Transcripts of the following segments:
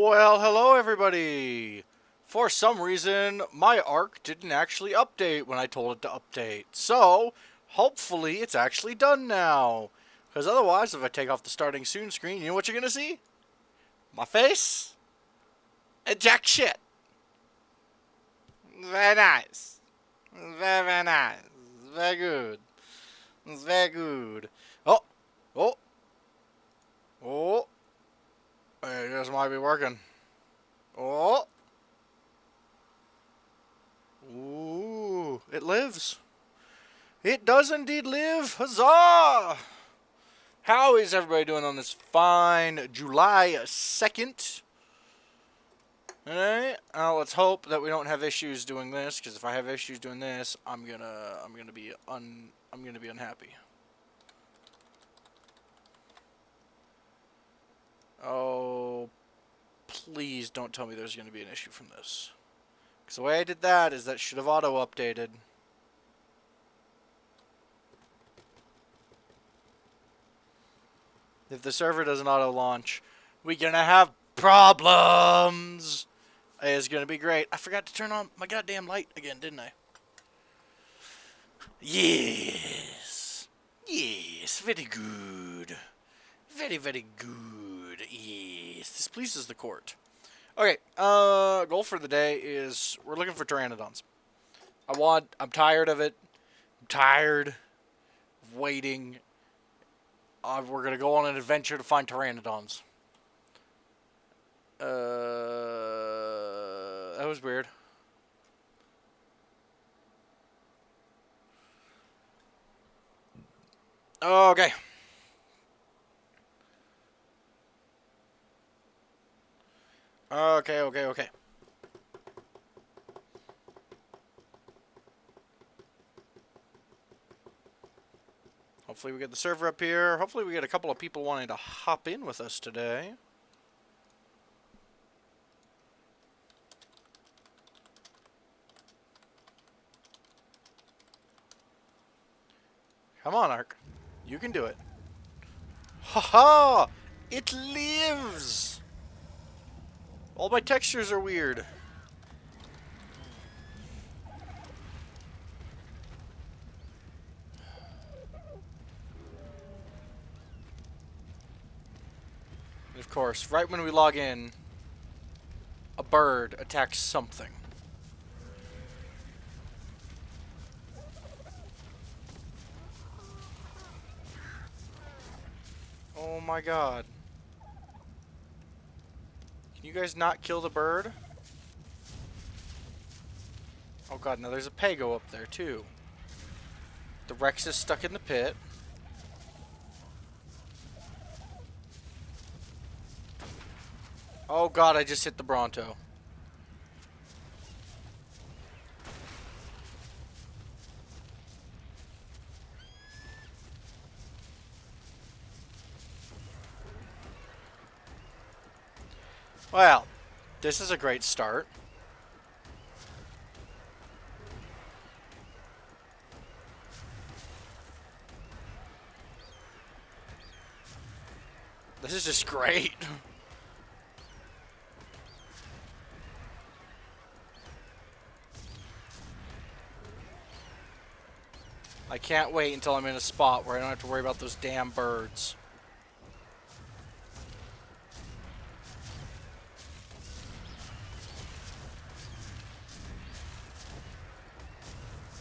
Well, hello everybody! For some reason, my arc didn't actually update when I told it to update. So, hopefully it's actually done now. Because otherwise, if I take off the starting soon screen, you know what you're going to see? My face? And jack shit. Very nice. Very nice. Very good. Very good. Oh! Oh! Oh! Hey, this might be working. Oh! Ooh, it lives. It does indeed live. Huzzah! How is everybody doing on this fine July 2nd? Alright, let's hope that we don't have issues doing this, because if I have issues doing this, I'm gonna be unhappy. Oh, please don't tell me there's gonna be an issue from this. Because the way I did that is that should have auto-updated. If the server doesn't auto-launch, we're gonna have problems! It's gonna be great. I forgot to turn on my goddamn light again, didn't I? Yes! Yes, very good. Very, very good. Yes, this pleases the court. Okay, goal for the day is we're looking for Pteranodons. I'm tired of it. I'm tired of waiting. We're gonna go on an adventure to find Pteranodons. That was weird. Okay. Okay. Hopefully we get the server up here. Hopefully we get a couple of people wanting to hop in with us today. Come on, Ark. You can do it. Haha! It lives! All my textures are weird. And of course, right when we log in, a bird attacks something. Oh my god. Can you guys not kill the bird? Oh god, now there's a Pago up there too. The Rex is stuck in the pit. Oh god, I just hit the Bronto. Well, this is a great start. This is just great. I can't wait until I'm in a spot where I don't have to worry about those damn birds.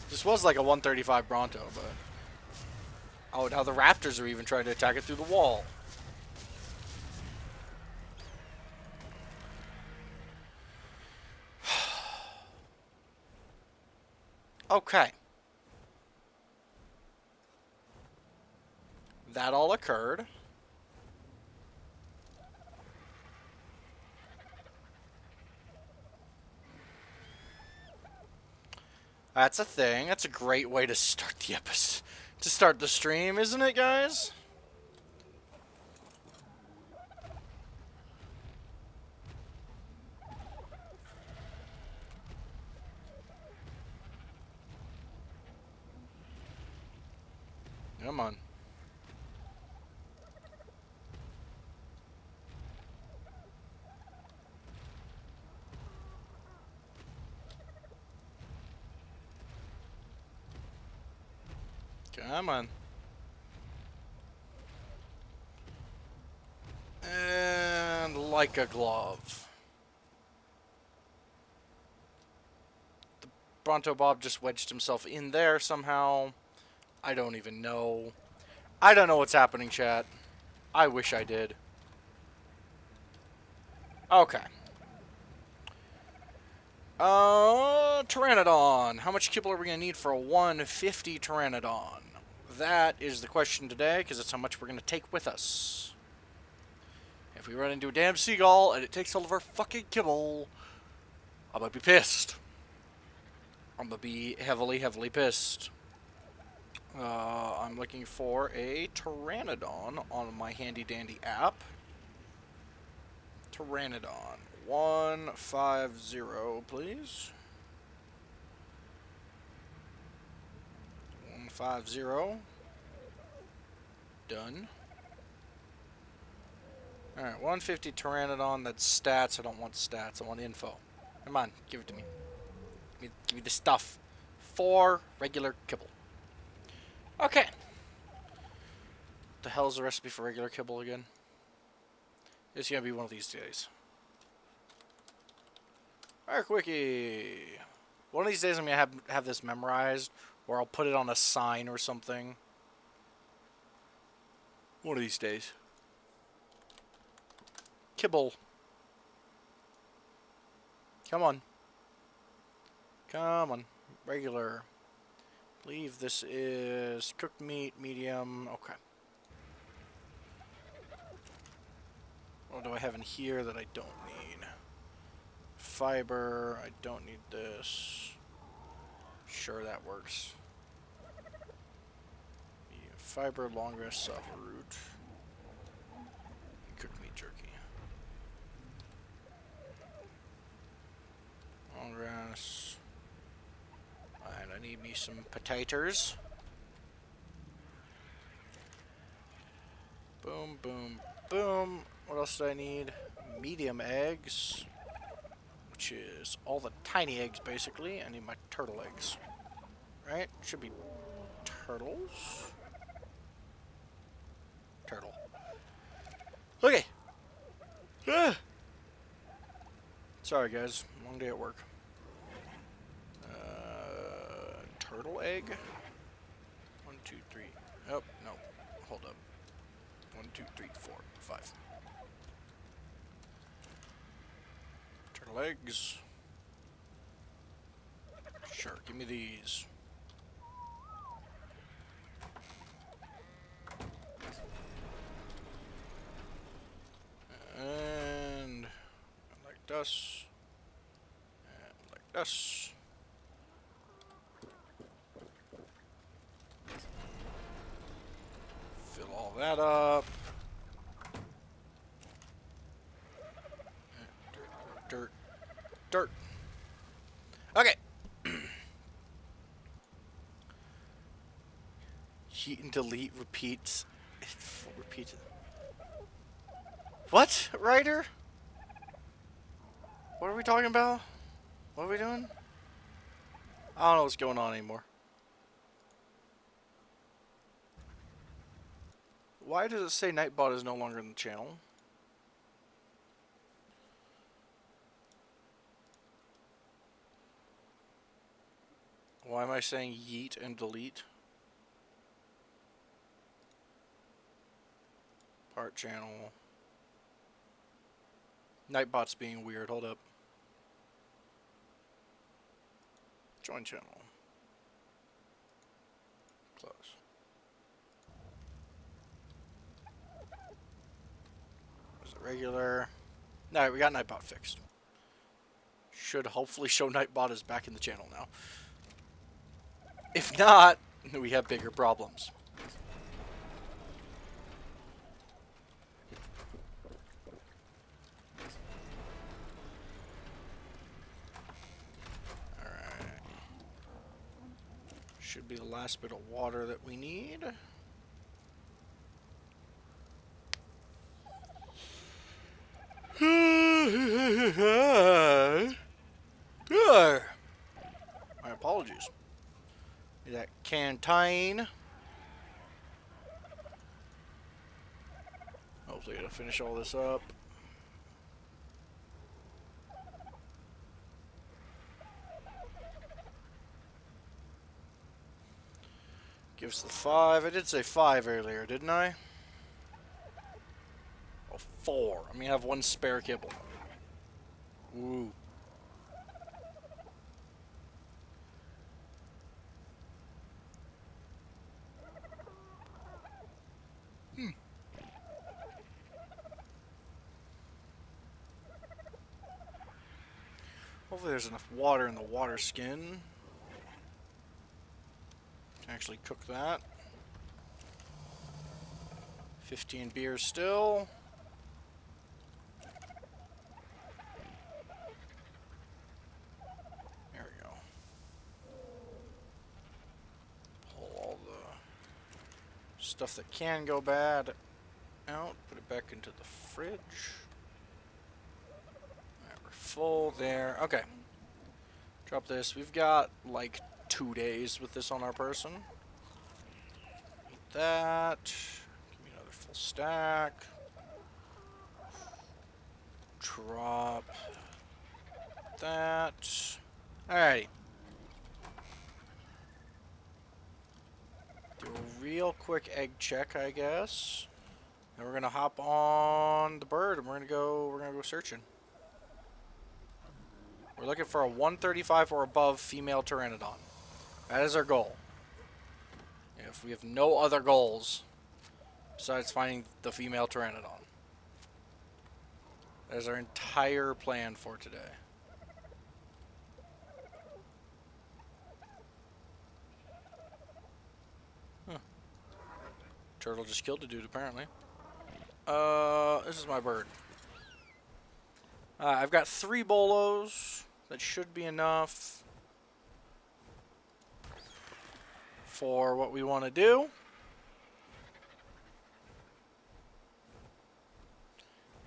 This was like a 135 Bronto, but... Oh, now the raptors are even trying to attack it through the wall. Okay. That all occurred. That's a thing. That's a great way to start the episode. To start the stream, isn't it, guys? Come on. Come on. And like a glove. The Bronto Bob just wedged himself in there somehow. I don't even know. I don't know what's happening, chat. I wish I did. Okay. Pteranadon. How much kibble are we going to need for a 150 Pteranadon? That is the question today, because it's how much we're going to take with us. If we run into a damn seagull and it takes all of our fucking kibble, I'm going to be pissed. I'm going to be heavily, heavily pissed. I'm looking for a Pteranadon on my handy-dandy app. Pteranadon. 150, please. 150. Done. Alright, 150 Pteranodon. That's stats. I don't want stats. I want info. Come on, give it to me. Give me the stuff. 4 regular kibble. Okay. What the hell is the recipe for regular kibble again? It's gonna be one of these days. Alright, quickie. One of these days I'm gonna have this memorized, or I'll put it on a sign or something. One of these days. Kibble. Come on. Come on. Regular. I believe this is cooked meat, medium. Okay. What do I have in here that I don't need? Fiber. I don't need this. Sure, that works. Medium fiber, long grass, soft root. Cooked meat jerky. Long grass. And I need me some potatoes. Boom, boom, boom. What else do I need? Medium eggs. Which is all the tiny eggs, basically. I need my turtle eggs. Right? Should be turtles. Turtle. Okay. Sorry, guys. Long day at work. Turtle egg. 1, 2, 3. Oh, no. Hold up. 1, 2, 3, 4, 5. Turtle eggs. Sure, give me these. And like this. And like this. Fill all that up. Dirt. Dirt. Okay. Heat and delete repeats. Repeat. What, Ryder? What are we talking about? What are we doing? I don't know what's going on anymore. Why does it say Nightbot is no longer in the channel? Why am I saying yeet and delete? Part channel. Nightbot's being weird. Hold up. Join channel. Close. Is it regular? No, we got Nightbot fixed. Should hopefully show Nightbot is back in the channel now. If not, we have bigger problems. Alright. Should be the last bit of water that we need. My apologies. That canteen. gotta finish all this up. Gives the 5. I did say 5 earlier, didn't I? Oh, 4. I mean, I have 1 spare kibble. Ooh. Hopefully there's enough water in the water skin to actually cook that. 15 beers still. There we go. Pull all the stuff that can go bad out. Put it back into the fridge. Alright, we're full there. Okay. Drop this. We've got like 2 days with this on our person. Eat that. Give me another full stack. Drop that. Alright. Do a real quick egg check, I guess. And we're gonna hop on the bird and we're gonna go searching. We're looking for a 135 or above female Pteranadon. That is our goal. If we have no other goals besides finding the female Pteranadon. That is our entire plan for today. Huh. Turtle just killed a dude, apparently. This is my bird. I've got 3 bolos. That should be enough for what we want to do.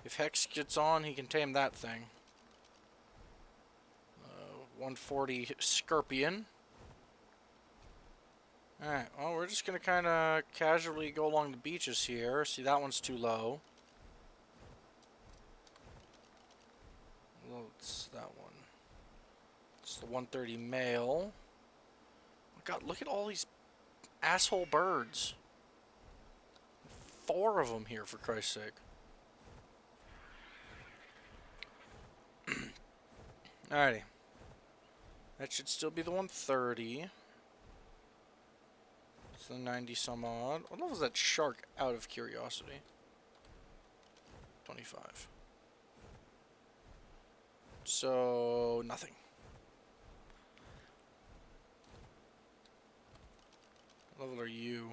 If Hex gets on, he can tame that thing. 140 Scorpion. Alright, well, we're just going to kind of casually go along the beaches here. See, that one's too low. Well, it's that one. It's the 130 male. Oh God, look at all these asshole birds. 4 of them here, for Christ's sake. Alrighty. That should still be the 130. It's the 90 some odd. What level is that shark, out of curiosity? 25. So, nothing. What level are you?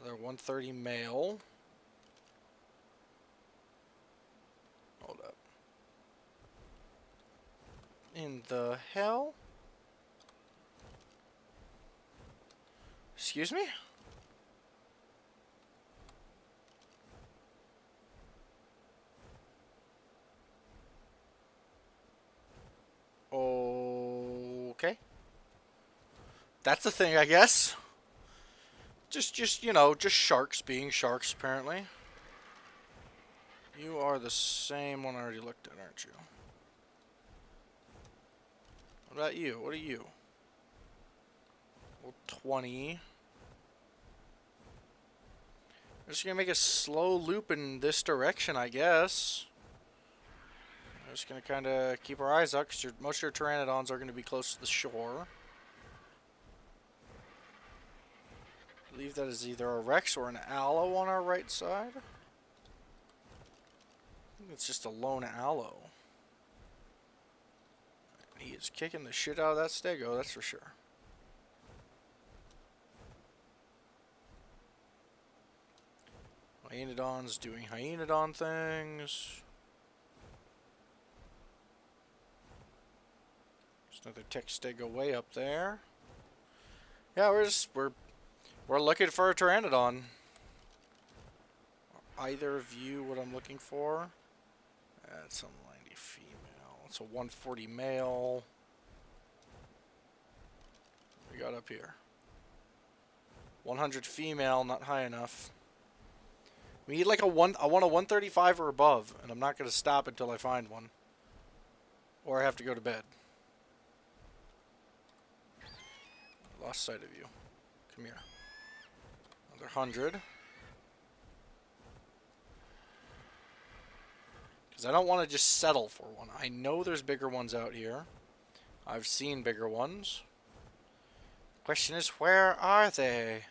Other 130 male. Hold up. In the hell? Excuse me? Okay. That's the thing, I guess. Just you know, just sharks being sharks, apparently. You are the same one I already looked at, aren't you? What about you? What are you? Well, 20. We're just gonna make a slow loop in this direction, I guess. We're just gonna kind of keep our eyes out, because most of your Pteranodons are going to be close to the shore. I believe that is either a Rex or an Aloe on our right side. I think it's just a lone Aloe. He is kicking the shit out of that Stego, that's for sure. Hyaenodon's doing Hyaenodon things. There's another tech Stego way up there. Yeah, we're looking for a Pteranodon. Are either of you what I'm looking for? That's a 90 female. It's a 140 male. What we got up here? 100 female, not high enough. We need like I want a 135 or above, and I'm not going to stop until I find one. Or I have to go to bed. Lost sight of you. Come here. Another 100. Because I don't want to just settle for one. I know there's bigger ones out here. I've seen bigger ones. Question is, where are they?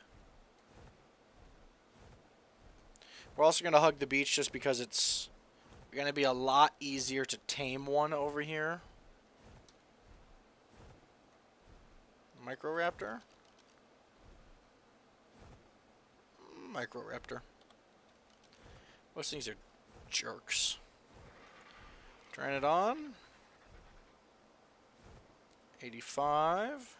We're also going to hug the beach just because it's going to be a lot easier to tame one over here. Microraptor? Microraptor. Those things are jerks. Pteranadon. 85.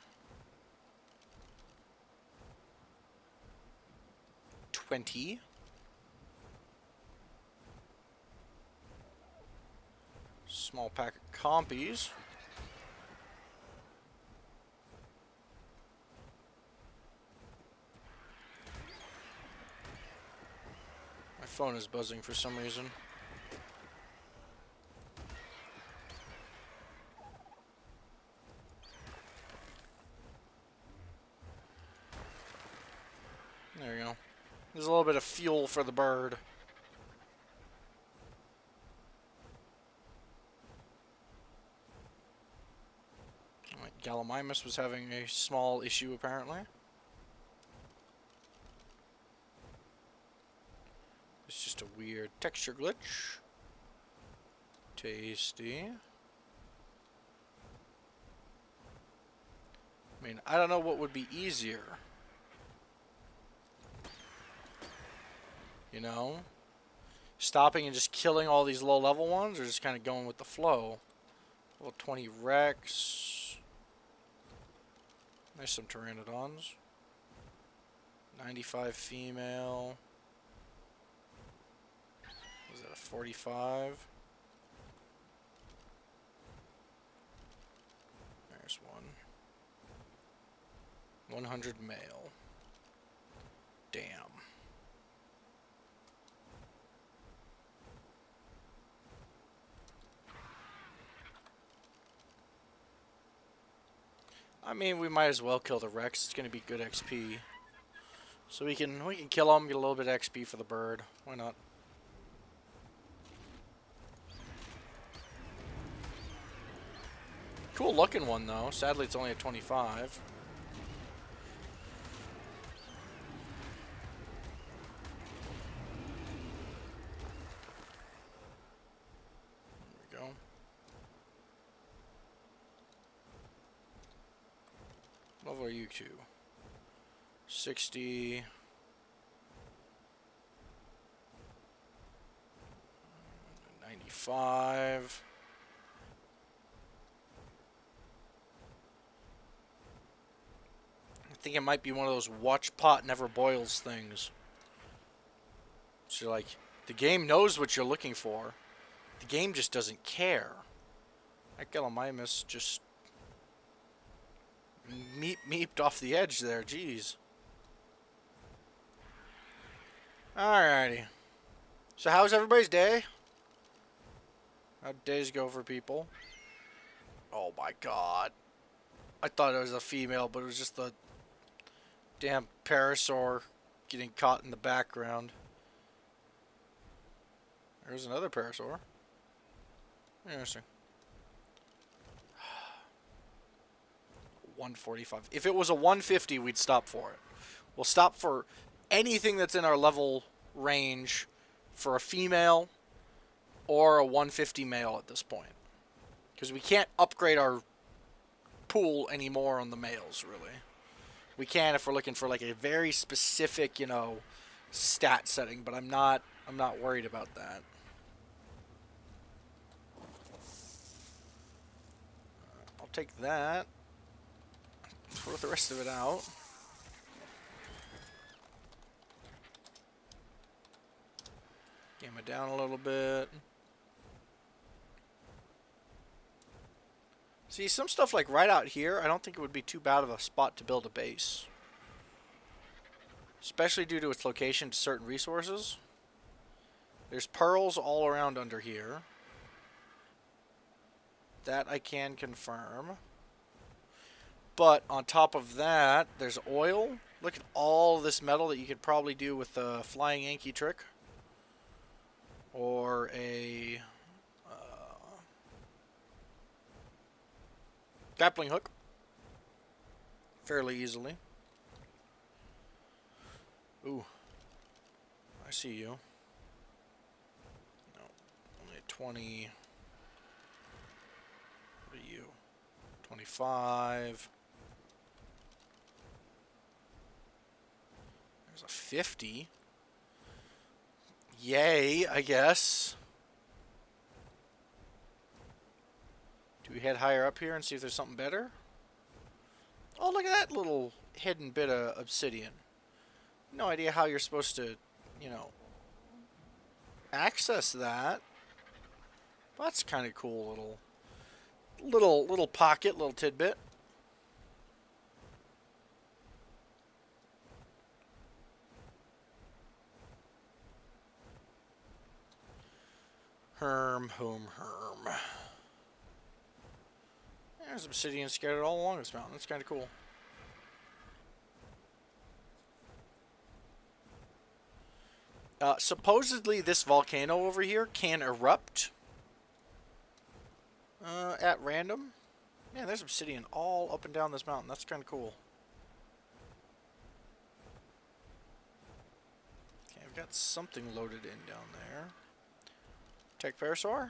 20. Small pack of compies. My phone is buzzing for some reason. There we go. There's a little bit of fuel for the bird. Gallimimus was having a small issue apparently. It's just a weird texture glitch. Tasty. I mean, I don't know what would be easier. You know? Stopping and just killing all these low-level ones, or just kind of going with the flow? Level 20 Rex. There's some Pteranodons. 95 female. Was that a 45? There's one. 100 male. Damn. I mean, we might as well kill the Rex. It's gonna be good XP. So we can kill him, get a little bit of XP for the bird. Why not? Cool looking one though. Sadly, it's only a 25. There we go. What level are you two? 60. 95. I think it might be one of those watch pot never boils things. So like, the game knows what you're looking for. The game just doesn't care. That Gallimimus just meeped off the edge there. Jeez. Alrighty. So how's everybody's day? How'd days go for people? Oh my god. I thought it was a female, but it was just the damn parasaur getting caught in the background. There's another parasaur. Interesting. 145. If it was a 150, we'd stop for it. We'll stop for anything that's in our level range for a female or a 150 male at this point. Because we can't upgrade our pool anymore on the males, really. We can if we're looking for like a very specific, you know, stat setting, but I'm not worried about that. I'll take that. Throw the rest of it out. Gamma down a little bit. See, some stuff like right out here, I don't think it would be too bad of a spot to build a base. Especially due to its location to certain resources. There's pearls all around under here. That I can confirm. But on top of that, there's oil. Look at all this metal that you could probably do with a flying Yankee trick. Or a grappling hook. Fairly easily. Ooh. I see you. No. Only 20. What are you? 25. There's a 50. Yay, I guess. Do we head higher up here and see if there's something better? Oh, look at that little hidden bit of obsidian. No idea how you're supposed to, you know, access that. That's kind of cool little pocket, little tidbit. Herm. There's obsidian scattered all along this mountain. That's kind of cool. Supposedly this volcano over here can erupt at random. Man, there's obsidian all up and down this mountain. That's kind of cool. Okay, I've got something loaded in down there. Tech Parasaur.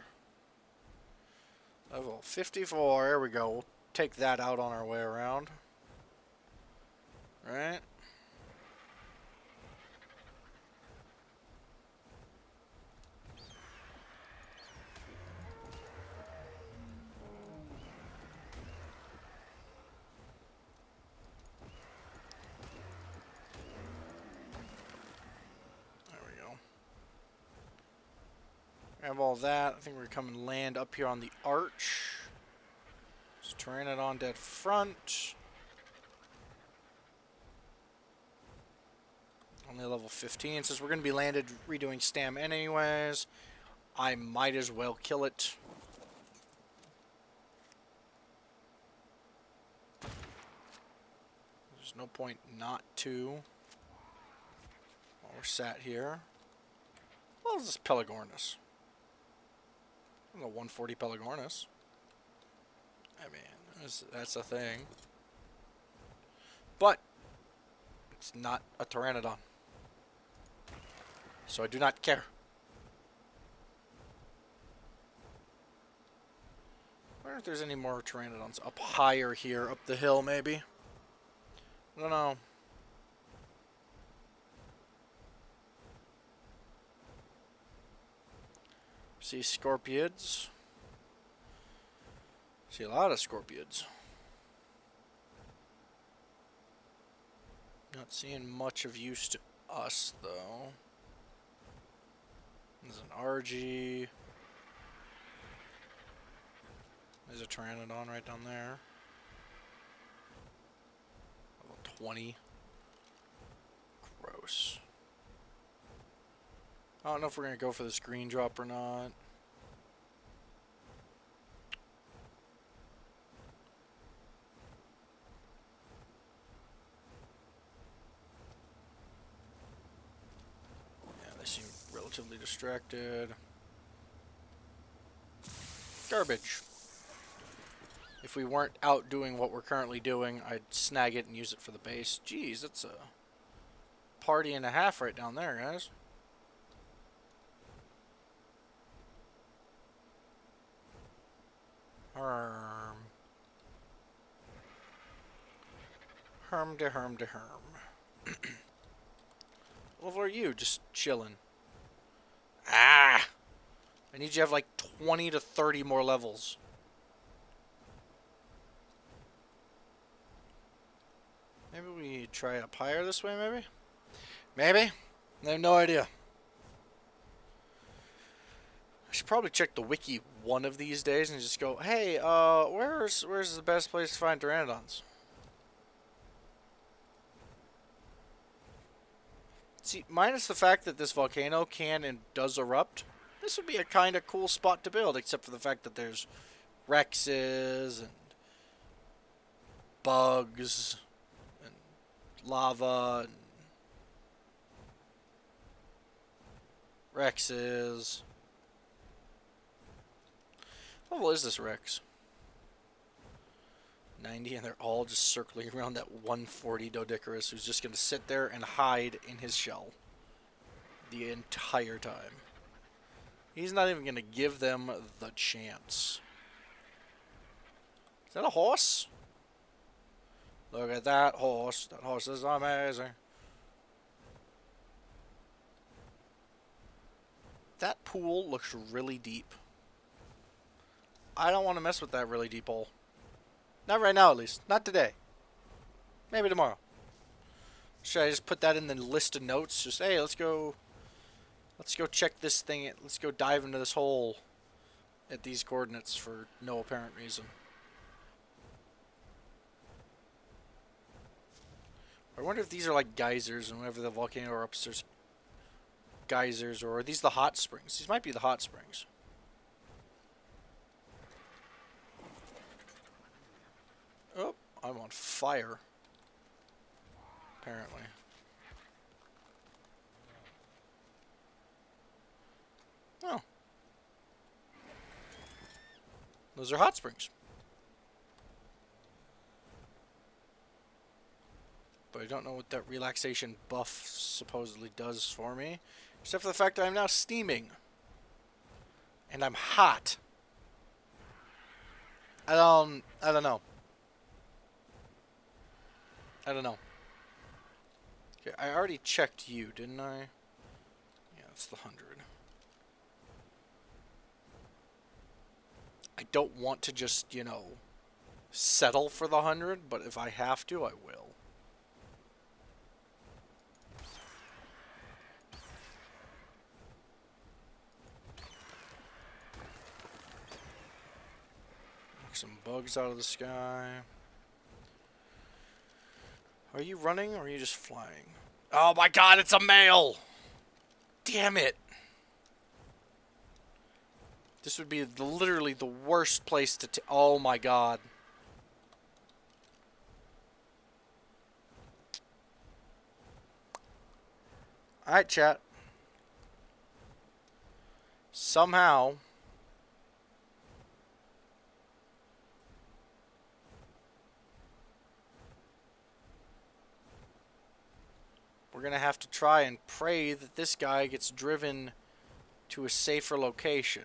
Level 54. There we go. We'll take that out on our way around. Right? Have all that. I think we're coming to land up here on the arch. There's Pteranadon dead front. Only level 15. Since we're going to be landed redoing stam anyways, I might as well kill it. There's no point not to. While we're sat here. What is this Pelagornis? A 140 Pelagornis. I mean, that's a thing. But it's not a Pteranodon. So I do not care. I wonder if there's any more Pteranodons up higher here, up the hill maybe. I don't know. See scorpions. See a lot of scorpions. Not seeing much of use to us though. There's an RG. There's a Pteranodon right down there. Level 20. Gross. I don't know if we're going to go for this green drop or not. Yeah, they seem relatively distracted. Garbage. If we weren't out doing what we're currently doing, I'd snag it and use it for the base. Jeez, that's a party and a half right down there, guys. Herm. What level are you? Just chilling. Ah! I need you to have like 20 to 30 more levels. Maybe we try up higher this way, maybe? Maybe? I have no idea. I should probably check the wiki one of these days and just go, hey, where's the best place to find Pteranodons? See, minus the fact that this volcano can and does erupt, this would be a kind of cool spot to build, except for the fact that there's Rexes and bugs and lava and Rexes. What level is this Rex? 90, and they're all just circling around that 140 Doedicurus who's just going to sit there and hide in his shell the entire time. He's not even going to give them the chance. Is that a horse? Look at that horse. That horse is amazing. That pool looks really deep. I don't want to mess with that really deep hole. Not right now, at least. Not today. Maybe tomorrow. Should I just put that in the list of notes? Just, hey, let's go check this thing. Let's go dive into this hole at these coordinates for no apparent reason. I wonder if these are like geysers, and whenever the volcano erupts, there's geysers, or are these the hot springs? These might be the hot springs. Oh, I'm on fire. Apparently. Oh. Those are hot springs. But I don't know what that relaxation buff supposedly does for me. Except for the fact that I'm now steaming. And I'm hot. I don't know. I don't know. Okay, I already checked you, didn't I? Yeah, it's the 100. I don't want to just, you know, settle for the 100, but if I have to, I will. Some bugs out of the sky. Are you running or are you just flying? Oh my god, it's a male! Damn it! This would be literally the worst place to oh my god. Alright, chat. Somehow we're going to have to try and pray that this guy gets driven to a safer location.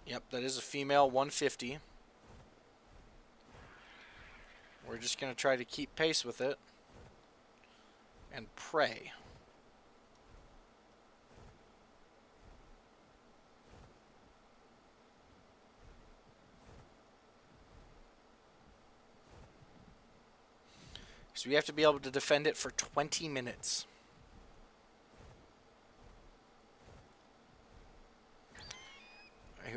Yep, that is a female 150. We're just going to try to keep pace with it and pray. So we have to be able to defend it for 20 minutes.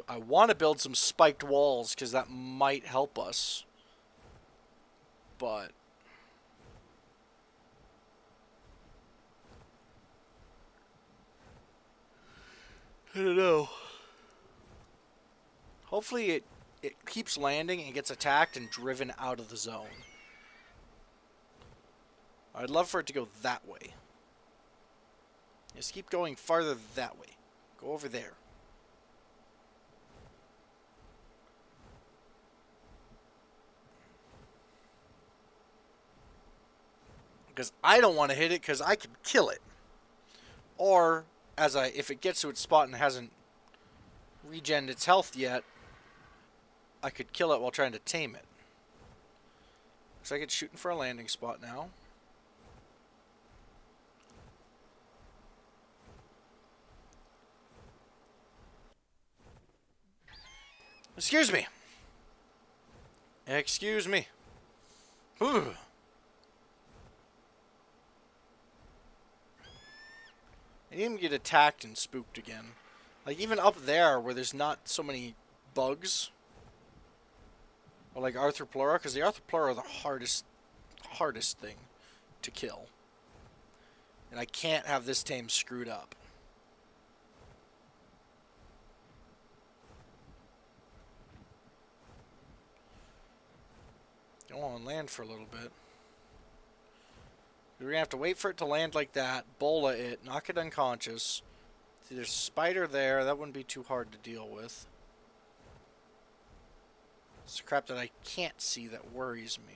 I want to build some spiked walls because that might help us. But I don't know. Hopefully it keeps landing and gets attacked and driven out of the zone. I'd love for it to go that way. Just keep going farther that way. Go over there. Because I don't want to hit it because I could kill it. Or if it gets to its spot and hasn't regened its health yet, I could kill it while trying to tame it. Looks like it's shooting for a landing spot now. Excuse me. Excuse me. Whew. I didn't even get attacked and spooked again. Like, even up there where there's not so many bugs. Or like Arthropleura, because the Arthropleura are the hardest thing. to kill. And I can't have this tame screwed up. Go on, land for a little bit. We're going to have to wait for it to land like that, bola it, knock it unconscious. See, there's a spider there. That wouldn't be too hard to deal with. It's the crap that I can't see that worries me.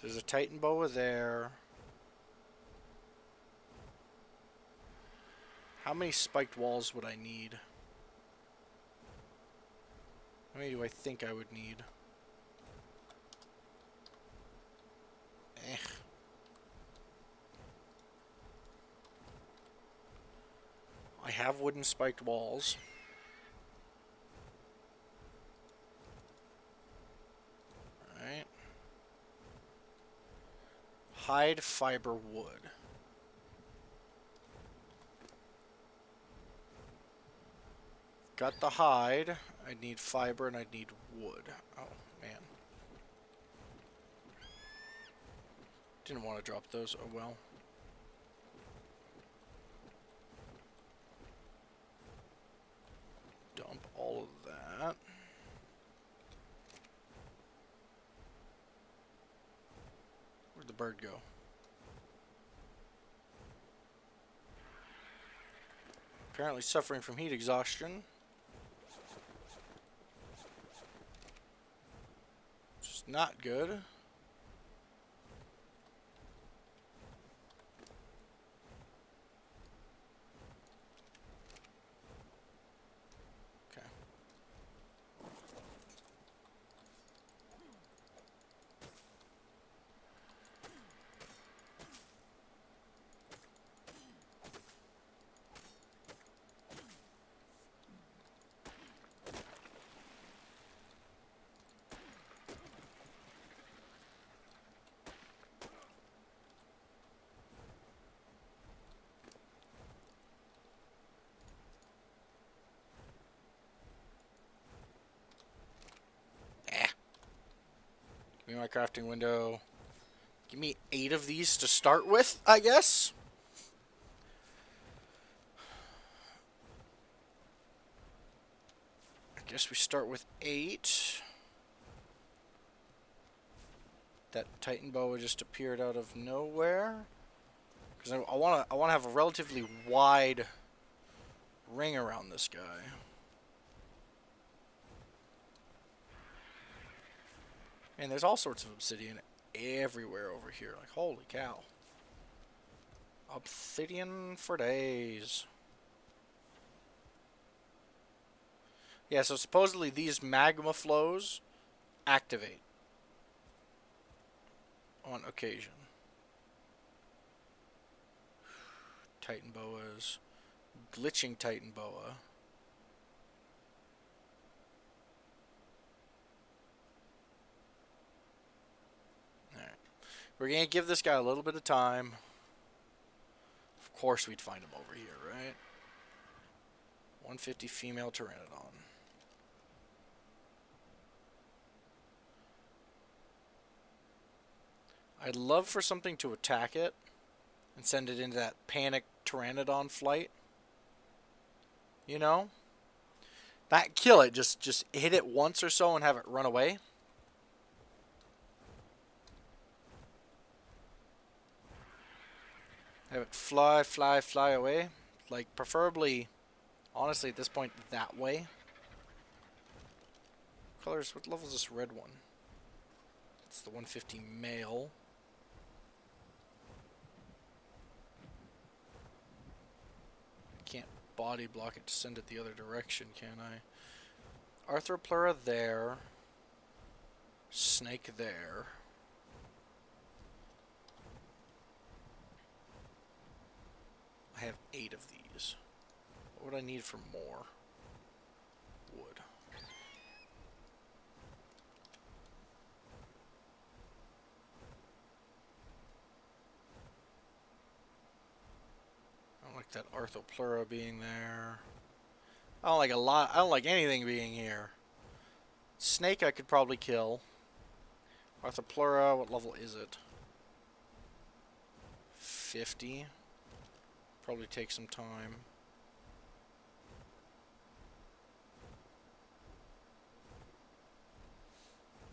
There's a Titan boa there. How many spiked walls would I need? How many do I think I would need? I have wooden spiked walls. Alright. Hide, fiber, wood. Got the hide. I need fiber and I need wood. Oh, man. Didn't want to drop those. Oh, well. Dump all of that. Where'd the bird go? Apparently suffering from heat exhaustion. Which is not good. Give me my crafting window. Give me 8 of these to start with, I guess. I guess we start with 8. That Titan boa just appeared out of nowhere. Because I want to have a relatively wide ring around this guy. And there's all sorts of obsidian everywhere over here. Like, holy cow. Obsidian for days. Yeah, so supposedly these magma flows activate on occasion. Titan boas. Glitching Titan boa. We're going to give this guy a little bit of time. Of course we'd find him over here, right? 150 female Pteranadon. I'd love for something to attack it and send it into that panic Pteranadon flight. You know? Not kill it, just hit it once or so and have it run away. Have it fly, fly, fly away. Like, preferably, honestly, at this point, that way. Colors, what level is this red one? It's the 150 male. Can't body block it to send it the other direction, can I? Arthropleura there. Snake there. I have 8 of these. What would I need for more? Wood. I don't like that Arthropleura being there. I don't like a lot. I don't like anything being here. Snake I could probably kill. Arthropleura, what level is it? 50. Probably take some time.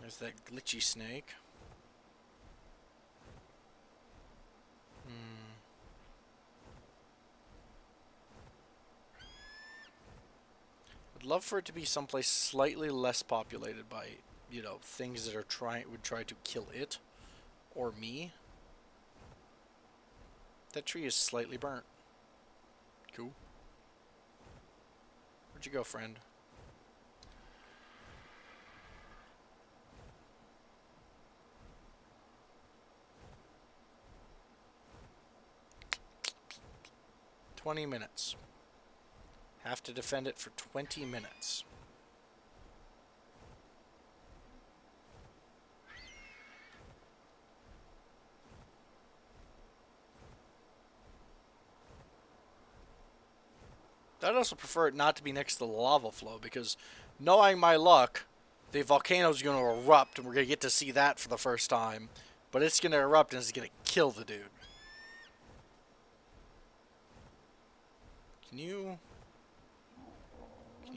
There's that glitchy snake. I'd love for it to be someplace slightly less populated by, you know, things that are would try to kill it or me. That tree is slightly burnt. Cool. Where'd you go, friend? "20 minutes. Have to defend it for 20 minutes. I'd also prefer it not to be next to the lava flow, because knowing my luck, the volcano's going to erupt and we're going to get to see that for the first time. But it's going to erupt and it's going to kill the dude. Can you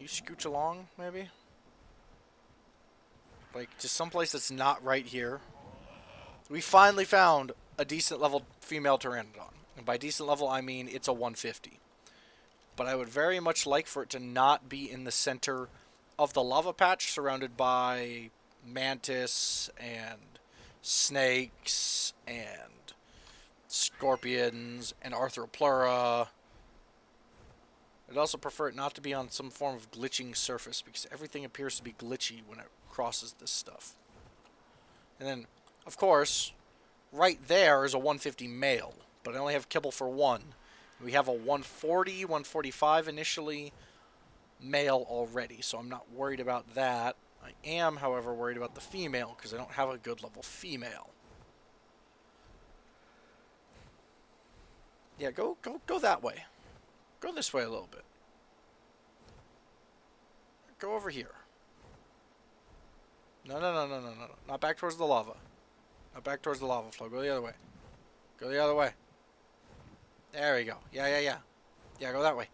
scooch along, maybe? Like, to someplace that's not right here. We finally found a decent level female Pteranadon. And by decent level, I mean it's a 150. But I would very much like for it to not be in the center of the lava patch, surrounded by mantis and snakes and scorpions and Arthropleura. I'd also prefer it not to be on some form of glitching surface, because everything appears to be glitchy when it crosses this stuff. And then, of course, right there is a 150 male, but I only have kibble for one. We have a 140, 145 initially male already, so I'm not worried about that. I am, however, worried about the female, because I don't have a good level female. Yeah, go that way. Go this way a little bit. Go over here. No. Not back towards the lava. Not back towards the lava flow. Go the other way. Go the other way. There we go. Yeah. Yeah, go that way.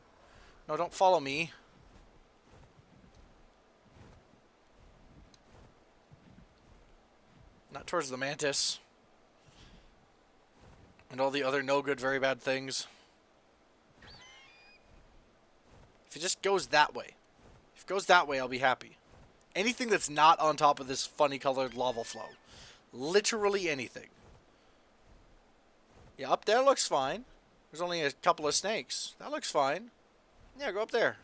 No, don't follow me. Not towards the mantis. And all the other no good, very bad things. If it just goes that way. If it goes that way, I'll be happy. Anything that's not on top of this funny colored lava flow. Literally anything. Yeah, up there looks fine. There's only a couple of snakes. That looks fine. Yeah, go up there.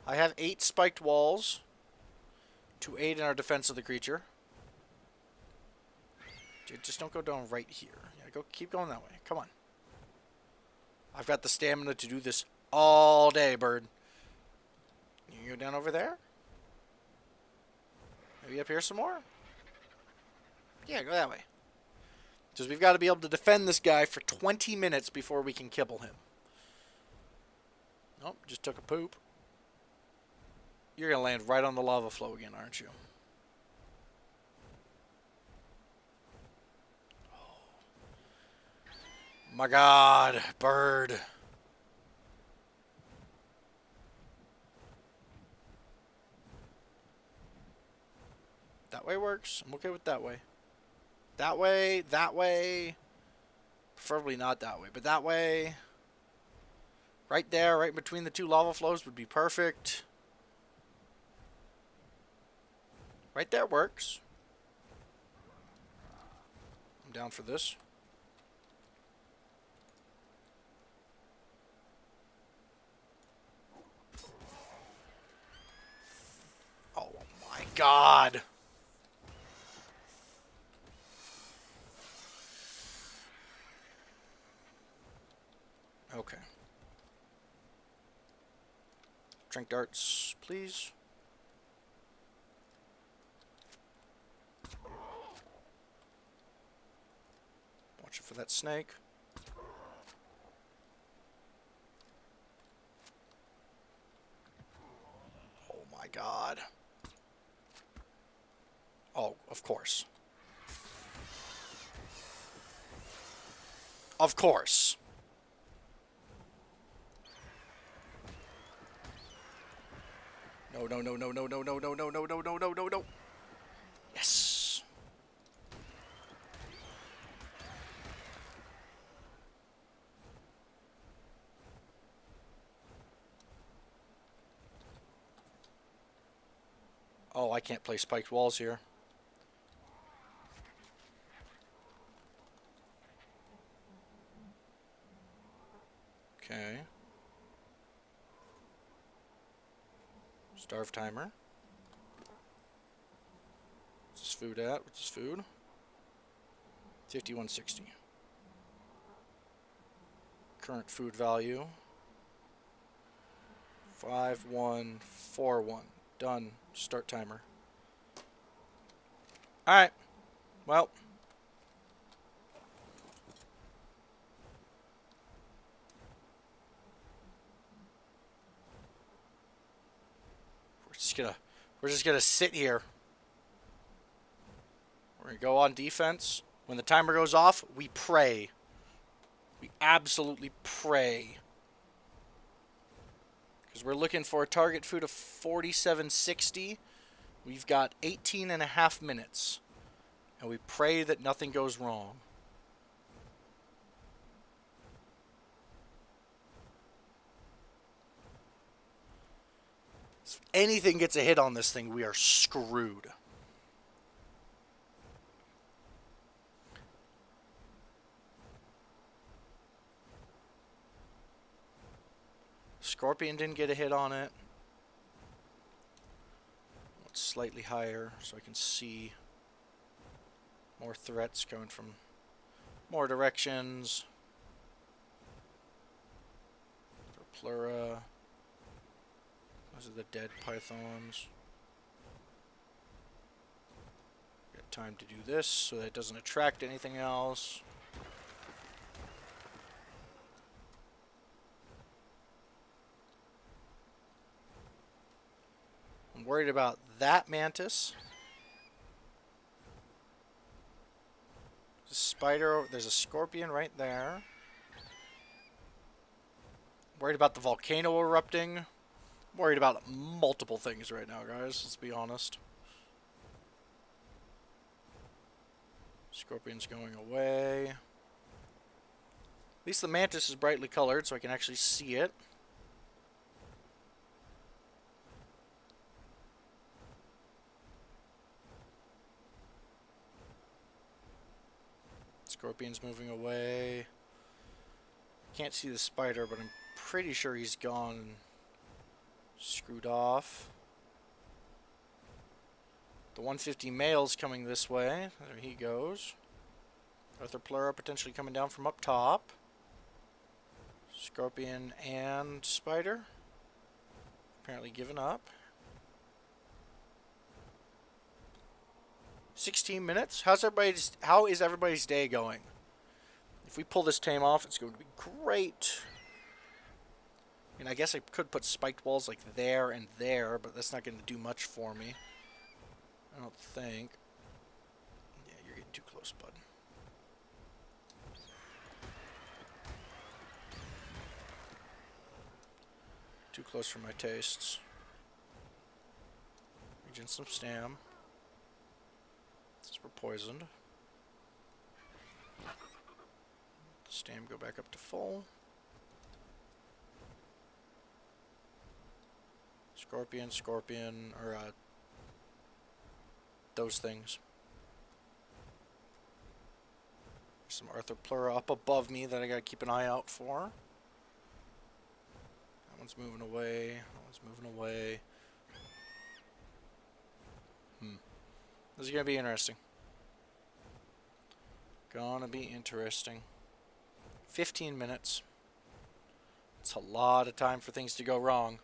I have 8 spiked walls to aid in our defense of the creature. Just don't go down right here. Yeah, keep going that way. Come on. I've got the stamina to do this all day, bird. You go down over there? Maybe up here some more? Yeah, go that way. Because we've got to be able to defend this guy for 20 minutes before we can kibble him. Nope, just took a poop. You're going to land right on the lava flow again, aren't you? Oh my God, bird. That way works. I'm okay with that way. That way. Preferably not that way, but that way. Right there, right between the two lava flows would be perfect. Right there works. I'm down for this. Oh my God. Okay. Drink darts, please. Watch it for that snake. Of course. Of course. No, no, no, no, no, no, no, no, no, no, no, no, no, no, no. Yes. Oh, I can't play spiked walls here. Okay. Starve timer. What's this food at? What's this food? 5160. Current food value. 5141. Done. Start timer. Alright. Well. We're just gonna sit here. We're gonna go on defense. When the timer goes off, we pray. We absolutely pray. Because we're looking for a target food of 4760. We've got 18 and a half minutes. And we pray that nothing goes wrong. If anything gets a hit on this thing, we are screwed. Scorpion didn't get a hit on it. It's slightly higher so I can see more threats coming from more directions. Plura. Those are the dead pythons. Got time to do this so that it doesn't attract anything else. I'm worried about that mantis. There's a spider. There's a scorpion right there. Worried about the volcano erupting. Worried about multiple things right now, guys. Let's be honest. Scorpion's going away. At least the mantis is brightly colored, so I can actually see it. Scorpion's moving away. Can't see the spider, but I'm pretty sure he's gone and screwed off. The 150 male's coming this way. There he goes. Arthroplura potentially coming down from up top. Scorpion and spider. Apparently given up. 16 minutes? How is everybody's day going? If we pull this tame off, it's going to be great. I mean, I guess I could put spiked walls like there and there, but that's not going to do much for me. I don't think. Yeah, you're getting too close, bud. Too close for my tastes. Regen some stam. Since we're poisoned. The stam go back up to full. Scorpion, or those things. There's some Arthroplura up above me that I gotta keep an eye out for. That one's moving away. That one's moving away. This is gonna be interesting. Gonna be interesting. 15 minutes. It's a lot of time for things to go wrong.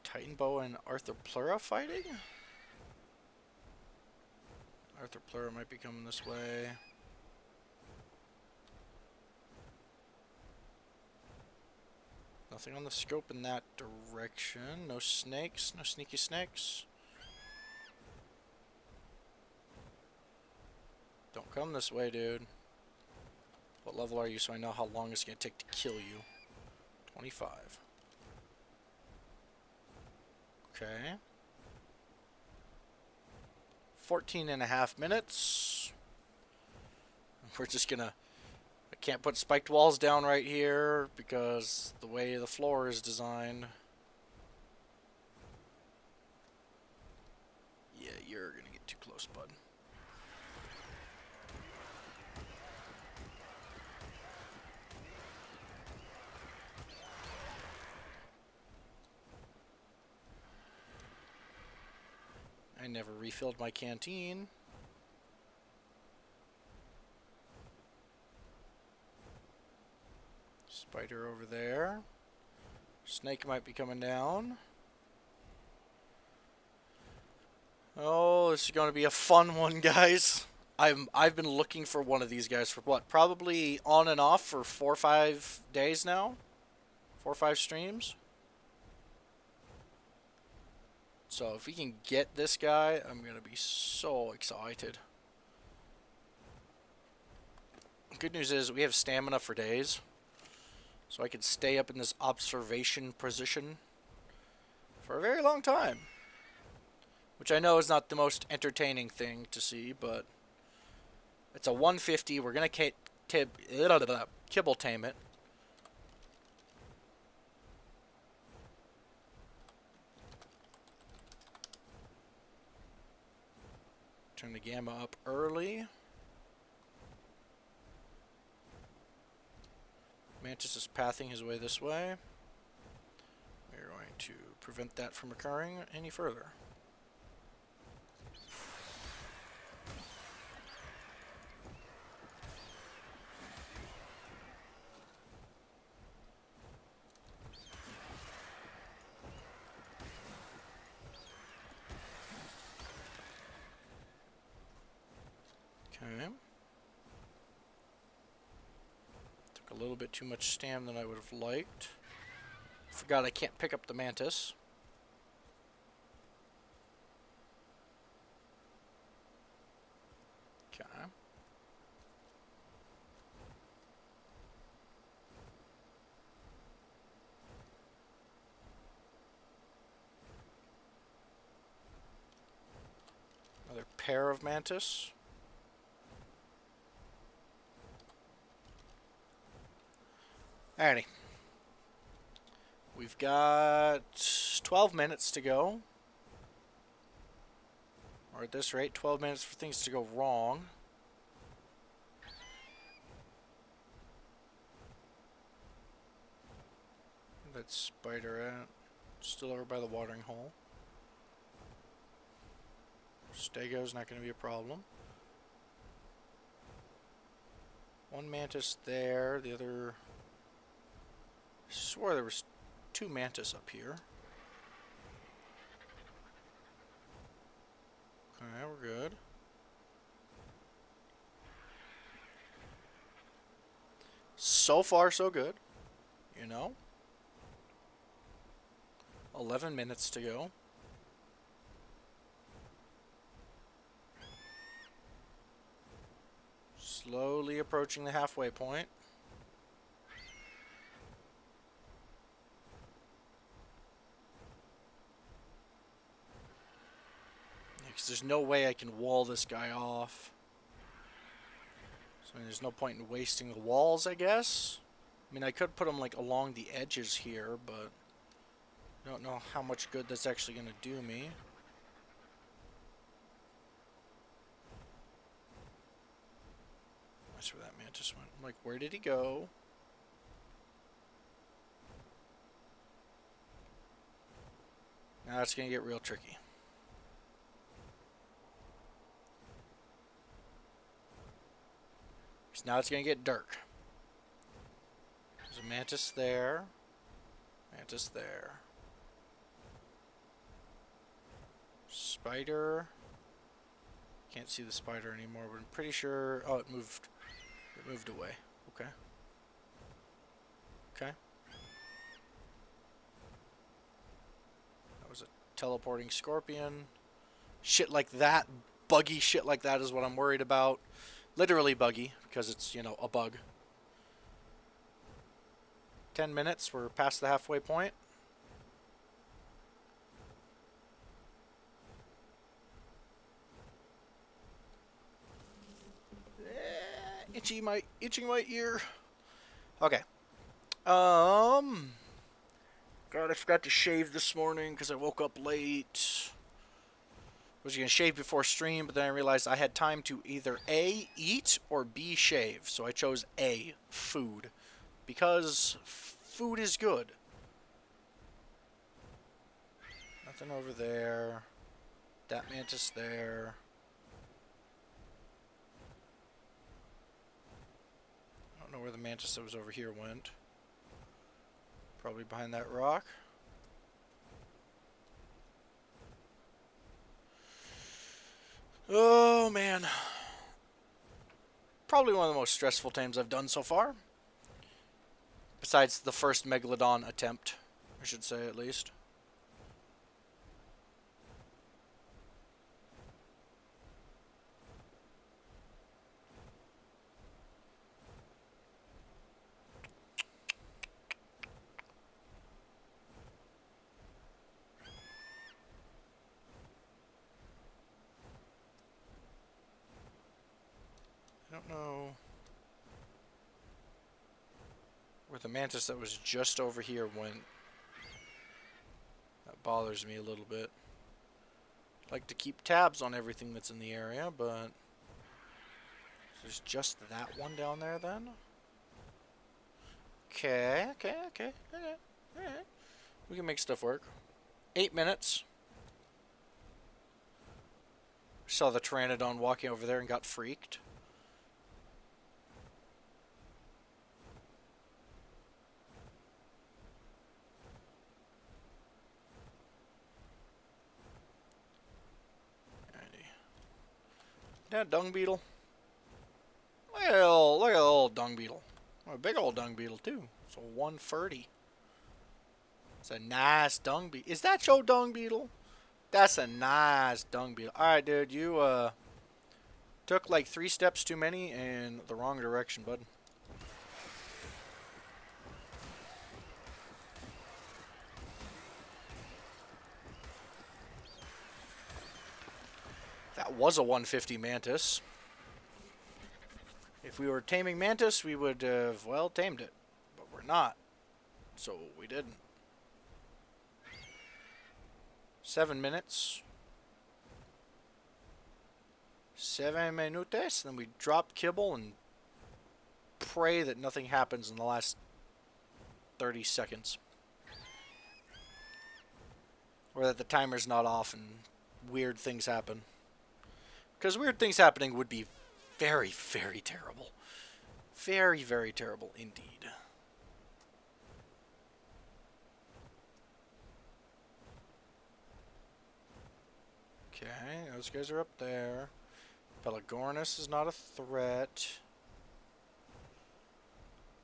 Titan Bow and Arthroplura fighting? Arthroplura might be coming this way. Nothing on the scope in that direction. No snakes. No sneaky snakes. Don't come this way, dude. What level are you so I know how long it's going to take to kill you? 25. Okay. 14.5 minutes. We're just going to... I can't put spiked walls down right here because the way the floor is designed. Yeah, you're going to get too close, bud. I never refilled my canteen. Spider over there. Snake might be coming down. Oh, this is going to be a fun one, guys. I've been looking for one of these guys for what? Probably on and off for 4 or 5 days now. 4 or 5 streams. So if we can get this guy, I'm going to be so excited. Good news is we have stamina for days. So I can stay up in this observation position for a very long time. Which I know is not the most entertaining thing to see, but it's a 150. We're going to kibble tame it. Turn the gamma up early. Mantis is pathing his way this way. We're going to prevent that from occurring any further. Okay. Took a little bit too much stam than I would have liked. Forgot I can't pick up the mantis. Okay. Another pair of mantis. Alrighty. We've got 12 minutes to go. Or at this rate, 12 minutes for things to go wrong. Where's that spider at? Still over by the watering hole. Stego's not going to be a problem. One mantis there, the other... I swore there was 2 mantis up here. Okay, we're good. So far, so good. You know? 11 minutes to go. Slowly approaching the halfway point. Because there's no way I can wall this guy off. So there's no point in wasting the walls, I guess. I mean, I could put them like along the edges here, but I don't know how much good that's actually going to do me. That's where that mantis went. I'm like, where did he go? Now it's going to get real tricky. Because now it's going to get dark. There's a mantis there. Mantis there. Spider. Can't see the spider anymore, but I'm pretty sure... Oh, it moved. It moved away. Okay. Okay. teleporting scorpion. Shit like that. Buggy shit like that is what I'm worried about. Literally buggy, because it's, you know, a bug. 10 minutes, we're past the halfway point. Itching my ear. Okay. God, I forgot to shave this morning because I woke up late. Was gonna shave before stream, but then I realized I had time to either A, eat, or B, shave. So I chose A, food. Because food is good. Nothing over there. That mantis there. I don't know where the mantis that was over here went. Probably behind that rock. Oh, man. Probably one of the most stressful tames I've done so far. Besides the first Megalodon attempt, I should say at least. I don't know where the mantis that was just over here went. That bothers me a little bit. I'd like to keep tabs on everything that's in the area, but there's just that one down there then? Okay. Alright. We can make stuff work. 8 minutes. Saw the Pteranadon walking over there and got freaked. That dung beetle. Well, look at the old dung beetle. A big old dung beetle too. It's a 130. It's a nice dung beetle. Is that your dung beetle? That's a nice dung beetle. Alright, dude, you took like 3 steps too many in the wrong direction, bud. That was a 150 mantis. If we were taming mantis, we would have, well, tamed it. But we're not. So we didn't. 7 minutes. 7 minutes. Then we drop kibble and pray that nothing happens in the last 30 seconds. Or that the timer's not off and weird things happen. Because weird things happening would be very, very terrible. Very, very terrible indeed. Okay, those guys are up there. Pelagornis is not a threat.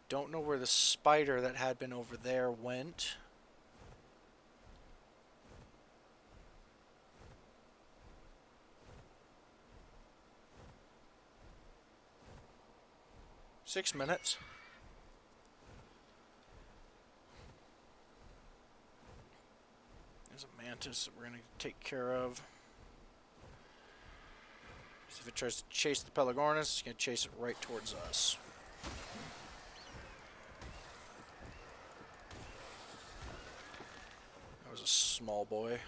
Don't know where the spider that had been over there went. Six minutes. There's a mantis that we're going to take care of. So if it tries to chase the Pelagornis, it's going to chase it right towards us. That was a small boy.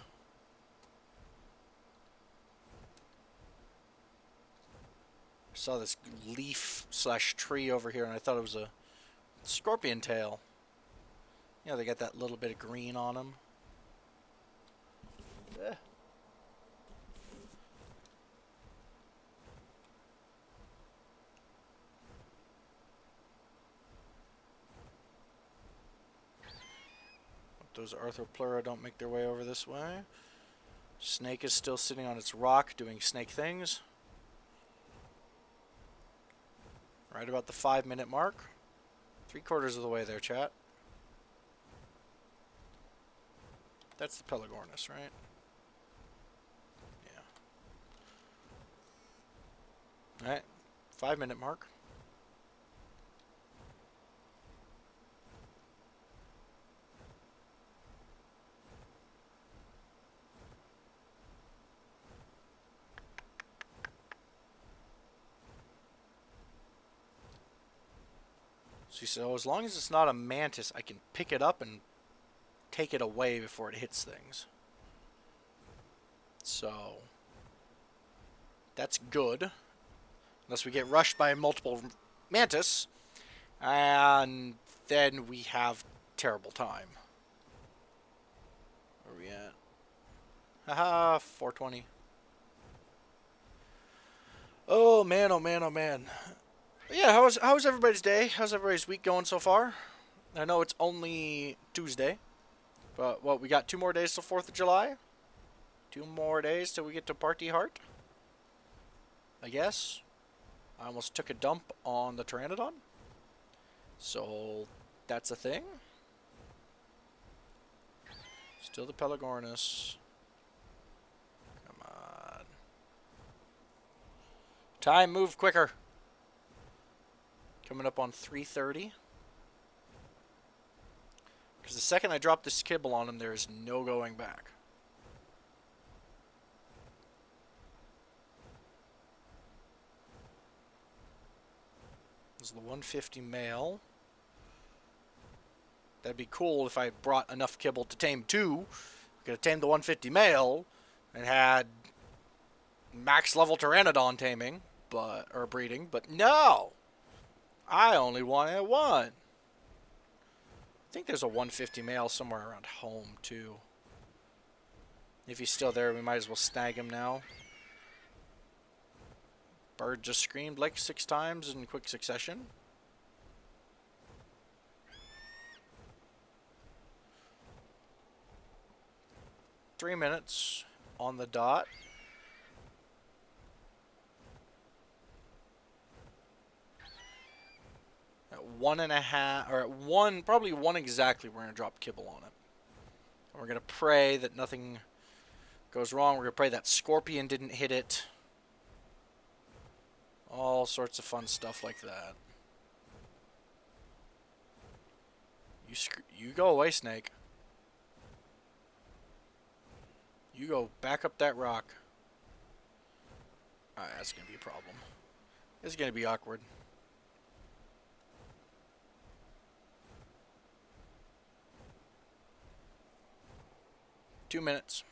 Saw this leaf slash tree over here and I thought it was a scorpion tail. You know, they got that little bit of green on them. Those Arthropleura don't make their way over this way. Snake is still sitting on its rock doing snake things. Right about the 5-minute mark. 3/4 of the way there, chat. That's the Pelagornis, right? Alright, 5-minute mark. So as long as it's not a mantis, I can pick it up and take it away before it hits things. So that's good. Unless we get rushed by multiple mantis, and then we have terrible time. Where are we at? Haha, 420. Oh man, oh man, oh man. Yeah, how's everybody's day? How's everybody's week going so far? I know it's only Tuesday, but what, we got 2 more days till 4th of July? 2 more days till we get to Party Heart? I guess. I almost took a dump on the Pteranadon. So, that's a thing. Still the Pelagornis. Come on. Time, move quicker. Coming up on 3:30. Because the second I drop this kibble on him, there is no going back. This is the 150 male. That'd be cool if I brought enough kibble to tame 2. Could have tamed the 150 male and had max level Pteranodon taming, or breeding, but no! I only wanted 1. I think there's a 150 male somewhere around home, too. If he's still there, we might as well snag him now. Bird just screamed like 6 times in quick succession. Three minutes on the dot. At 1.5, or at 1, probably 1 exactly, we're going to drop kibble on it. And we're going to pray that nothing goes wrong. We're going to pray that scorpion didn't hit it. All sorts of fun stuff like that. You go away, snake. You go back up that rock. Alright, that's going to be a problem. This is going to be awkward. Two minutes.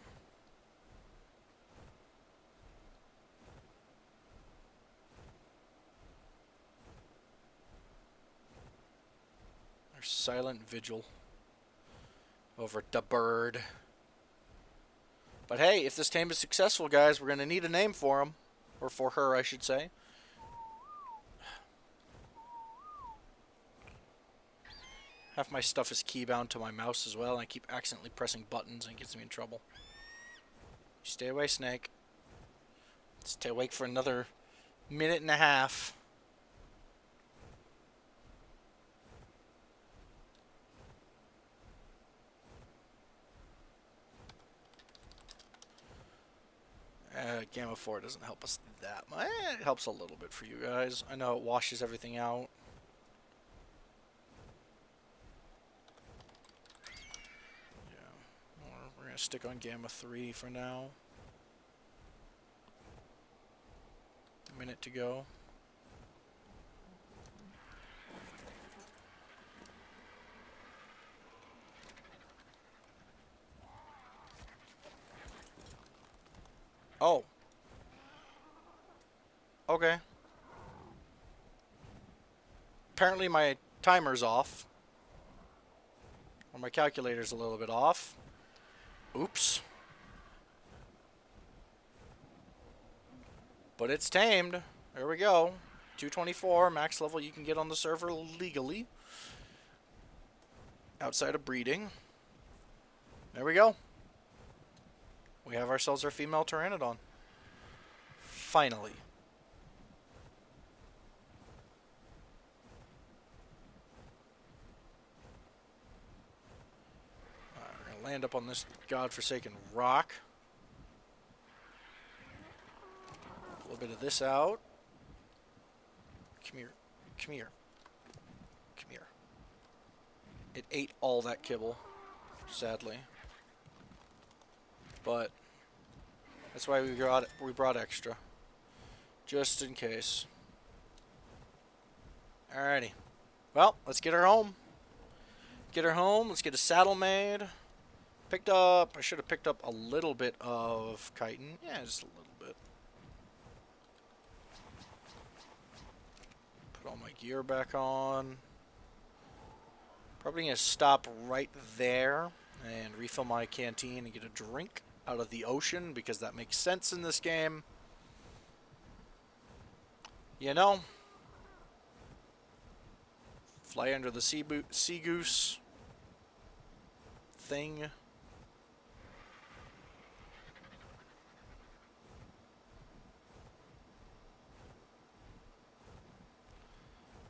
Our silent vigil over the bird. But hey, if this tame is successful, guys, we're going to need a name for him. Or for her, I should say. Half my stuff is keybound to my mouse as well, and I keep accidentally pressing buttons, and it gets me in trouble. Stay away, snake. Stay awake for another 1.5 minutes. Gamma 4 doesn't help us that much. It helps a little bit for you guys. I know it washes everything out. Yeah, we're going to stick on Gamma 3 for now. A minute to go. Oh. Okay. Apparently my timer's off. Or my calculator's a little bit off. Oops. But it's tamed. There we go. 224, max level you can get on the server legally. Outside of breeding. There we go. We have ourselves our female Pteranodon. Finally. We're going to land up on this godforsaken rock. A little bit of this out. Come here. Come here. Come here. It ate all that kibble, sadly. But that's why we brought extra. Just in case. Alrighty. Well, let's get her home. Get her home. Let's get a saddle made. Picked up... I should have picked up a little bit of chitin. Yeah, just a little bit. Put all my gear back on. Probably going to stop right there and refill my canteen and get a drink out of the ocean because that makes sense in this game. You know? Fly under the sea goose thing.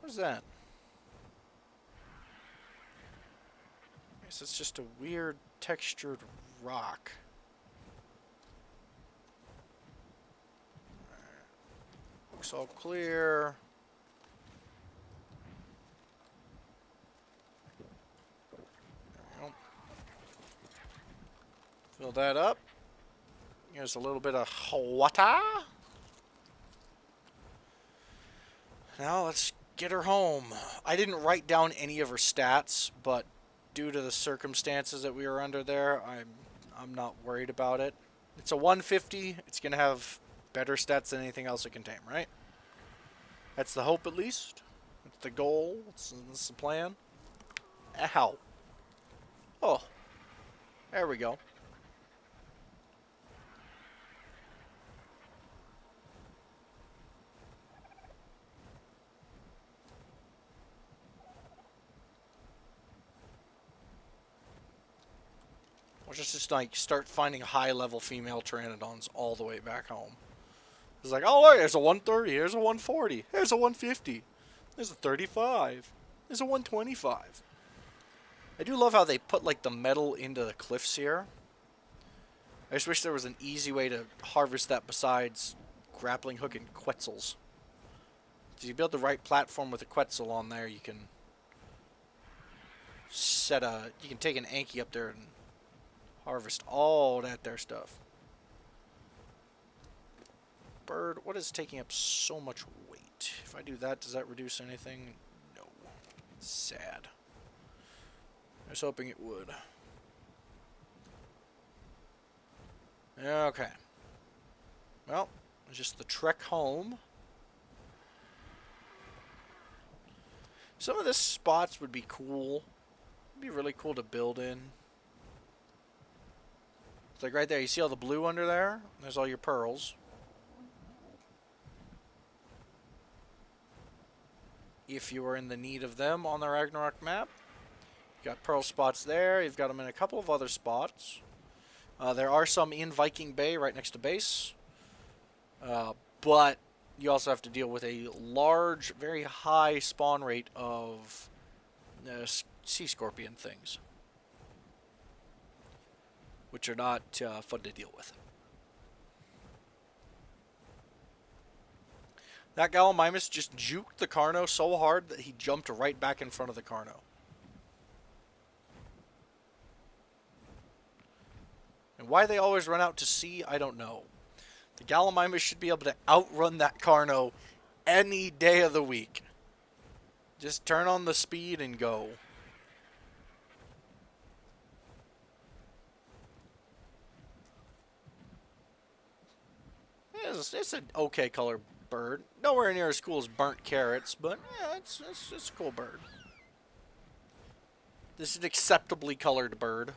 What is that? I guess it's just a weird textured rock. Looks all clear. Fill that up. Here's a little bit of water. Now let's get her home. I didn't write down any of her stats, but due to the circumstances that we were under there, I'm not worried about it. It's a 150. It's gonna have better stats than anything else it can tame, right? That's the hope, at least. That's the goal. That's the plan. Ow. Oh. There we go. We'll just like start finding high-level female Pteranodons all the way back home. It's like, oh look, there's a 130, here's a 140, here's a 150, there's a 35, there's a 125. I do love how they put like the metal into the cliffs here. I just wish there was an easy way to harvest that besides grappling hook and quetzals. If you build the right platform with a quetzal on there, you can you can take an Anki up there and harvest all that there stuff. Bird, what is taking up so much weight? If I do that, does that reduce anything? No. Sad. I was hoping it would. Okay. Well, just the trek home. Some of the spots would be cool. It'd be really cool to build in. It's like right there, you see all the blue under there? There's all your pearls. If you were in the need of them on the Ragnarok map. You got pearl spots there. You've got them in a couple of other spots. There are some in Viking Bay right next to base. But you also have to deal with a large, very high spawn rate of sea scorpion things, which are not fun to deal with. That Gallimimus just juked the Carno so hard that he jumped right back in front of the Carno. And why they always run out to sea, I don't know. The Gallimimus should be able to outrun that Carno any day of the week. Just turn on the speed and go. It's an okay color bird. Nowhere near as cool as burnt carrots, but yeah, it's a cool bird. This is an acceptably colored bird.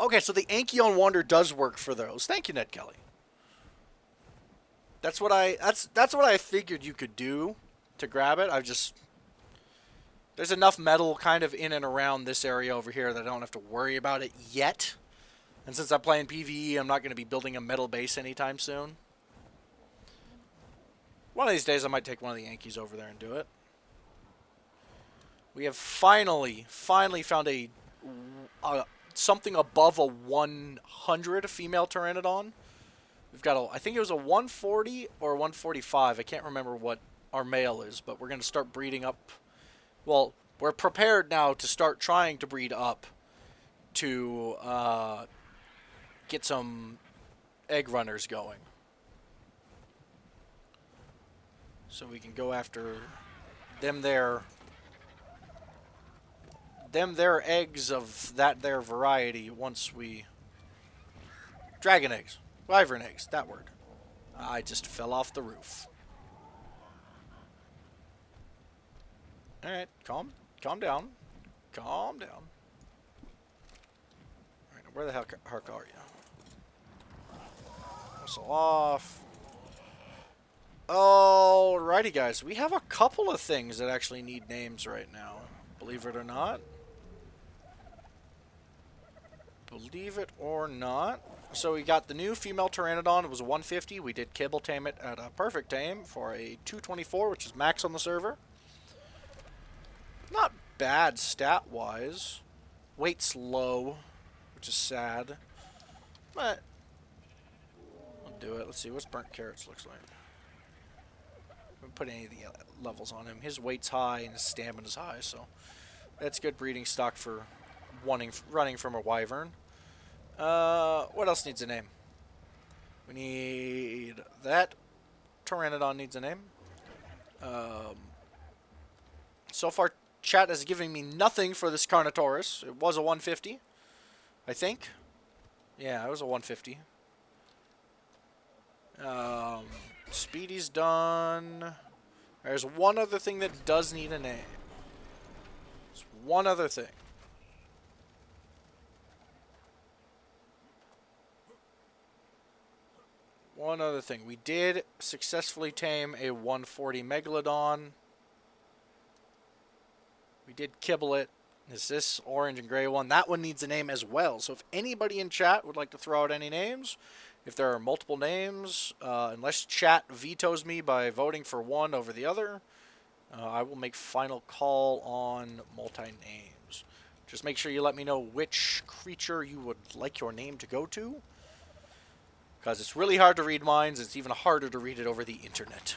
Okay, so the Anki on Wander does work for those. Thank you, Ned Kelly. That's what I figured you could do to grab it. There's enough metal kind of in and around this area over here that I don't have to worry about it yet. And since I'm playing PvE, I'm not going to be building a metal base anytime soon. One of these days I might take one of the Yankees over there and do it. We have finally found a something above a 100 female Pteranodon. We've got I think it was a 140 or 145. I can't remember what our male is, but we're going to start breeding up. Well, we're prepared now to start trying to breed up to get some egg runners going. So we can go after them there eggs of that there variety once we... Dragon eggs. Wyvern eggs, that word. I just fell off the roof. Alright, calm down. Calm down. Alright, where the heck are you? Whistle off. Alrighty, guys. We have a couple of things that actually need names right now. Believe it or not. Believe it or not. So we got the new female Pteranodon. It was a 150. We did kibble tame it at a perfect tame for a 224, which is max on the server. Not bad stat-wise. Weight's low, which is sad. But I'll do it. Let's see what's burnt carrots looks like. I haven't put any of the levels on him. His weight's high and his stamina's high, so that's good breeding stock for running from a wyvern. What else needs a name? We need that. Pteranodon needs a name. So far, chat is giving me nothing for this Carnotaurus. It was a 150, I think. Yeah, it was a 150. Speedy's done. There's one other thing that does need a name. There's one other thing. One other thing. We did successfully tame a 140 Megalodon. We did kibble it. Is this orange and gray one? That one needs a name as well. So if anybody in chat would like to throw out any names, if there are multiple names, unless chat vetoes me by voting for one over the other, I will make final call on multi-names. Just make sure you let me know which creature you would like your name to go to, because it's really hard to read minds. It's even harder to read it over the internet.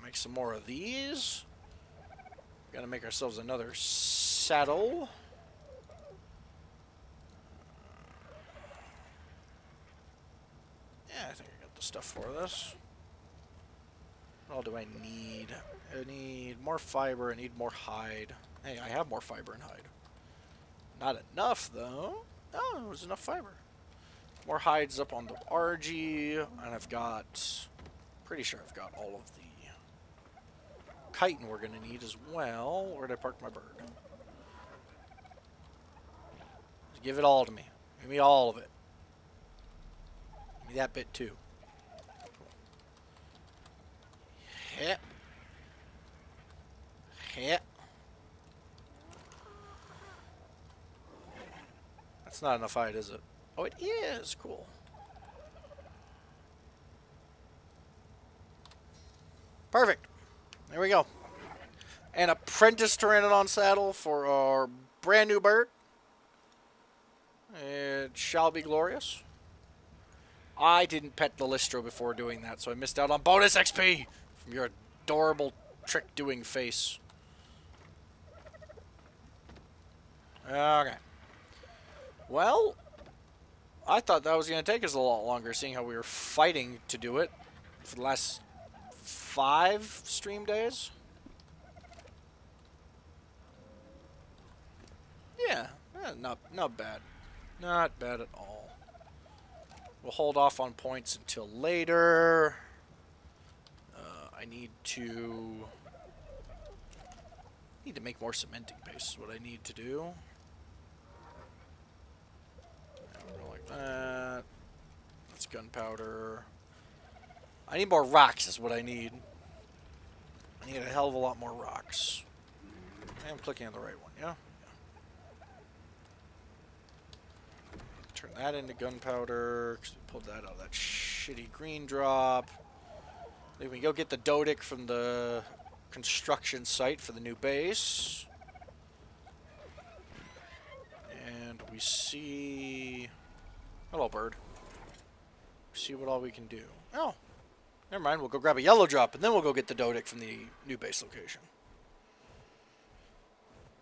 Make some more of these. Gotta make ourselves another saddle. Yeah, I think I got the stuff for this. What all do I need? I need more fiber. I need more hide. Hey, I have more fiber and hide. Not enough, though. Oh, there's enough fiber. More hides up on the RG. And I've got... Pretty sure I've got all of the chitin we're going to need as well. Where'd I park my bird? Just give it all to me. Give me all of it. Give me that bit too. Yeah. Yeah. That's not enough hide, is it? Oh, it is. Cool. Perfect. There we go. An apprentice Pteranodon saddle for our brand new bird. It shall be glorious. I didn't pet the Listro before doing that, so I missed out on bonus XP from your adorable trick-doing face. Okay. Well, I thought that was going to take us a lot longer, seeing how we were fighting to do it for the last 5 stream days. Yeah, not bad. Not bad at all. We'll hold off on points until later. I need to make more cementing paste is what I need to do. We'll go like that. That's gunpowder. I need more rocks is what I need. I need a hell of a lot more rocks. I'm clicking on the right one, yeah? Turn that into gunpowder, because we pulled that out of that shitty green drop. Then we go get the Dodic from the construction site for the new base. And we see... Hello, bird. See what all we can do. Oh, never mind. We'll go grab a yellow drop, and then we'll go get the Dodic from the new base location.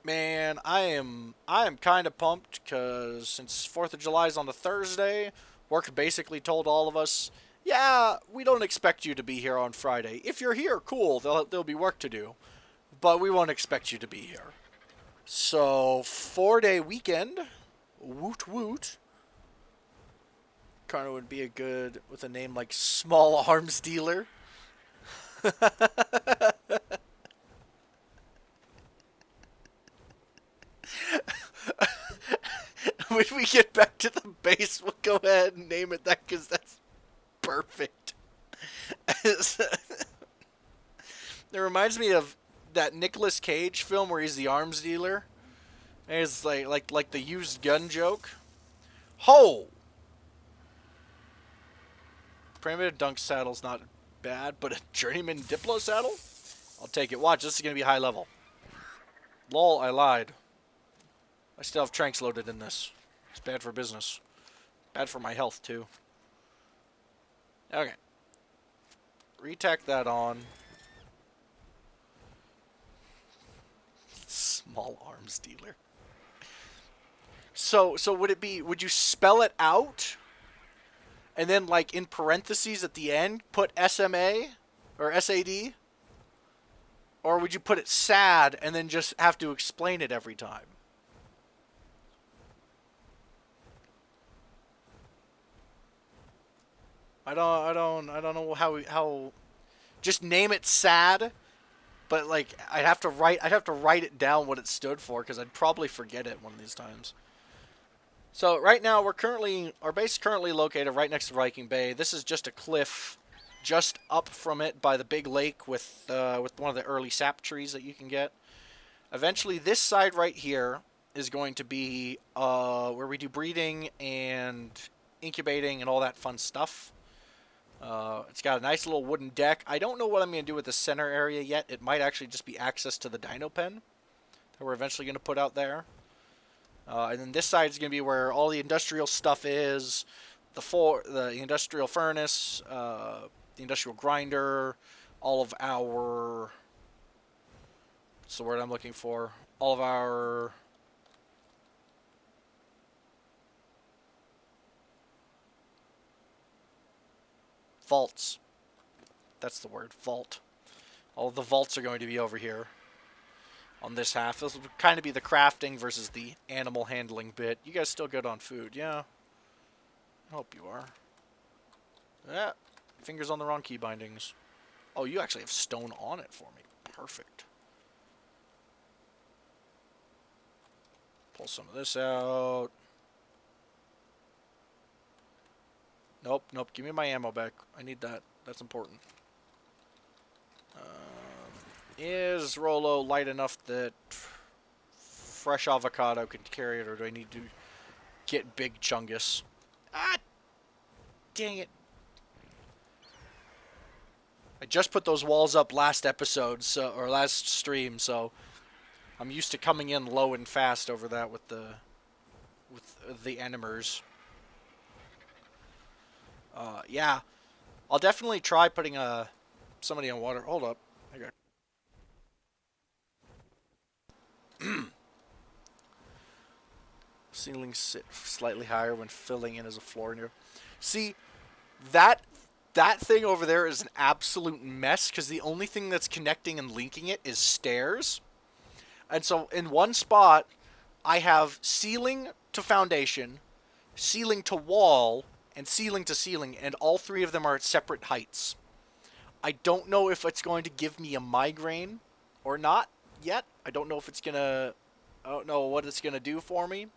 Man, I am kind of pumped because since 4th of July is on a Thursday, work basically told all of us, yeah, we don't expect you to be here on Friday. If you're here, cool, there'll be work to do, but we won't expect you to be here. So, 4-day weekend, woot woot. Kind of would be a good, with a name like Small Arms Dealer. When we get back to the base, we'll go ahead and name it that because that's perfect. It reminds me of that Nicolas Cage film where he's the arms dealer. And it's like the used gun joke. Ho! Primitive dunk saddle's not bad, but a journeyman Diplo saddle? I'll take it. Watch, this is going to be high level. Lol, I lied. I still have tranks loaded in this. It's bad for business. Bad for my health, too. Okay. Retack that on. Small arms dealer. So would it be, would you spell it out? And then, like, in parentheses at the end, put SMA? Or SAD? Or would you put it sad and then just have to explain it every time? I don't know how just name it sad, but like I'd have to write it down what it stood for because I'd probably forget it one of these times. So right now our base is currently located right next to Viking Bay. This is just a cliff just up from it by the big lake with one of the early sap trees that you can get. Eventually this side right here is going to be where we do breeding and incubating and all that fun stuff. It's got a nice little wooden deck. I don't know what I'm going to do with the center area yet. It might actually just be access to the dino pen that we're eventually going to put out there. And then this side is going to be where all the industrial stuff is. The industrial furnace, the industrial grinder, all of our... What's the word I'm looking for? All of our... vaults. That's the word, vault. All of the vaults are going to be over here on this half. This will kind of be the crafting versus the animal handling bit. You guys still good on food, yeah? I hope you are. Yeah, fingers on the wrong key bindings. Oh, you actually have stone on it for me. Perfect. Pull some of this out. Nope, nope. Give me my ammo back. I need that. That's important. Is Rolo light enough that fresh avocado can carry it, or do I need to get big chungus? Ah, dang it. I just put those walls up last episode, or last stream, so I'm used to coming in low and fast over that with the animers. Yeah, I'll definitely try putting somebody on water. Hold up. I got ceilings sit slightly higher when filling in as a floor near. See, that thing over there is an absolute mess because the only thing that's connecting and linking it is stairs. And so in one spot, I have ceiling to foundation, ceiling to wall, and ceiling to ceiling, and all three of them are at separate heights. I don't know if it's going to give me a migraine or not yet. I don't know if it's gonna... I don't know what it's gonna do for me,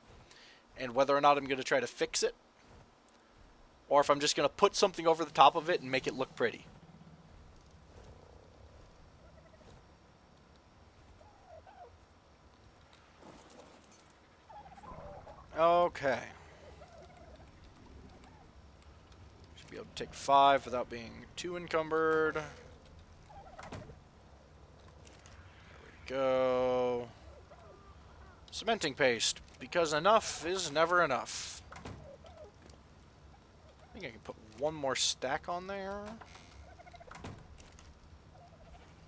and whether or not I'm gonna try to fix it, or if I'm just gonna put something over the top of it and make it look pretty. Okay. Be able to take 5 without being too encumbered. go cementing paste, because enough is never enough. I think I can put one more stack on there.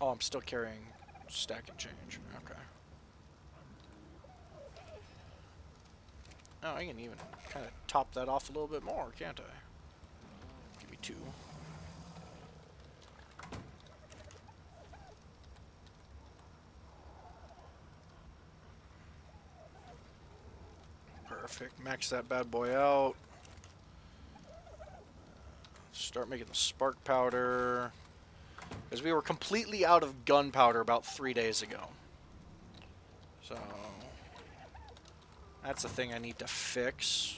Oh, I'm still carrying stack and change. Okay. Oh, I can even kind of top that off a little bit more, can't I? Give me 2. Perfect. Max that bad boy out. Start making the spark powder. Because we were completely out of gunpowder about 3 days ago. So that's a thing I need to fix.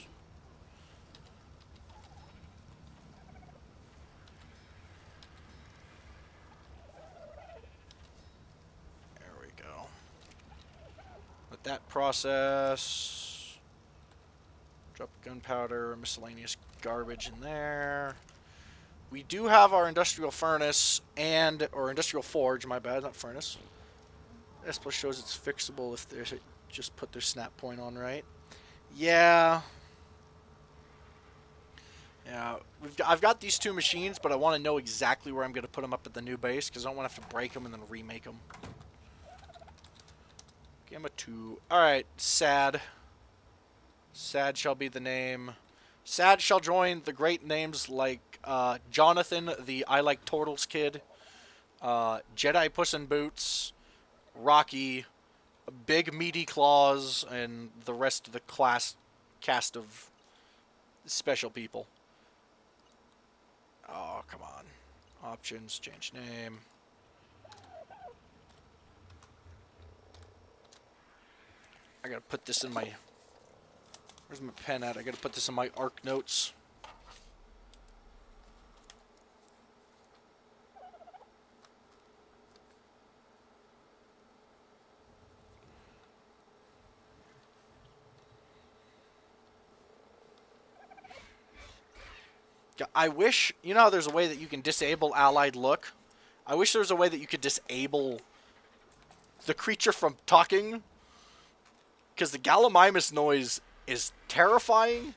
There we go. Let that process. Drop gunpowder, miscellaneous garbage in there. We do have our industrial furnace or industrial forge, my bad, not furnace. S plus shows it's fixable if there's just put their snap point on right. Yeah. Yeah, I've got these 2 machines, but I want to know exactly where I'm going to put them up at the new base, because I don't want to have to break them and then remake them. Gamma 2. Alright, Sad. Sad shall be the name. Sad shall join the great names like Jonathan, the I Like Turtles kid, Jedi Puss in Boots, Rocky, Big Meaty Claws, and the rest of the cast of special people. Oh, come on. Options, change name. I gotta put this in my... Where's my pen at? I gotta put this in my ARC notes. I wish, you know how there's a way that you can disable allied look? I wish there was a way that you could disable the creature from talking. Because the Gallimimus noise is terrifying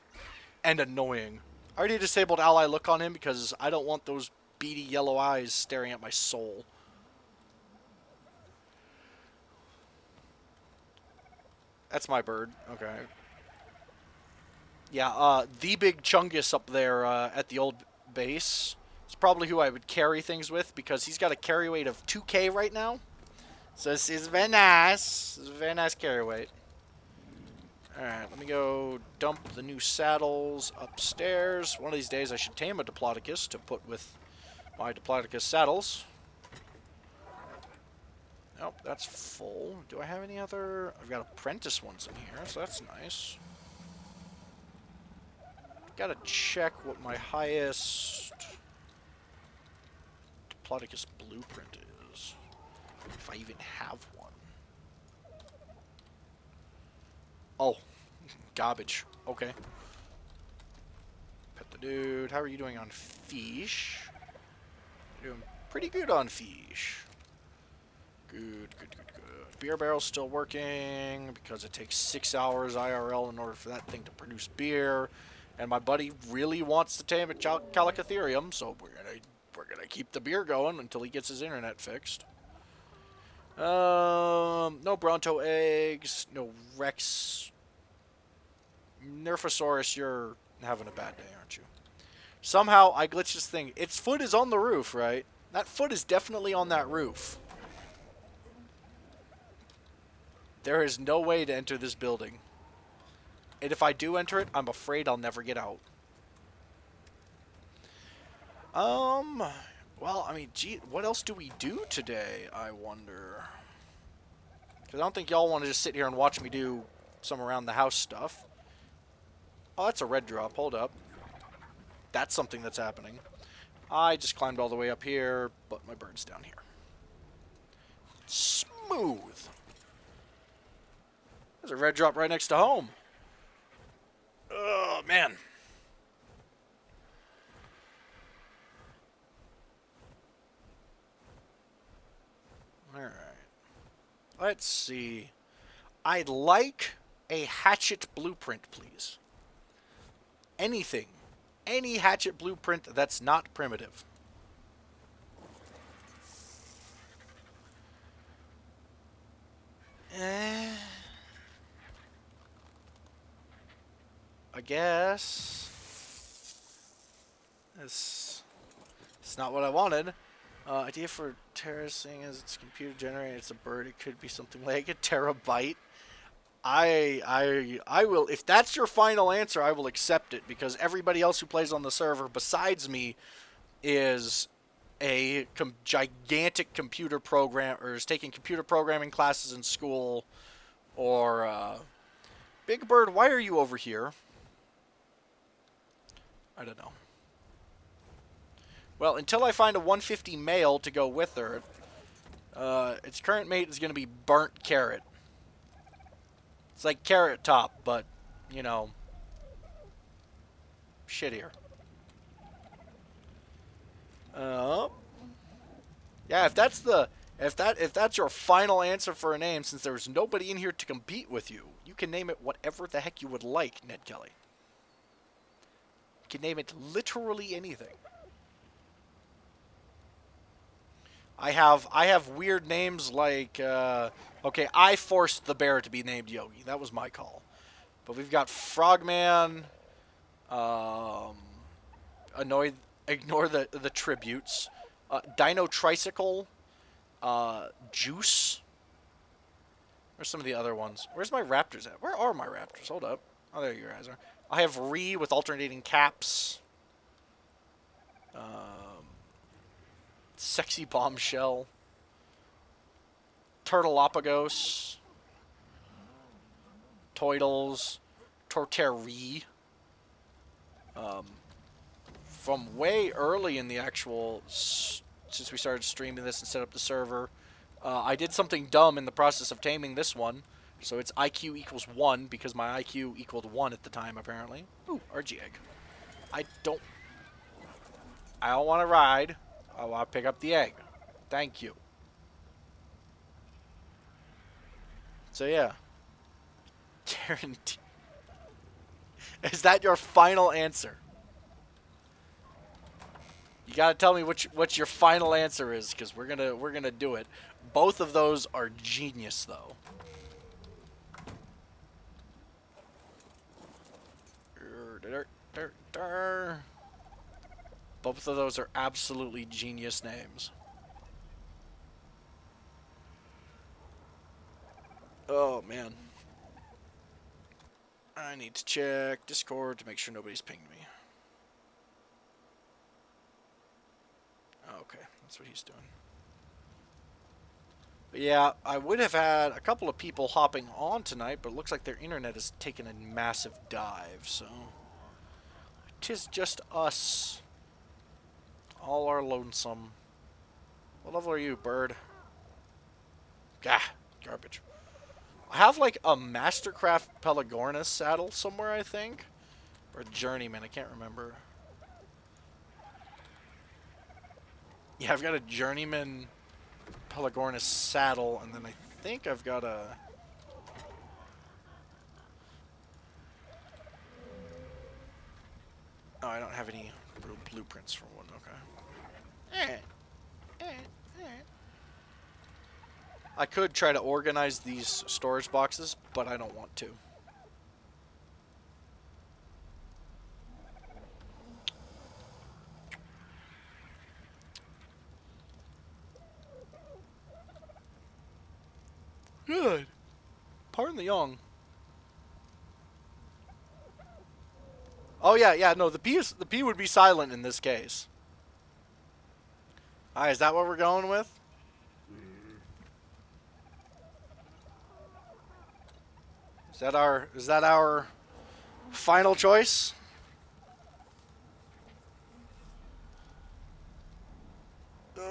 and annoying. I already disabled ally look on him because I don't want those beady yellow eyes staring at my soul. That's my bird. Okay. Yeah, the big Chungus up there at the old base is probably who I would carry things with, because he's got a carry weight of 2K right now. So this is very nice. This is a very nice carry weight. Alright, let me go dump the new saddles upstairs. One of these days I should tame a Diplodocus to put with my Diplodocus saddles. Nope, that's full. Do I have any other... I've got apprentice ones in here, so that's nice. Gotta check what my highest Diplodocus blueprint is. If I even have one. Oh, garbage. Okay. Pet the dude. How are you doing on fish? You're doing pretty good on fish. Good. Beer barrel's still working because it takes 6 hours IRL in order for that thing to produce beer. And my buddy really wants to tame a Calicotherium, so we're gonna keep the beer going until he gets his internet fixed. No Bronto eggs, no Rex. Nerfosaurus, you're having a bad day, aren't you? Somehow I glitched this thing. Its foot is on the roof, right? That foot is definitely on that roof. There is no way to enter this building. And if I do enter it, I'm afraid I'll never get out. Well, I mean, gee, what else do we do today, I wonder? Because I don't think y'all want to just sit here and watch me do some around the house stuff. Oh, that's a red drop. Hold up. That's something that's happening. I just climbed all the way up here, but my bird's down here. Smooth. There's a red drop right next to home. Oh, man. Alright. Let's see. I'd like a hatchet blueprint, please. Anything. Any hatchet blueprint that's not primitive. I guess. It's not what I wanted. Idea for terracing as it's computer generated. It's a bird. It could be something like a terabyte. I will. If that's your final answer, I will accept it because everybody else who plays on the server besides me is a gigantic computer program or is taking computer programming classes in school. Or Big Bird, why are you over here? I don't know. Well, until I find a 150 male to go with her, its current mate is going to be Burnt Carrot. It's like Carrot Top, but, you know, shittier. Yeah, if that's your final answer for a name, since there's nobody in here to compete with you, you can name it whatever the heck you would like, Ned Kelly. You can name it literally anything. I have weird names like okay, I forced the bear to be named Yogi. That was my call. But we've got Frogman, ignore the tributes, Dino Tricycle, Juice. Where's some of the other ones? Where's my raptors at? Where are my raptors? Hold up. Oh, there you guys are. I have Ree with alternating caps. Sexy Bombshell. Turtleopagos. Toidles. Torterri. From way early in the actual, since we started streaming this and set up the server, I did something dumb in the process of taming this one. So its IQ equals 1 because my IQ equaled 1 at the time, apparently. Ooh, RG egg. I don't want to ride. I want to pick up the egg. Thank you. So yeah. Guaranteed. Is that your final answer? You gotta tell me what your final answer is, because we're gonna do it. Both of those are genius, though. Both of those are absolutely genius names. Oh, man. I need to check Discord to make sure nobody's pinged me. Okay, that's what he's doing. But yeah, I would have had a couple of people hopping on tonight, but it looks like their internet has taken a massive dive, so... 'Tis just us. All are lonesome. What level are you, bird? Gah, garbage. I have like a Mastercraft Pelagornis saddle somewhere, I think. Or Journeyman, I can't remember. Yeah, I've got a Journeyman Pelagornis saddle, and then I think I've got a... Oh, I don't have any blueprints for one, okay. I could try to organize these storage boxes, but I don't want to. Good. Pardon the yawn. Oh yeah, no, the P would be silent in this case. Alright, is that what we're going with? Is that our final choice? Ugh.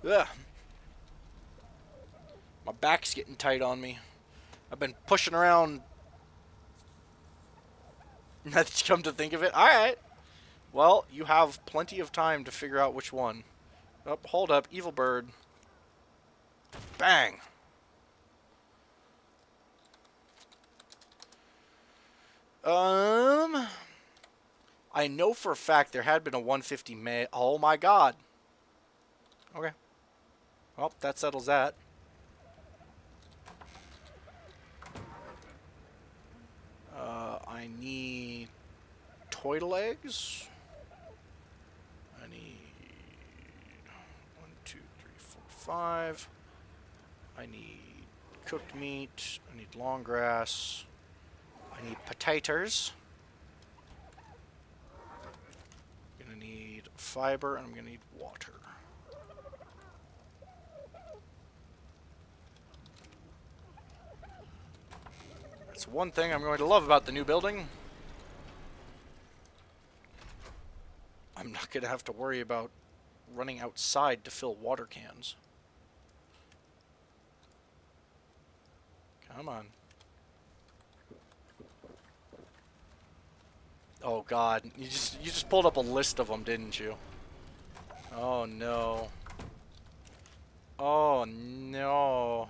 Ugh. My back's getting tight on me. I've been pushing around. Now that you come to think of it. Alright. Well, you have plenty of time to figure out which one. Oh, hold up. Evil bird. Bang. I know for a fact there had been a 150 May. Oh my god. Okay. Well, that settles that. I need turtle eggs. I need 1, 2, 3, 4, 5. I need cooked meat. I need long grass. I need potatoes. I'm gonna need fiber, and I'm gonna need water. That's one thing I'm going to love about the new building. I'm not gonna have to worry about running outside to fill water cans. Come on. Oh god, you just pulled up a list of them, didn't you? Oh no. Oh no.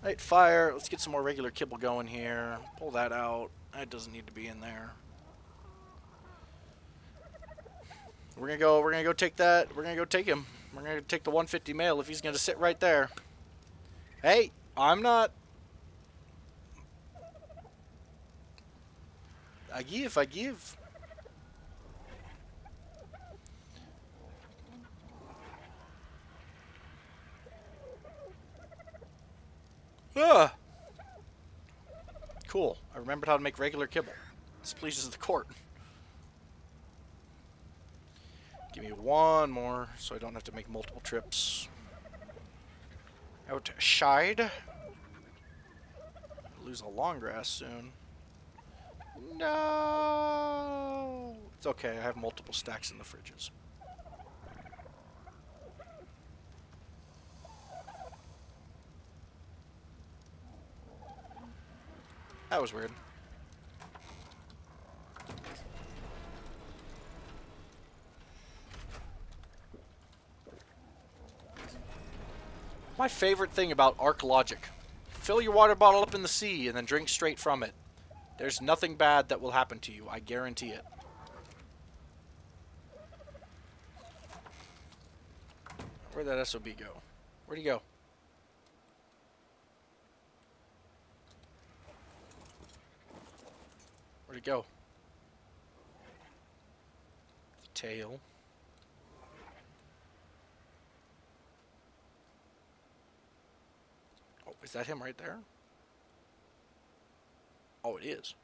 Light fire. Let's get some more regular kibble going here. Pull that out. That doesn't need to be in there. We're gonna go take that. We're gonna go take him. We're gonna take the 150 male if he's gonna sit right there. Hey, I'm not. I give. Ah! Cool. I remembered how to make regular kibble. This pleases the court. Give me one more so I don't have to make multiple trips. Outside. Lose a long grass soon. No! It's okay, I have multiple stacks in the fridges. That was weird. My favorite thing about Arc logic. Fill your water bottle up in the sea and then drink straight from it. There's nothing bad that will happen to you, I guarantee it. Where'd that SOB go? Where'd he go? Where'd he go? Tail. Oh, is that him right there? Oh, it is.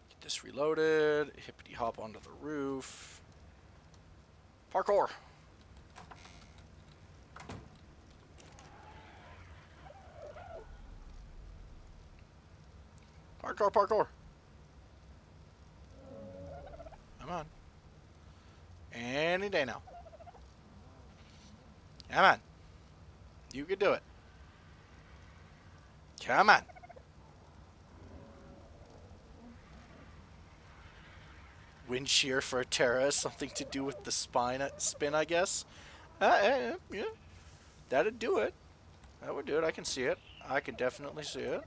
Get this reloaded. Hippity hop onto the roof. Parkour. Parkour. Come on. Any day now. Come on. You can do it. Come on. Wind shear for a Terra, something to do with the spin, I guess. Yeah. That'd do it. That would do it. I can see it. I can definitely see it.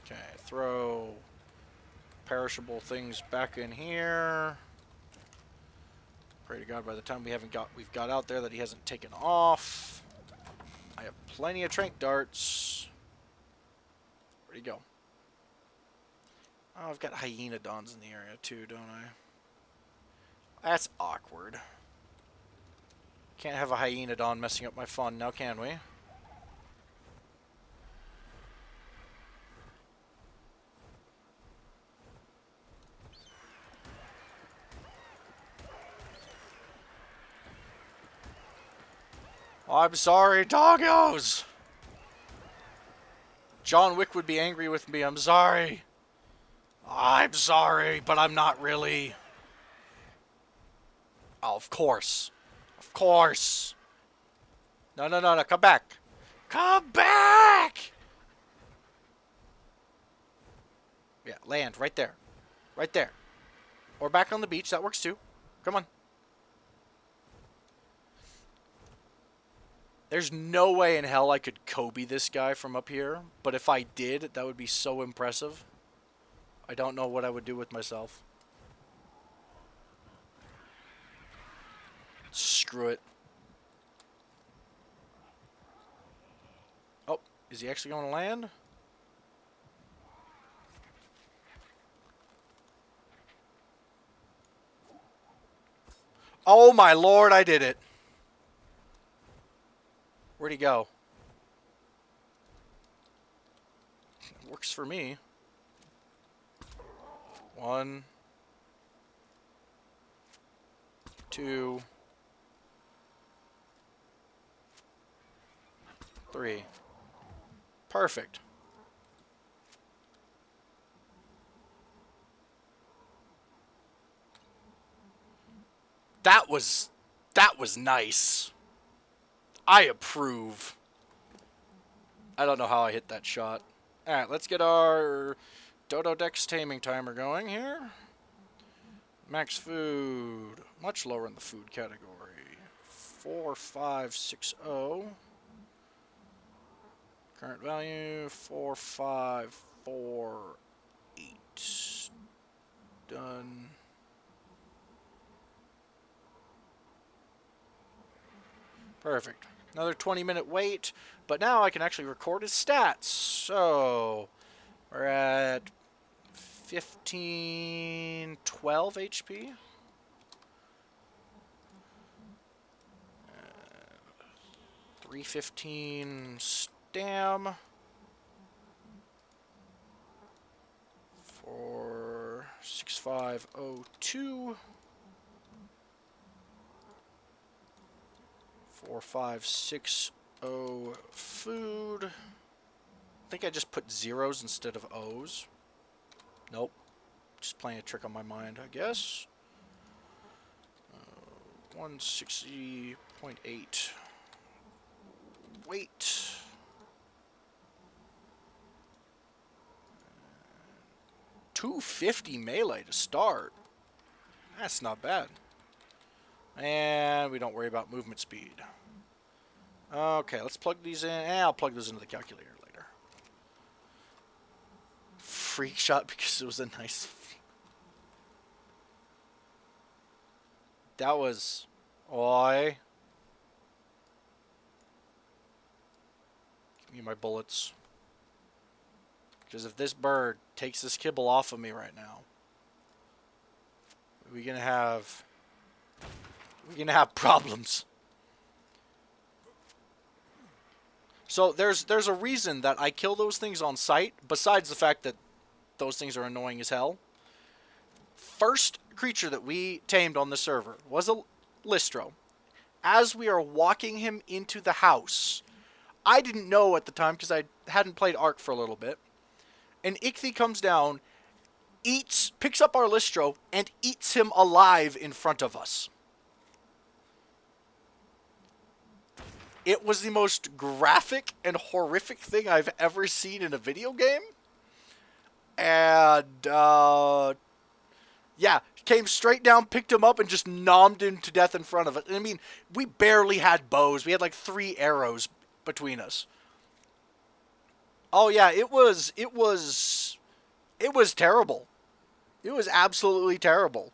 Okay, throw perishable things back in here. Pray to God by the time we've got out there that he hasn't taken off. I have plenty of trank darts. Where'd he go? Oh, I've got Hyenodons in the area too, don't I? That's awkward. Can't have a Hyenodon messing up my fun now, can we? I'm sorry, doggos! John Wick would be angry with me. I'm sorry. I'm sorry, but I'm not really. Oh, of course. Of course. No. Come back. Come back! Yeah, land right there. Right there. Or back on the beach. That works too. Come on. There's no way in hell I could Kobe this guy from up here. But if I did, that would be so impressive. I don't know what I would do with myself. Screw it. Oh, is he actually going to land? Oh my lord, I did it. Where'd he go? Works for me. 1, 2, 3. Perfect. That was nice. I approve. I don't know how I hit that shot. Alright, let's get our Dodo Dex taming timer going here. Max food. Much lower in the food category. 4560. Current value 4548. Done. Perfect. Another 20-minute wait, but now I can actually record his stats. So we're at 1512 HP. 315 stam. For 6502. 4560 food. I think I just put zeros instead of O's. Nope. Just playing a trick on my mind, I guess. 160.8. Wait. 250 melee to start. That's not bad. And we don't worry about movement speed. Okay, let's plug these in. I'll plug those into the calculator later. Freak shot because it was a nice... That was... Oi. Give me my bullets. Because if this bird takes this kibble off of me right now, we're gonna have problems. So there's a reason that I kill those things on sight, besides the fact that those things are annoying as hell. First creature that we tamed on the server was a Listro. As we are walking him into the house, I didn't know at the time because I hadn't played Ark for a little bit. And Ichthy comes down, picks up our Listro, and eats him alive in front of us. It was the most graphic and horrific thing I've ever seen in a video game. And, yeah, came straight down, picked him up, and just nommed him to death in front of us. I mean, we barely had bows. We had like 3 arrows between us. Oh, yeah, it was terrible. It was absolutely terrible.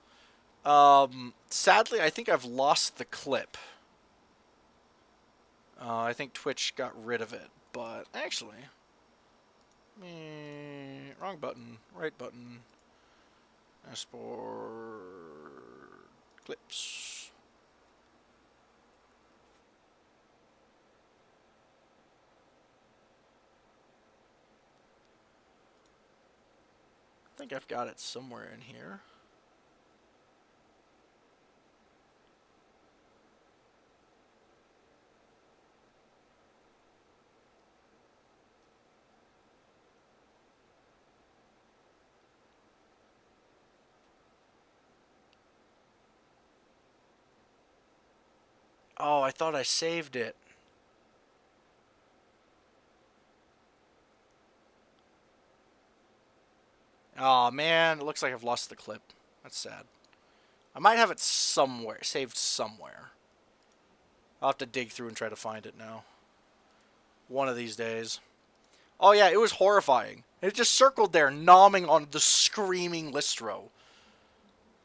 Sadly, I think I've lost the clip. I think Twitch got rid of it, but actually, wrong button, right button, export clips. I think I've got it somewhere in here. Oh, I thought I saved it. Oh man, it looks like I've lost the clip. That's sad. I might have it somewhere, saved somewhere. I'll have to dig through and try to find it now. One of these days. Oh yeah, it was horrifying. It just circled there, nomming on the screaming Listro.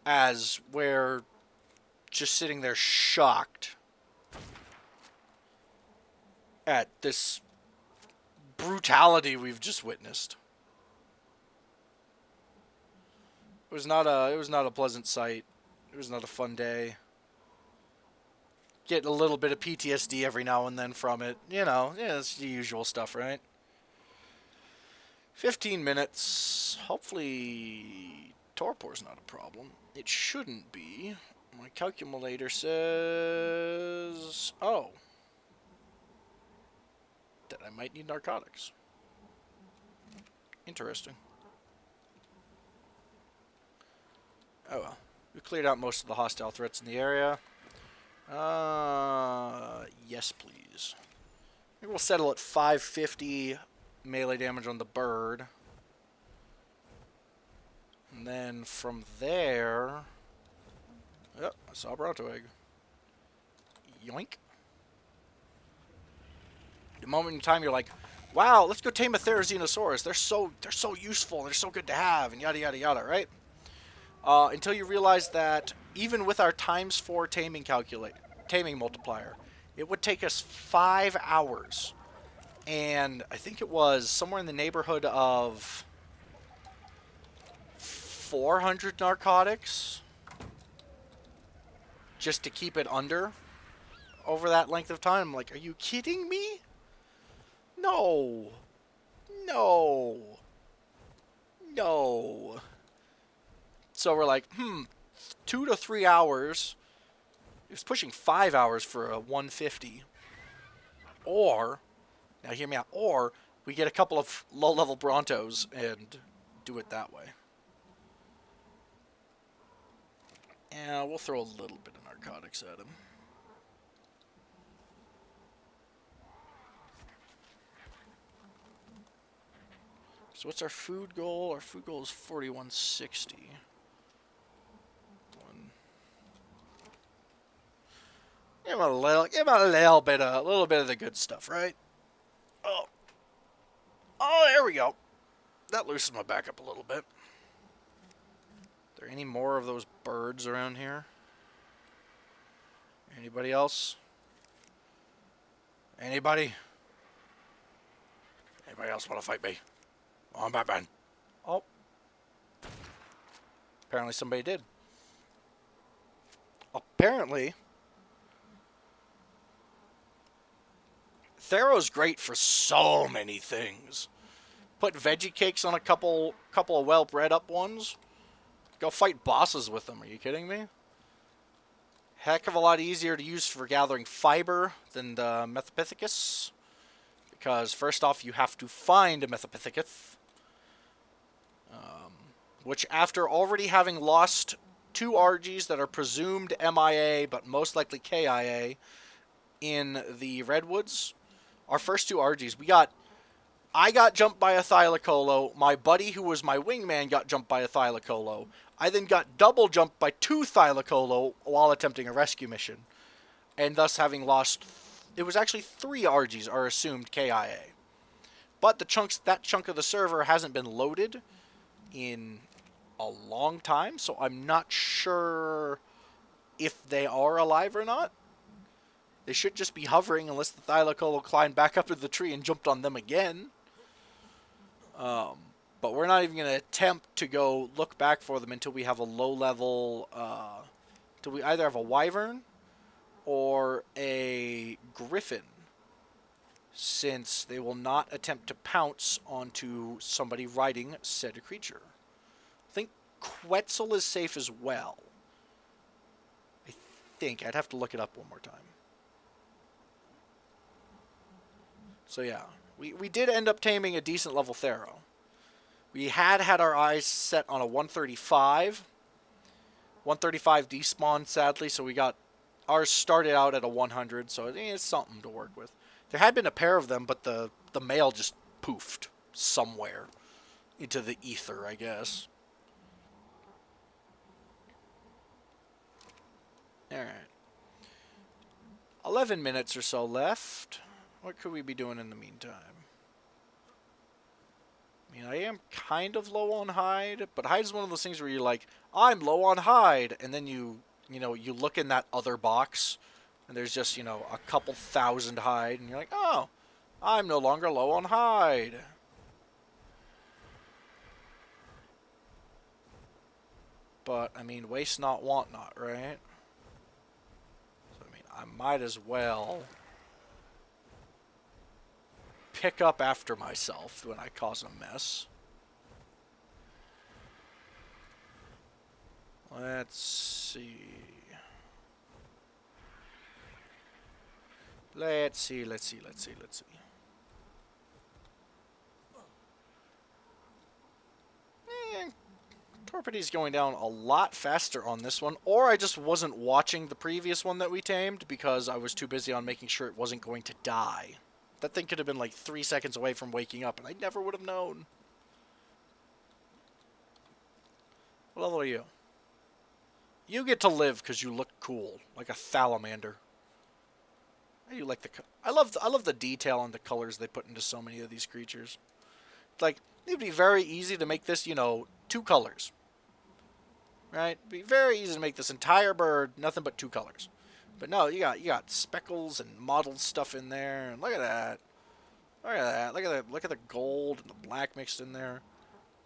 As we're just sitting there shocked at this brutality we've just witnessed. It was not a pleasant sight. It was not a fun day. Get a little bit of PTSD every now and then from it. You know, yeah, it's the usual stuff, right? 15 minutes. Hopefully, torpor's not a problem. It shouldn't be. My calculator says... Oh. That I might need narcotics. Interesting. Oh well. We cleared out most of the hostile threats in the area. Yes, please. Maybe we'll settle at 550 melee damage on the bird. And then from there... Yep, I saw a Bronto egg. Yoink. The moment in time you're like, wow, let's go tame a Therizinosaurus. They're so useful. They're so good to have, and yada yada yada, right? Until you realize that even with our ×4 taming multiplier, it would take us 5 hours, and I think it was somewhere in the neighborhood of 400 narcotics just to keep it under over that length of time. I'm like, are you kidding me? No. No. No. So we're like, 2 to 3 hours. It was pushing 5 hours for a 150. Or, now hear me out, or we get a couple of low-level Brontos and do it that way. Yeah, we'll throw a little bit of narcotics at him. So what's our food goal? Our food goal is 4160. Give him a little bit of the good stuff, right? Oh, there we go. That loosened my back up a little bit. Are there any more of those birds around here? Anybody else? Anybody? Anybody else want to fight me? On Batman. Oh. Apparently somebody did. Apparently, Thero's great for so many things. Put veggie cakes on a couple of well bred up ones. Go fight bosses with them. Are you kidding me? Heck of a lot easier to use for gathering fiber than the Methopithecus. Because first off, you have to find a Methopithecus. Which, after already having lost 2 RGs that are presumed MIA, but most likely KIA, in the Redwoods, our first 2 RGs, I got jumped by a Thylacolo. My buddy, who was my wingman, got jumped by a Thylacolo. I then got double jumped by 2 Thylacolo while attempting a rescue mission. And thus having lost... It was actually 3 RGs are assumed KIA. But that chunk of the server hasn't been loaded in a long time, so I'm not sure if they are alive or not. They should just be hovering unless the Thylacolo climbed back up to the tree and jumped on them again. But we're not even going to attempt to go look back for them until we have a low-level... until we either have a Wyvern or a Griffin, since they will not attempt to pounce onto somebody riding said creature. I think Quetzal is safe as well. I think. I'd have to look it up one more time. So yeah, we did end up taming a decent level Thero. We had our eyes set on a 135. 135 despawned, sadly, so we got... Ours started out at a 100, so it's something to work with. There had been a pair of them, but the male just poofed somewhere. into the ether, I guess. Alright. 11 minutes or so left. What could we be doing in the meantime? I mean, I am kind of low on hide, but hide is one of those things where you're like, I'm low on hide, and then you look in that other box, and there's just, a couple thousand hide, and you're like, oh, I'm no longer low on hide. But, I mean, waste not, want not, right? So, I mean, I might as well pick up after myself when I cause a mess. Let's see. Let's see. Torpedo's going down a lot faster on this one, or I just wasn't watching the previous one that we tamed because I was too busy on making sure it wasn't going to die. That thing could have been like 3 seconds away from waking up, and I never would have known. What level are you? You get to live because you look cool, like a salamander. You like the. I love the detail and the colors they put into so many of these creatures. It's like it'd be very easy to make this, 2 colors. Right? It'd be very easy to make this entire bird nothing but 2 colors. But no, you got speckles and mottled stuff in there, and look at that. Look at that. Look at the gold and the black mixed in there.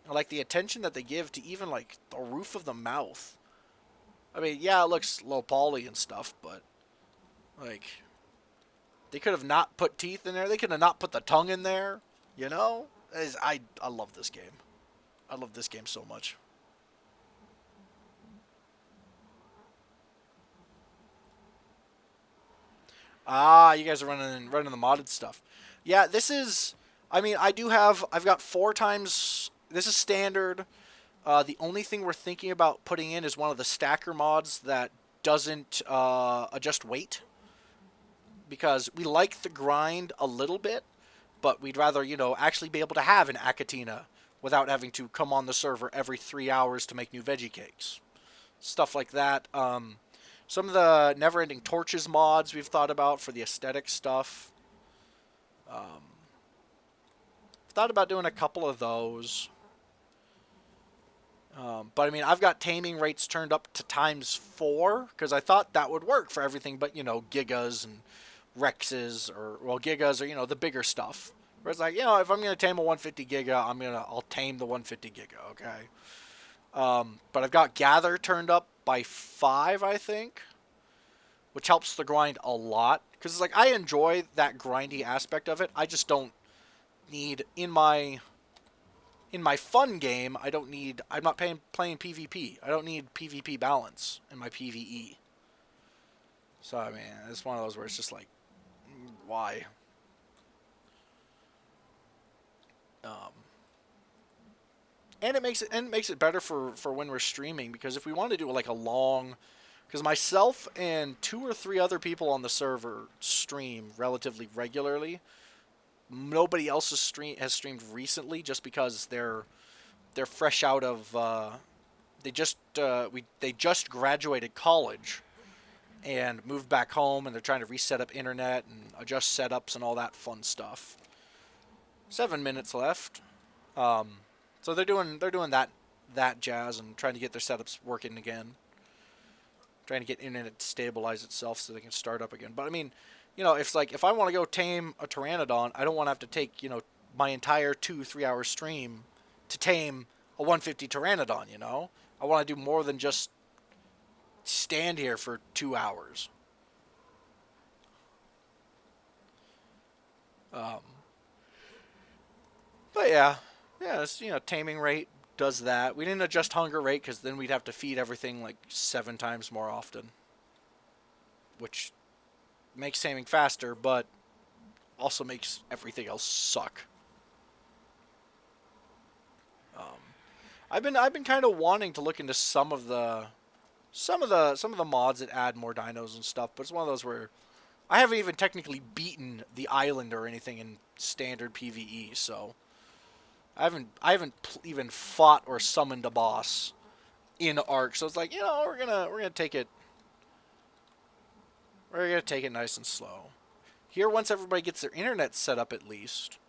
I like the attention that they give to even like the roof of the mouth. I mean, yeah, it looks low poly and stuff, but like they could have not put teeth in there. They could have not put the tongue in there. I love this game. I love this game so much. Ah, you guys are running the modded stuff. Yeah, this is. I mean, I've got 4 times. This is standard. The only thing we're thinking about putting in is one of the stacker mods that doesn't adjust weight. Because we like the grind a little bit, but we'd rather, actually be able to have an Achatina without having to come on the server every 3 hours to make new veggie cakes. Stuff like that. Some of the never-ending torches mods we've thought about for the aesthetic stuff. Thought about doing a couple of those. But I mean, I've got taming rates turned up to ×4 because I thought that would work for everything but, gigas and rexes gigas or, the bigger stuff. Where it's like, if I'm going to tame a 150 giga, I'll tame the 150 giga, okay? But I've got gather turned up by 5, I think, which helps the grind a lot. Because it's like, I enjoy that grindy aspect of it. I just don't need, in my fun game, I'm not playing PvP. I don't need PvP balance in my PvE. So, I mean, it's one of those where it's just like, why? And it makes it better for when we're streaming, because if we want to do like a long, because myself and 2 or 3 other people on the server stream relatively regularly. Nobody else has streamed recently, just because they're fresh out of they just graduated college and moved back home, and they're trying to reset up internet and adjust setups and all that fun stuff. 7 minutes left. So they're doing that jazz and trying to get their setups working again. Trying to get internet to stabilize itself so they can start up again. But I mean, if I want to go tame a Pteranadon, I don't want to have to take, my entire 2-3 hour stream to tame a 150 Pteranodon, I want to do more than just stand here for 2 hours. But yeah, it's, taming rate does that. We didn't adjust hunger rate because then we'd have to feed everything like 7 times more often, which makes taming faster, but also makes everything else suck. I've been kind of wanting to look into some of the mods that add more dinos and stuff, but it's one of those where I haven't even technically beaten the island or anything in standard PvE, so I haven't even fought or summoned a boss in Ark, so it's like, we're gonna take it. We're gonna take it nice and slow. Here, once everybody gets their internet set up, at least,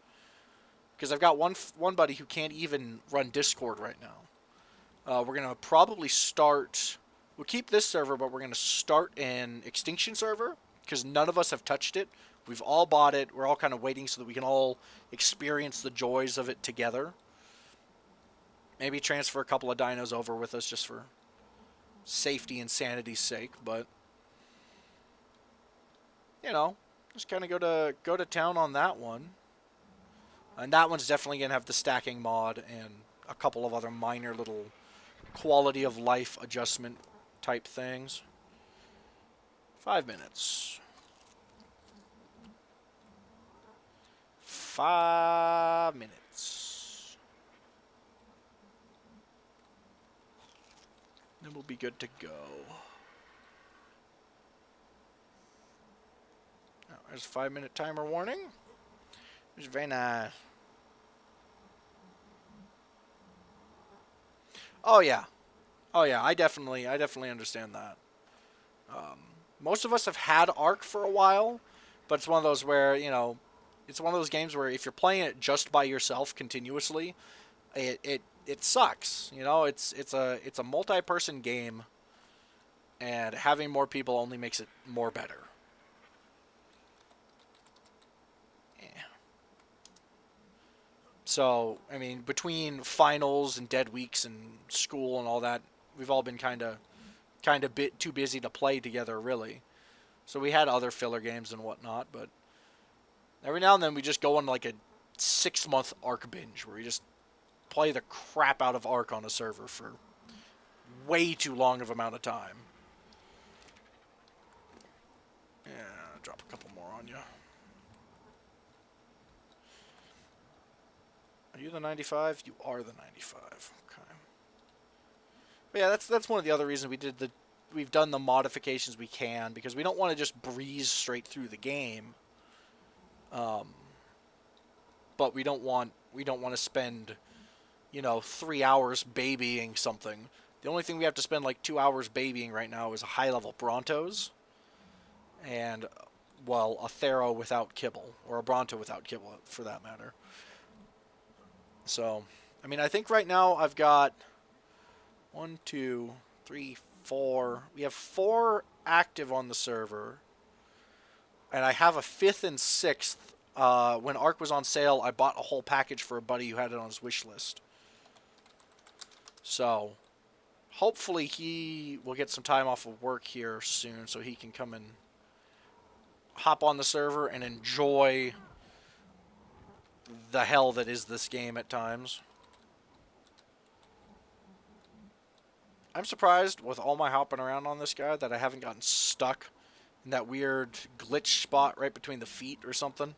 because I've got one buddy who can't even run Discord right now. We're gonna probably start. We'll keep this server, but we're gonna start an Extinction server because none of us have touched it. We've all bought it. We're all kind of waiting so that we can all experience the joys of it together. Maybe transfer a couple of dinos over with us just for safety and sanity's sake, but just kind of go to town on that one. And that one's definitely gonna have the stacking mod and a couple of other minor little quality of life adjustment type things. 5 minutes. 5 minutes. Then we'll be good to go. Oh, there's a 5-minute timer warning. It's very nice. Oh yeah. Oh yeah, I definitely understand that. Most of us have had Ark for a while, but it's one of those where, it's one of those games where if you're playing it just by yourself continuously, it sucks. It's a multi-person game, and having more people only makes it more better. So, I mean, between finals and dead weeks and school and all that, we've all been kind of bit too busy to play together, really. So we had other filler games and whatnot, but every now and then we just go on like a 6-month Ark binge where we just play the crap out of Ark on a server for way too long of amount of time. Yeah, drop a couple more on you. Are you the 95? You are the 95. Okay. But yeah, that's one of the other reasons we've done the modifications we can, because we don't want to just breeze straight through the game. But we don't want to spend 3 hours babying something. The only thing we have to spend like 2 hours babying right now is a high-level Brontos. And, well, a Thero without kibble. Or a Bronto without kibble, for that matter. So, I mean, I think right now I've got 1, 2, 3, 4. We have 4 active on the server. And I have a 5th and 6th. When Ark was on sale, I bought a whole package for a buddy who had it on his wish list. So, hopefully he will get some time off of work here soon so he can come and hop on the server and enjoy the hell that is this game at times. I'm surprised with all my hopping around on this guy that I haven't gotten stuck in that weird glitch spot right between the feet or something.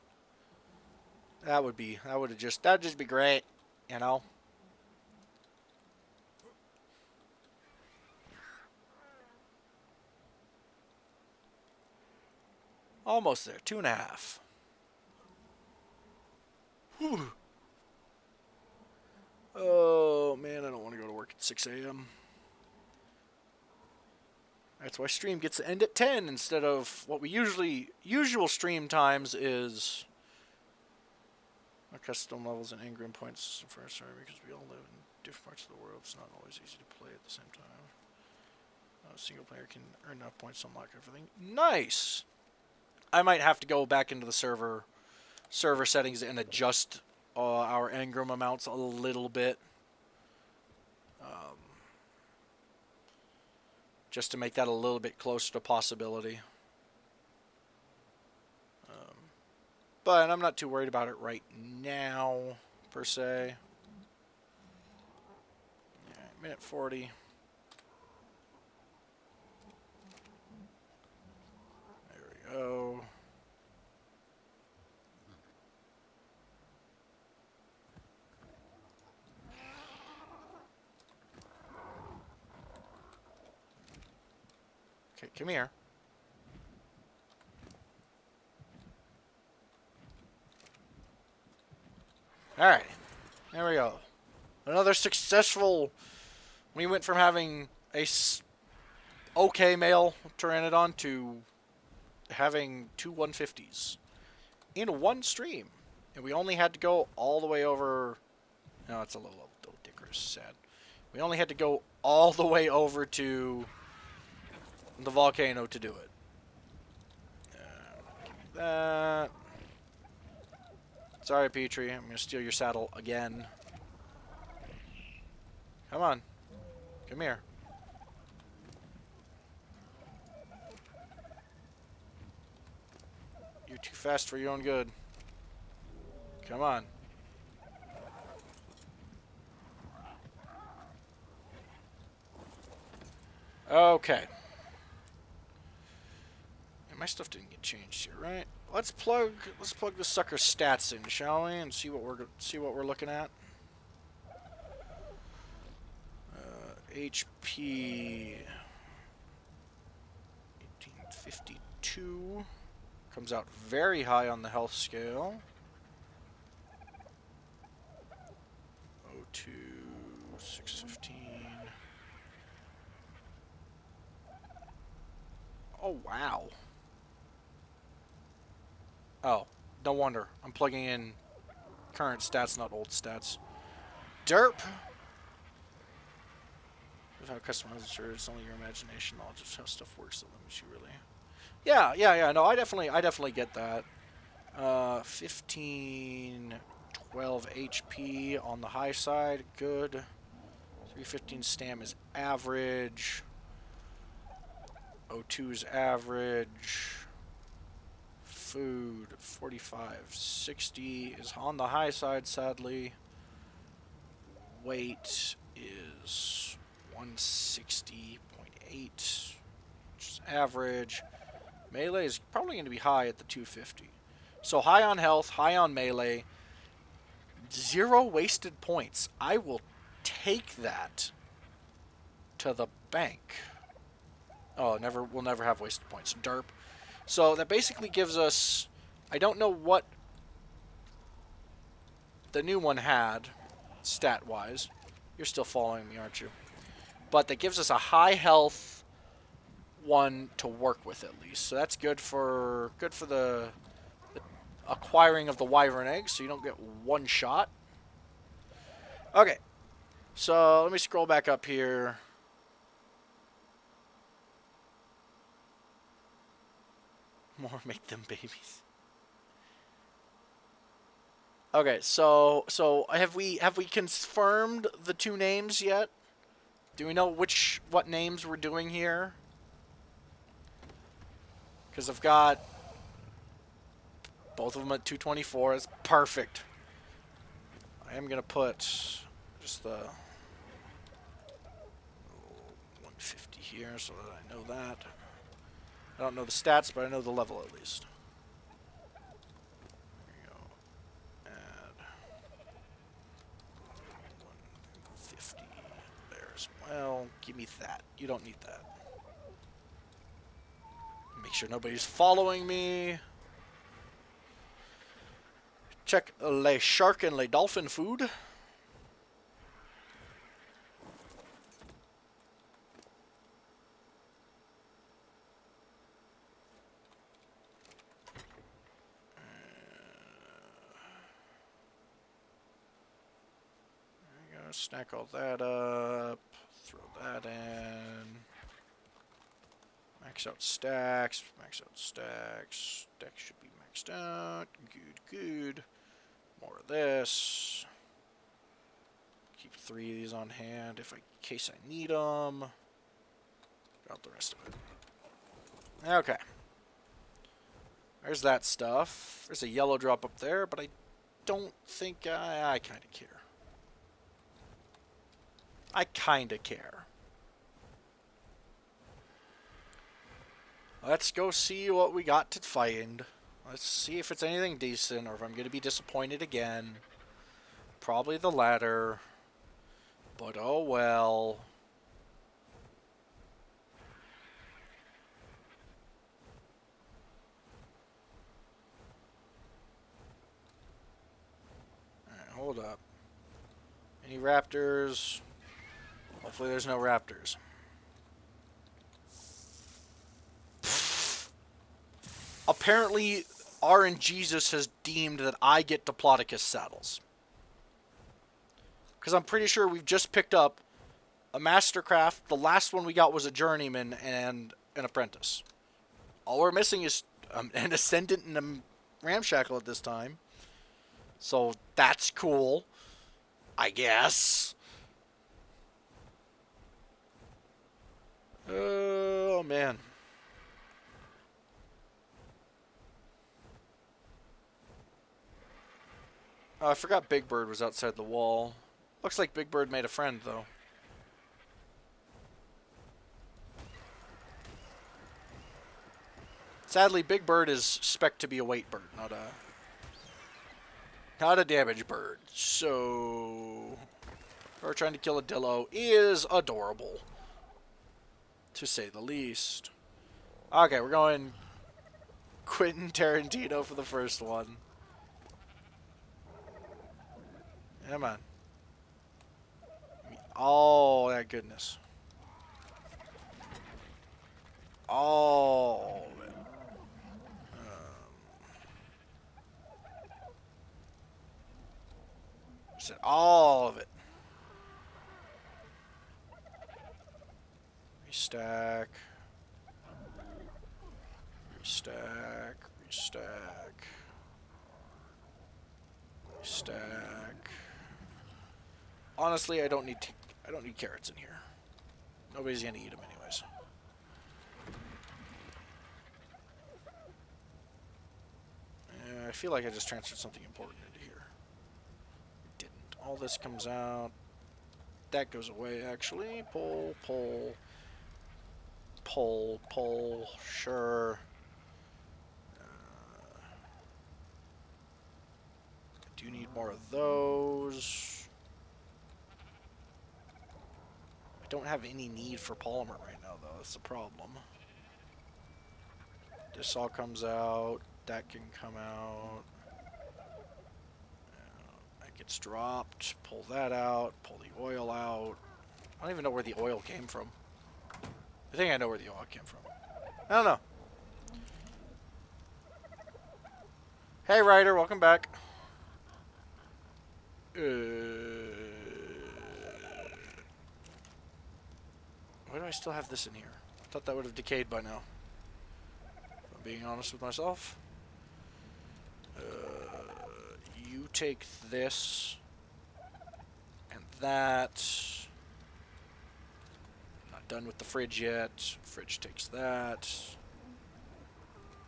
That'd just be great, Almost there, 2.5. Whew. Oh man, I don't want to go to work at 6 a.m. That's why stream gets to end at 10 instead of what we usual stream times is our custom levels and engram point system for our server, because we all live in different parts of the world. It's not always easy to play at the same time. A single player can earn enough points to unlock everything. Nice! I might have to go back into the server settings and adjust our engram amounts a little bit. Just to make that a little bit closer to possibility. But I'm not too worried about it right now, per se. Alright, minute 40. There we go. Okay, come here. Alright. There we go. Another successful... We went from having a okay male Pteranadon to having two 150s in one stream. And we only had to go all the way over... No, it's a little dickers, sad. We only had to go all the way over to the volcano to do it. Give me that. Sorry, Petrie. I'm going to steal your saddle again. Come on. Come here. You're too fast for your own good. Come on. Okay. And my stuff didn't get changed here, right? Let's plug the sucker stats in, shall we, and see what we're looking at. HP 1852 comes out very high on the health scale. O2 615. Oh wow. Oh, no wonder. I'm plugging in current stats, not old stats. Derp. How customized, sure, it's only your imagination knowledge of how stuff works that limits you really. Yeah. No, I definitely get that. 15, 12 HP on the high side, good. 315 stam is average. O2 is average. Food 4560 is on the high side, sadly. Weight is 160.8, which is average. Melee is probably going to be high at the 250. So high on health, high on melee, 0 wasted points. I will take that to the bank. Oh, we'll never have wasted points. Derp. So that basically gives us... I don't know what the new one had, stat-wise. You're still following me, aren't you? But that gives us a high health one to work with at least. So that's good for the acquiring of the wyvern eggs, so you don't get one shot. Okay. So let me scroll back up here. More make them babies. Okay, so have we confirmed the two names yet? Do we know what names we're doing here? Because I've got both of them at 224. It's perfect. I am gonna put just the 150 here so that I know that. I don't know the stats, but I know the level at least. There you go. Add 150 there as well. Give me that. You don't need that. Make sure nobody's following me. Check les shark and les dolphin food. Snack all that up, throw that in, max out stacks, stacks should be maxed out, good, more of this, keep 3 of these on hand in case I need them, got the rest of it. Okay, there's that stuff, there's a yellow drop up there, but I don't think I kind of care. I kinda care. Let's go see what we got to find. Let's see if it's anything decent or if I'm gonna be disappointed again. Probably the latter. But oh well. Alright, hold up. Any raptors? Hopefully there's no raptors. Apparently, RNGesus has deemed that I get Diplodocus saddles. Because I'm pretty sure we've just picked up a Mastercraft. The last one we got was a Journeyman and an Apprentice. All we're missing is an Ascendant and a Ramshackle at this time. So that's cool, I guess. Oh, man. Oh, I forgot Big Bird was outside the wall. Looks like Big Bird made a friend, though. Sadly, Big Bird is spec'd to be a weight bird, not a damage bird. So, we're trying to kill a Dillo is adorable, to say the least. Okay, we're going Quentin Tarantino for the first one. Come on. Oh, that goodness. Oh. Said all of it. Restack. Restack. Restack. Restack. Honestly, I don't need carrots in here. Nobody's gonna eat them anyways. I feel like I just transferred something important into here. Didn't. All this comes out. That goes away, actually. Pull, pull. Pull, pull. Sure. I do need more of those. I don't have any need for polymer right now, though. That's the problem. This all comes out. That can come out. That gets dropped. Pull that out. Pull the oil out. I don't even know where the oil came from. I think I know where the oil came from. I don't know. Hey, Ryder. Welcome back. Why do I still have this in here? I thought that would have decayed by now. If I'm being honest with myself. You take this and that. Not done with the fridge yet. Fridge takes that.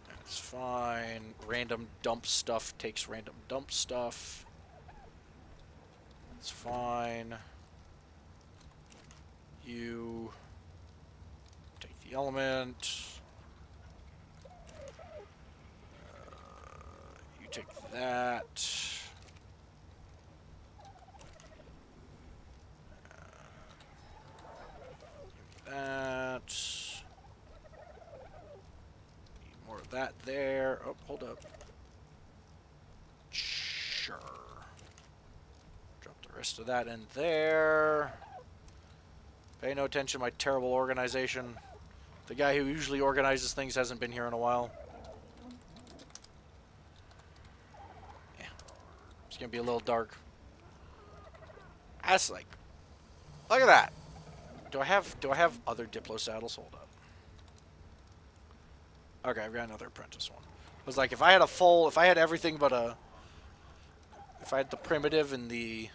That's fine. Random dump stuff takes random dump stuff. That's fine. You take the element. You take that. That. Need more of that there. Oh, hold up. Sure. Drop the rest of that in there. Pay no attention to my terrible organization. The guy who usually organizes things hasn't been here in a while. Yeah. It's gonna be a little dark. That's like, look at that. Do I have other Diplo saddles? Hold up. Okay, I've got another apprentice one. It was like if I had everything but if I had the primitive and the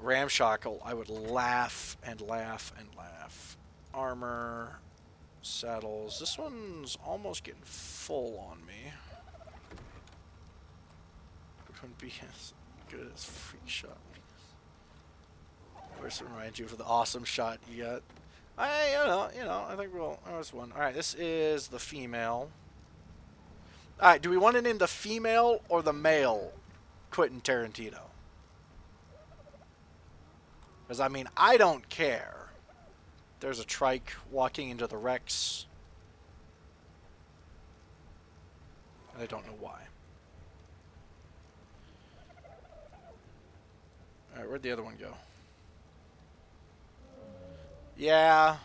ramshackle, I would laugh and laugh and laugh. Armor, saddles. This one's almost getting full on me. Couldn't be as good as Freak Shot. Where's to remind you of the awesome shot you got? I think we'll. Oh, this one. All right, this is the female. All right, do we want to name the female or the male Quentin Tarantino? Because I mean, I don't care. There's a trike walking into the Rex. I don't know why. Alright, where'd the other one go? Yeah.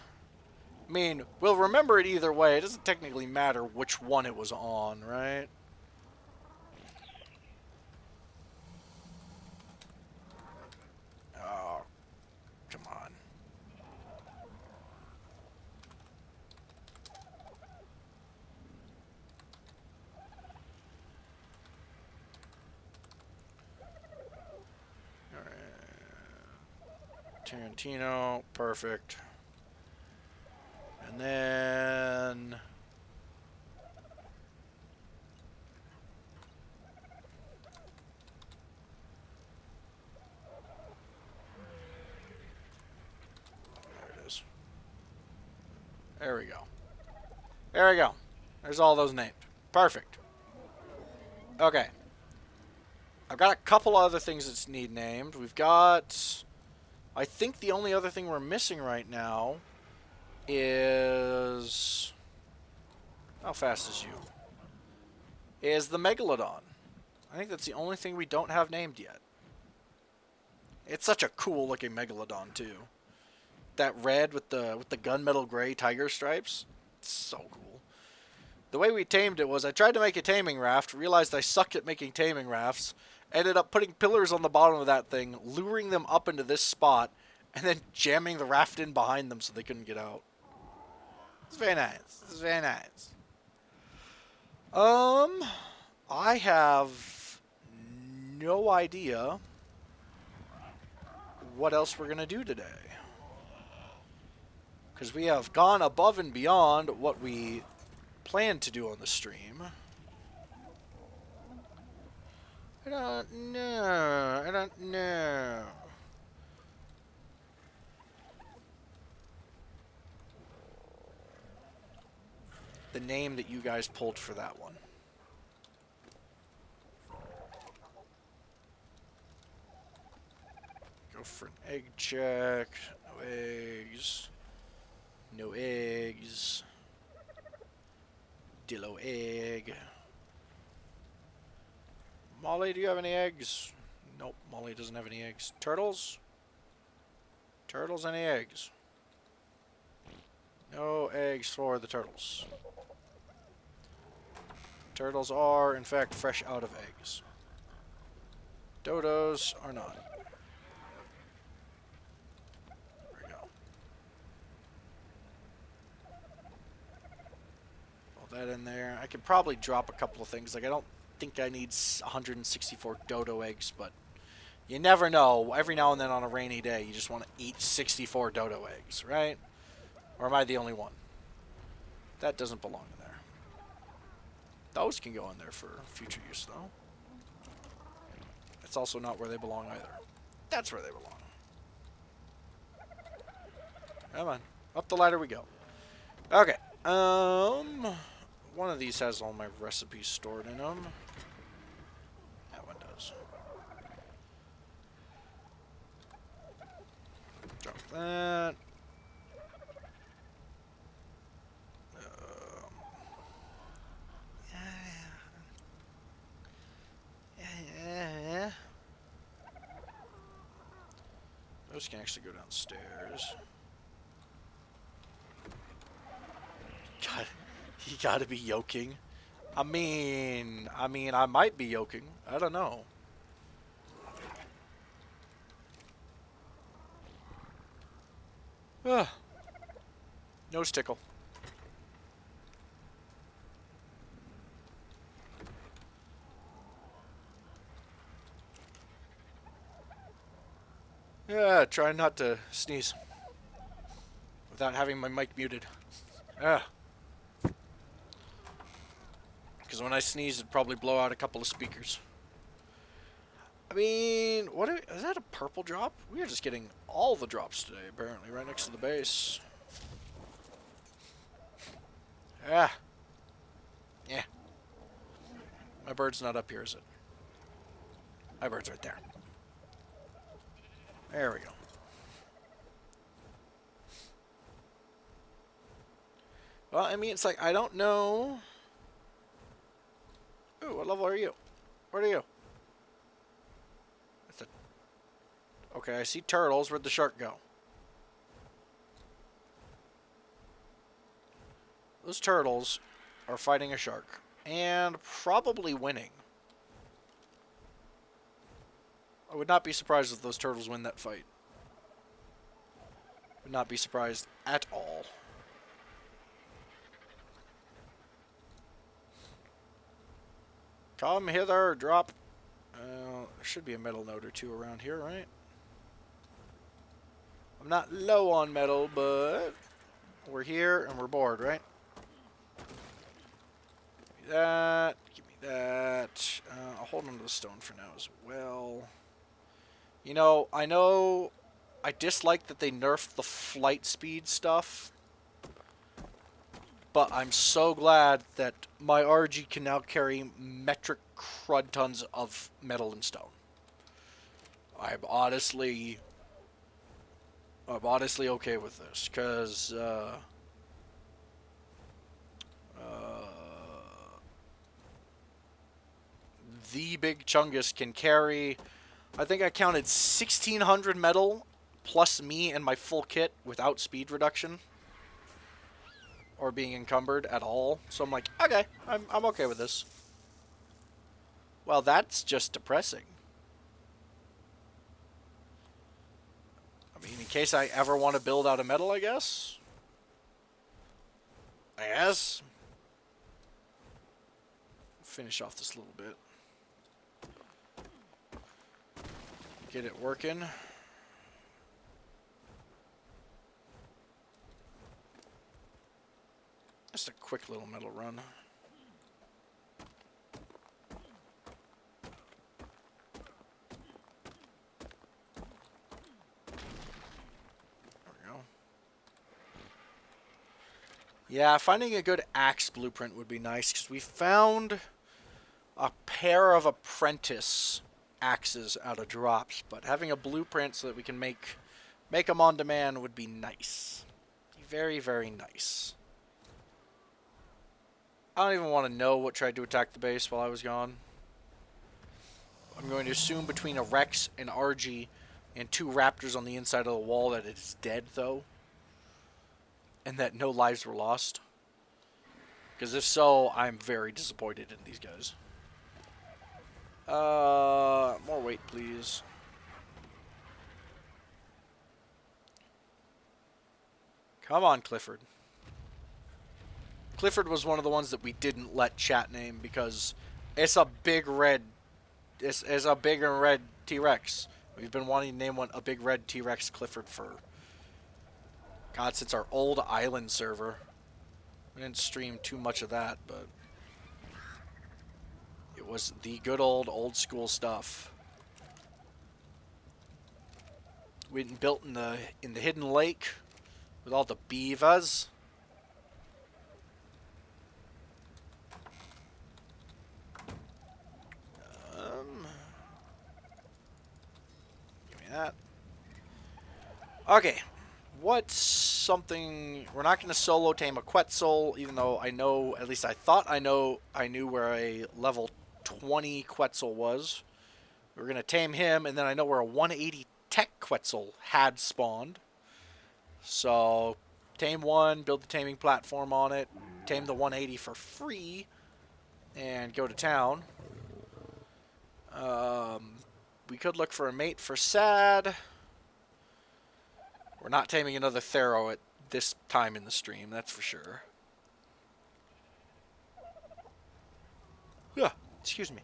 I mean, we'll remember it either way. It doesn't technically matter which one it was on, right? Oh, come on. Tarantino, perfect. And then... there it is. There we go. There we go. There's all those named. Perfect. Okay. I've got a couple other things that need named. We've got... I think the only other thing we're missing right now is... How fast is you? Is the Megalodon. I think that's the only thing we don't have named yet. It's such a cool looking Megalodon too. That red with the gunmetal gray tiger stripes. It's so cool. The way we tamed it was I tried to make a taming raft, realized I sucked at making taming rafts, ended up putting pillars on the bottom of that thing, luring them up into this spot, and then jamming the raft in behind them so they couldn't get out. It's very nice. It's very nice. I have no idea what else we're going to do today. Because we have gone above and beyond what we planned to do on the stream. I don't know. I don't know. The name that you guys pulled for that one. Go for an egg check. No eggs. No eggs. Dillo egg. Molly, do you have any eggs? Nope, Molly doesn't have any eggs. Turtles? Turtles, any eggs? No eggs for the turtles. Turtles are, in fact, fresh out of eggs. Dodos are not. There we go. Put that in there. I could probably drop a couple of things. Like, I don't think I need 164 dodo eggs, but you never know. Every now and then on a rainy day, you just want to eat 64 dodo eggs, right? Or am I the only one? That doesn't belong in there. Those can go in there for future use, though. It's also not where they belong either. That's where they belong. Come on. Up the ladder we go. Okay. One of these has all my recipes stored in them. That one does. Drop that. Those can actually go downstairs. God, you gotta be yoking. I mean, I might be yoking. I don't know. Nose tickle. Yeah, try not to sneeze without having my mic muted. Yeah. Because when I sneeze, it'd probably blow out a couple of speakers. I mean, is that a purple drop? We are just getting all the drops today, apparently, right next to the base. Yeah. Yeah. My bird's not up here, is it? My bird's right there. There we go. Well, I mean, it's like, I don't know. Ooh, what level are you? Where are you? That's a Okay, I see turtles. Where'd the shark go? Those turtles are fighting a shark. And probably winning. I would not be surprised if those turtles win that fight. Would not be surprised at all. Come hither, drop. There should be a metal node or two around here, right? I'm not low on metal, but we're here and we're bored, right? Give me that. Give me that. I'll hold on to the stone for now as well. You know I dislike that they nerfed the flight speed stuff. But I'm so glad that my RG can now carry metric crud tons of metal and stone. I'm honestly okay with this, because the Big Chungus can carry, I think I counted 1,600 metal plus me and my full kit without speed reduction or being encumbered at all. So I'm like, okay, I'm okay with this. Well, that's just depressing. I mean, in case I ever want to build out of metal, I guess. Finish off this little bit. Get it working. Just a quick little metal run. Yeah, finding a good axe blueprint would be nice, because we found a pair of apprentice axes out of drops, but having a blueprint so that we can make them on demand would be nice. Very, very nice. I don't even want to know what tried to attack the base while I was gone. I'm going to assume between a Rex, an RG, and 2 raptors on the inside of the wall that it is dead, though. And that no lives were lost. Because if so, I'm very disappointed in these guys. More weight, please. Come on, Clifford. Clifford was one of the ones that we didn't let chat name because it's a big red. It's a big and red T-Rex. We've been wanting to name a big red T-Rex Clifford for, God, since our old island server. We didn't stream too much of that, but it was the good old school stuff. We built in the hidden lake with all the beavers. Give me that. Okay. What's something... We're not going to solo tame a Quetzal, even though I know, at least I thought I knew where a level 20 Quetzal was. We're going to tame him, and then I know where a 180 tech Quetzal had spawned. So, tame one, build the taming platform on it, tame the 180 for free, and go to town. We could look for a mate for Sad. We're not taming another Thero at this time in the stream, that's for sure. Yeah, excuse me.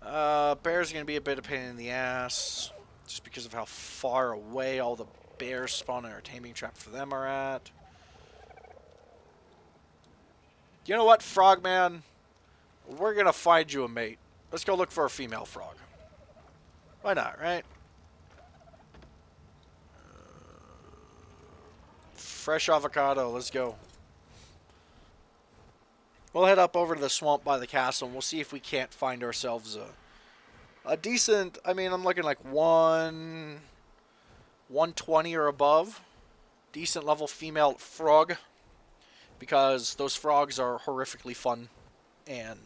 Bears are going to be a bit of a pain in the ass, just because of how far away all the bears spawn in our taming trap for them are at. You know what, Frogman? We're going to find you a mate. Let's go look for a female frog. Why not, right? Fresh avocado, let's go. We'll head up over to the swamp by the castle, and we'll see if we can't find ourselves a decent... I mean, I'm looking like 120 or above. Decent level female frog. Because those frogs are horrifically fun. And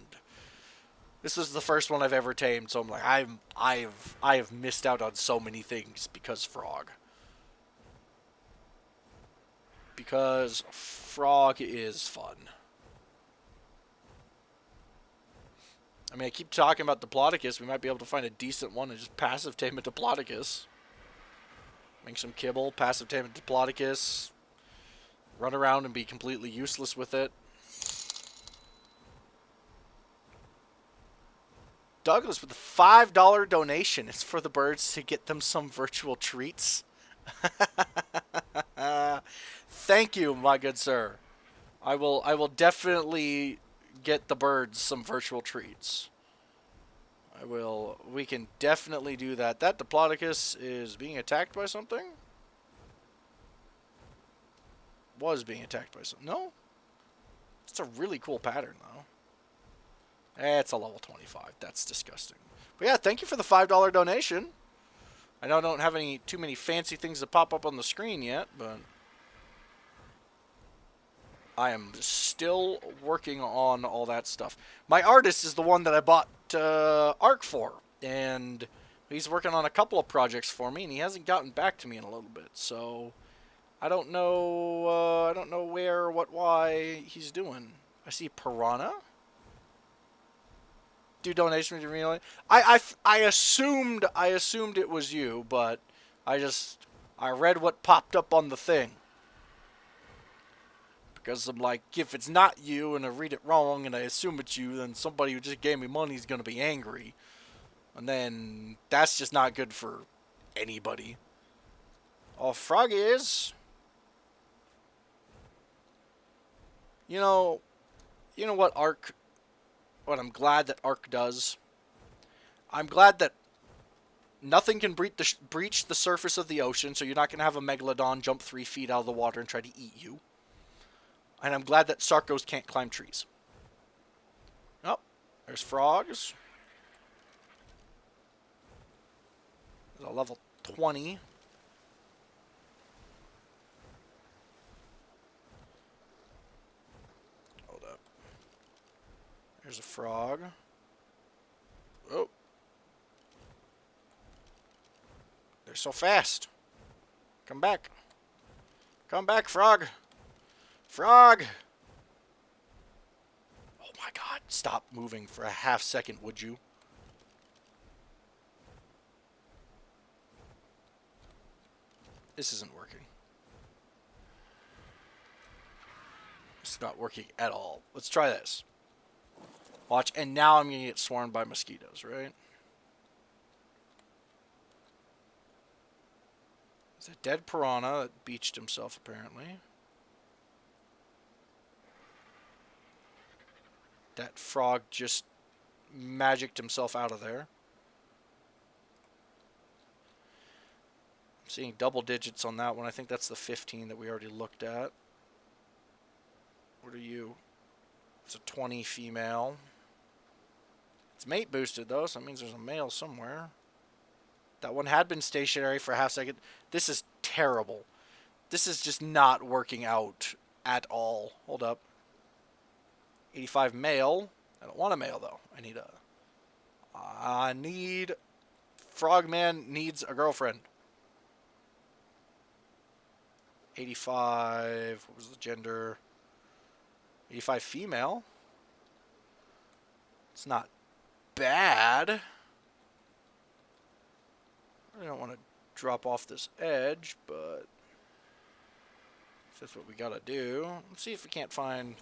This is the first one I've ever tamed, so I'm like, I have missed out on so many things because frog. Because frog is fun. I mean, I keep talking about Diplodocus. We might be able to find a decent one and just passive tame a Diplodocus. Make some kibble, passive tame a Diplodocus. Run around and be completely useless with it. Douglas with a $5 donation. It's for the birds to get them some virtual treats. Thank you, my good sir. I will definitely get the birds some virtual treats. I will. We can definitely do that. That Diplodocus is being attacked by something? Was being attacked by something. No? It's a really cool pattern, though. It's a level 25. That's disgusting. But yeah, thank you for the $5 donation. I know I don't have too many fancy things to pop up on the screen yet, but I am still working on all that stuff. My artist is the one that I bought Arc for, and he's working on a couple of projects for me, and he hasn't gotten back to me in a little bit. So I don't know. I don't know where, or what, why he's doing. I see Piranha. Do donation to me. I assumed it was you, but I read what popped up on the thing. Because I'm like, if it's not you and I read it wrong and I assume it's you, then somebody who just gave me money is going to be angry. And then that's just not good for anybody. Oh, Frog is. You know what Arc, what I'm glad that Arc does? I'm glad that nothing can breach the surface of the ocean, so you're not going to have a Megalodon jump 3 feet out of the water and try to eat you. And I'm glad that Sarcos can't climb trees. Oh, there's frogs. There's a level 20. Hold up. There's a frog. Oh. They're so fast. Come back. Come back, frog. Frog! Oh my god, stop moving for a half second, would you? This isn't working. It's not working at all. Let's try this. Watch, and now I'm going to get swarmed by mosquitoes, right? There's a dead piranha that beached himself, apparently. That frog just magicked himself out of there. I'm seeing double digits on that one. I think that's the 15 that we already looked at. What are you? It's a 20 female. It's mate boosted, though, so that means there's a male somewhere. That one had been stationary for a half second. This is terrible. This is just not working out at all. Hold up. 85 male. I don't want a male, though. I need... Frogman needs a girlfriend. 85... What was the gender? 85 female. It's not bad. I don't want to drop off this edge, but... that's what we gotta do. Let's see if we can't find...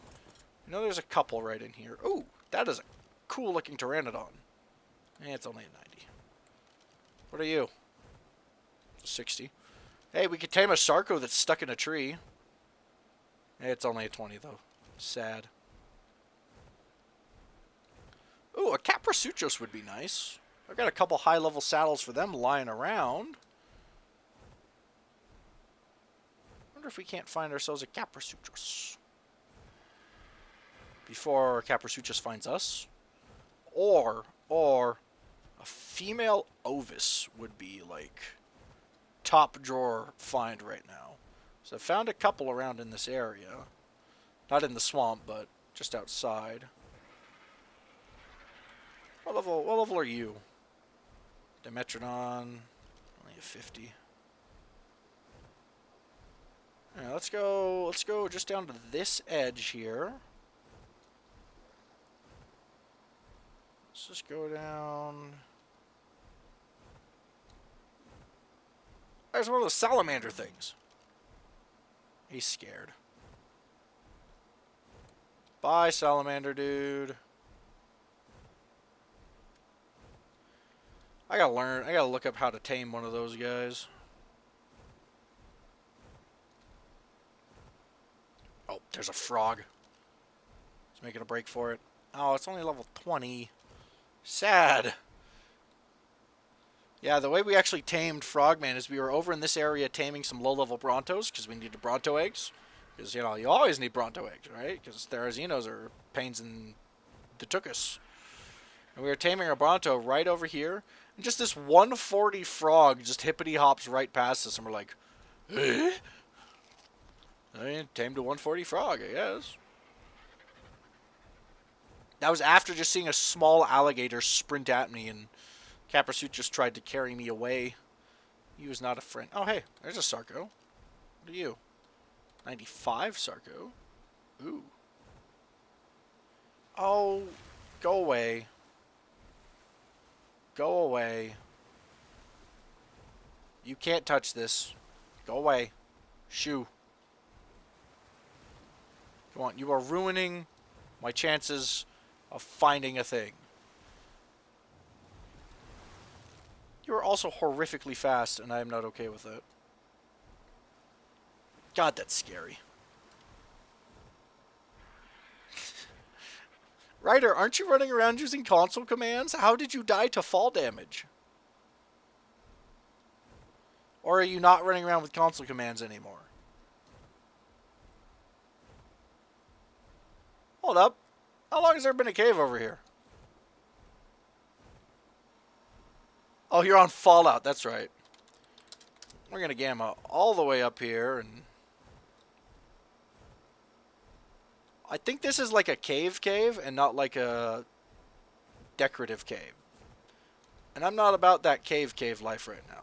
You know, there's a couple right in here. Ooh, that is a cool-looking Pteranadon. It's only a 90. What are you? 60. Hey, we could tame a Sarco that's stuck in a tree. It's only a 20, though. Sad. Ooh, a Caprasuchos would be nice. I've got a couple high-level saddles for them lying around. Wonder if we can't find ourselves a Caprasuchos before Caprasuchus finds us. Or a female Ovis would be, like, top drawer find right now. So I found a couple around in this area. Not in the swamp, but just outside. What level are you? Dimetrodon, only a 50. Alright, let's go just down to this edge here. Let's just go down. There's one of those salamander things. He's scared. Bye, salamander dude. I gotta look up how to tame one of those guys. Oh, there's a frog. He's making a break for it. Oh, it's only level 20. Sad. Yeah, the way we actually tamed Frogman is we were over in this area taming some low-level Brontos because we needed Bronto eggs. Because, you know, you always need Bronto eggs, right? Because Therazinos are pains in the tuchus. And we were taming our Bronto right over here. And just this 140 frog just hippity-hops right past us. And we're like, eh? I mean, tamed a 140 frog, I guess. That was after just seeing a small alligator sprint at me, and Caprasuit just tried to carry me away. He was not a friend. Oh, hey, there's a Sarco. What are you? 95 Sarco. Ooh. Oh, go away. Go away. You can't touch this. Go away. Shoo. Come on, you are ruining my chances of finding a thing. You are also horrifically fast, and I am not okay with it. God, that's scary. Ryder, aren't you running around using console commands? How did you die to fall damage? Or are you not running around with console commands anymore? Hold up. How long has there been a cave over here? Oh, you're on Fallout. That's right. We're going to gamma all the way up here. And I think this is like a cave and not like a decorative cave. And I'm not about that cave life right now.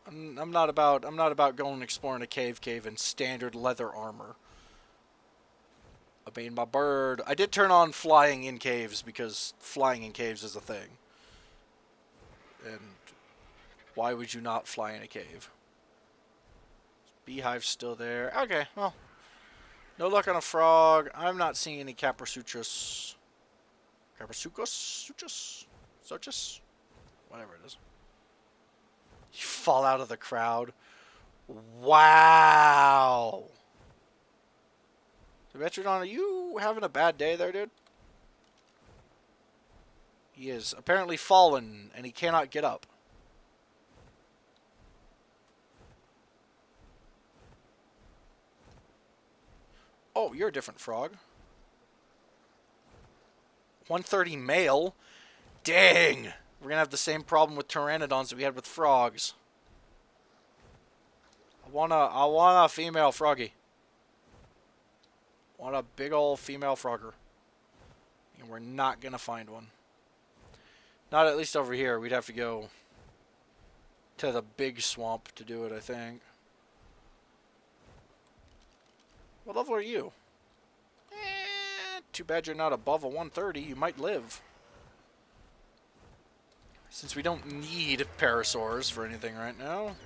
I'm not about going exploring a cave in standard leather armor. I mean, my bird. I did turn on flying in caves because flying in caves is a thing. And why would you not fly in a cave? Beehive's still there. Okay, well, no luck on a frog. I'm not seeing any Caprasuchus. Caprasuchus? Sochus? Whatever it is. You fall out of the crowd. Wow. Metrodon, are you having a bad day there, dude? He is apparently fallen, and he cannot get up. Oh, you're a different frog. 130 male? Dang! We're gonna have the same problem with Pteranodons that we had with frogs. I want a female froggy. I want a big old female frogger. And we're not gonna find one. Not at least over here. We'd have to go to the big swamp to do it, I think. What level are you? Too bad you're not above a 130. You might live. Since we don't need parasaurs for anything right now.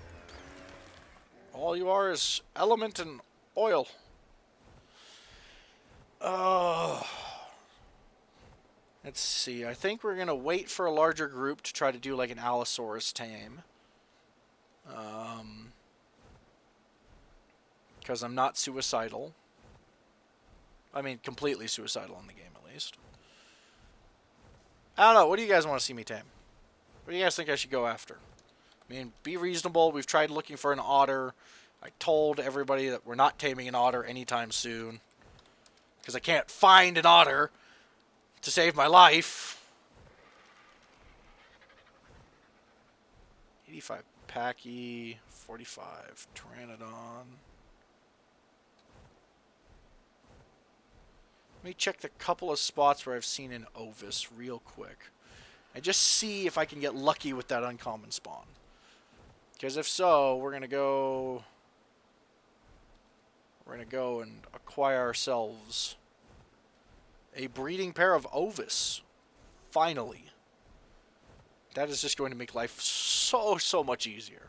All you are is element and oil. Let's see. I think we're going to wait for a larger group to try to do like an Allosaurus tame. Because I'm not suicidal. I mean, completely suicidal in the game, at least. I don't know. What do you guys want to see me tame? What do you guys think I should go after? I mean, be reasonable. We've tried looking for an otter. I told everybody that we're not taming an otter anytime soon. Because I can't find an otter to save my life. 85 Packy, 45 Pteranadon. Let me check the couple of spots where I've seen an Ovis real quick. And just see if I can get lucky with that uncommon spawn. Because if so, we're going to go... We're going to go and acquire ourselves a breeding pair of Ovis. Finally. That is just going to make life so much easier.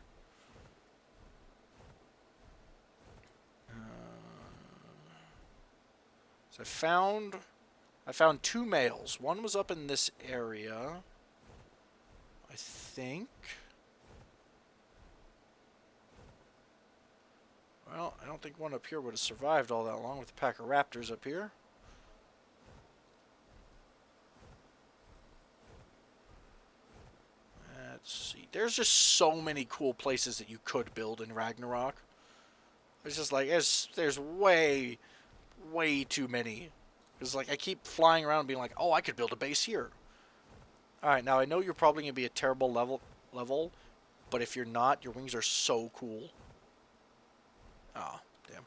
So I found 2 males. One was up in this area, I think. Well, I don't think one up here would have survived all that long with a pack of raptors up here. Let's see. There's just so many cool places that you could build in Ragnarok. It's just like, there's way too many. Because like I keep flying around being like, oh, I could build a base here. Alright, now I know you're probably going to be a terrible level, but if you're not, your wings are so cool. Ah, damn.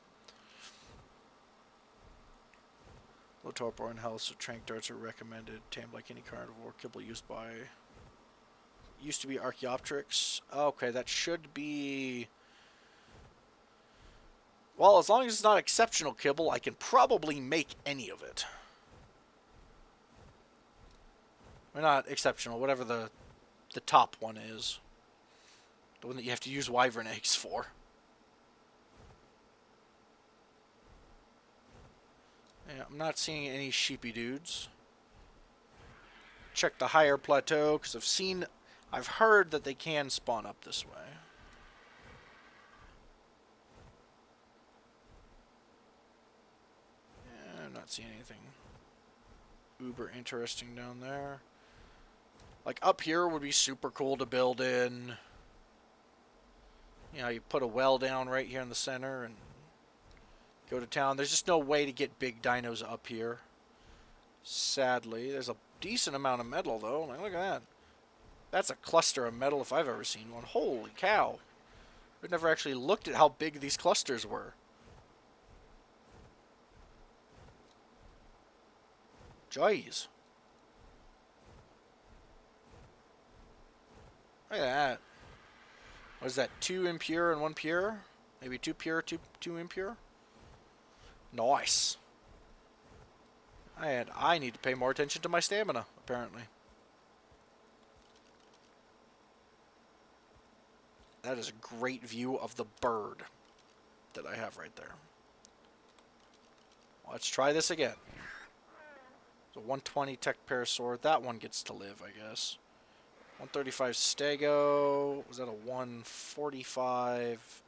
Low torpor and health, so trank darts are recommended. Tamed like any carnivore, kibble used to be Archaeopteryx. Okay, that should be... Well, as long as it's not exceptional kibble, I can probably make any of it. Or not exceptional, whatever the top one is. The one that you have to use wyvern eggs for. Yeah, I'm not seeing any sheepy dudes. Check the higher plateau, because I've heard that they can spawn up this way. Yeah, I'm not seeing anything uber interesting down there. Like, up here would be super cool to build in. You know, you put a well down right here in the center and go to town. There's just no way to get big dinos up here. Sadly. There's a decent amount of metal, though. Like, look at that. That's a cluster of metal if I've ever seen one. Holy cow. I've never actually looked at how big these clusters were. Jeez. Look at that. What is that? 2 impure and 1 pure? Maybe 2 pure, 2 impure? Nice. And I need to pay more attention to my stamina, apparently. That is a great view of the bird that I have right there. Let's try this again. So 120 tech parasword. That one gets to live, I guess. 135 stego. Was that a 145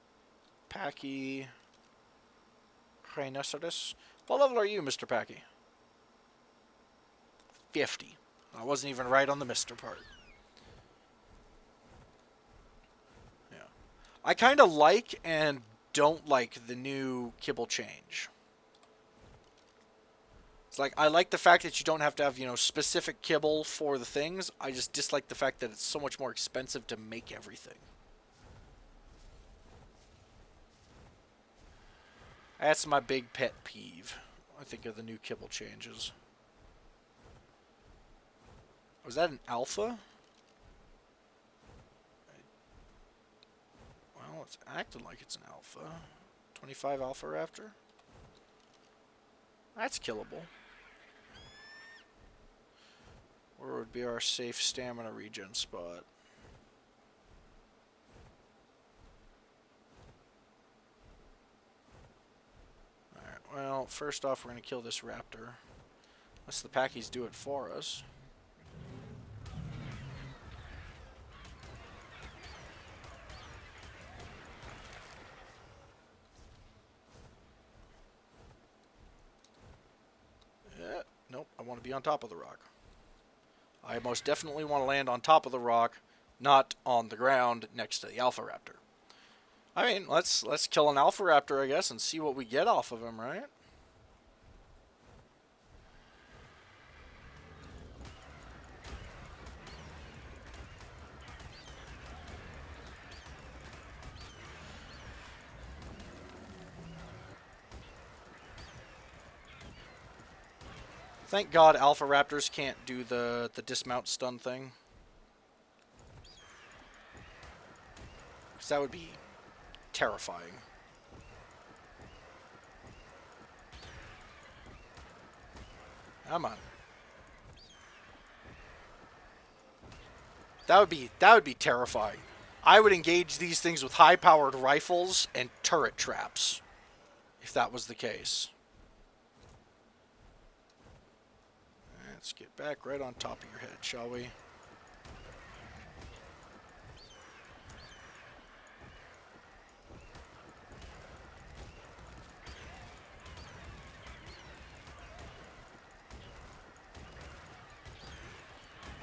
Packy? Rhinoceros. What level are you, Mr. Packy? 50. I wasn't even right on the Mr. part. Yeah. I kind of like and don't like the new kibble change. It's like, I like the fact that you don't have to have, you know, specific kibble for the things. I just dislike the fact that it's so much more expensive to make everything. That's my big pet peeve, I think, of the new kibble changes. Was that an alpha? Well, it's acting like it's an alpha. 25 alpha raptor? That's killable. Where would be our safe stamina regen spot? Alright, well, first off, we're going to kill this raptor. Unless the Packies do it for us. Yeah, nope, I want to be on top of the rock. I most definitely want to land on top of the rock, not on the ground next to the Alpha Raptor. I mean, let's kill an Alpha Raptor, I guess, and see what we get off of him, right? Thank God Alpha Raptors can't do the dismount stun thing. Because that would be terrifying. Come on. That would be terrifying. I would engage these things with high-powered rifles and turret traps, if that was the case. Let's get back right on top of your head, shall we?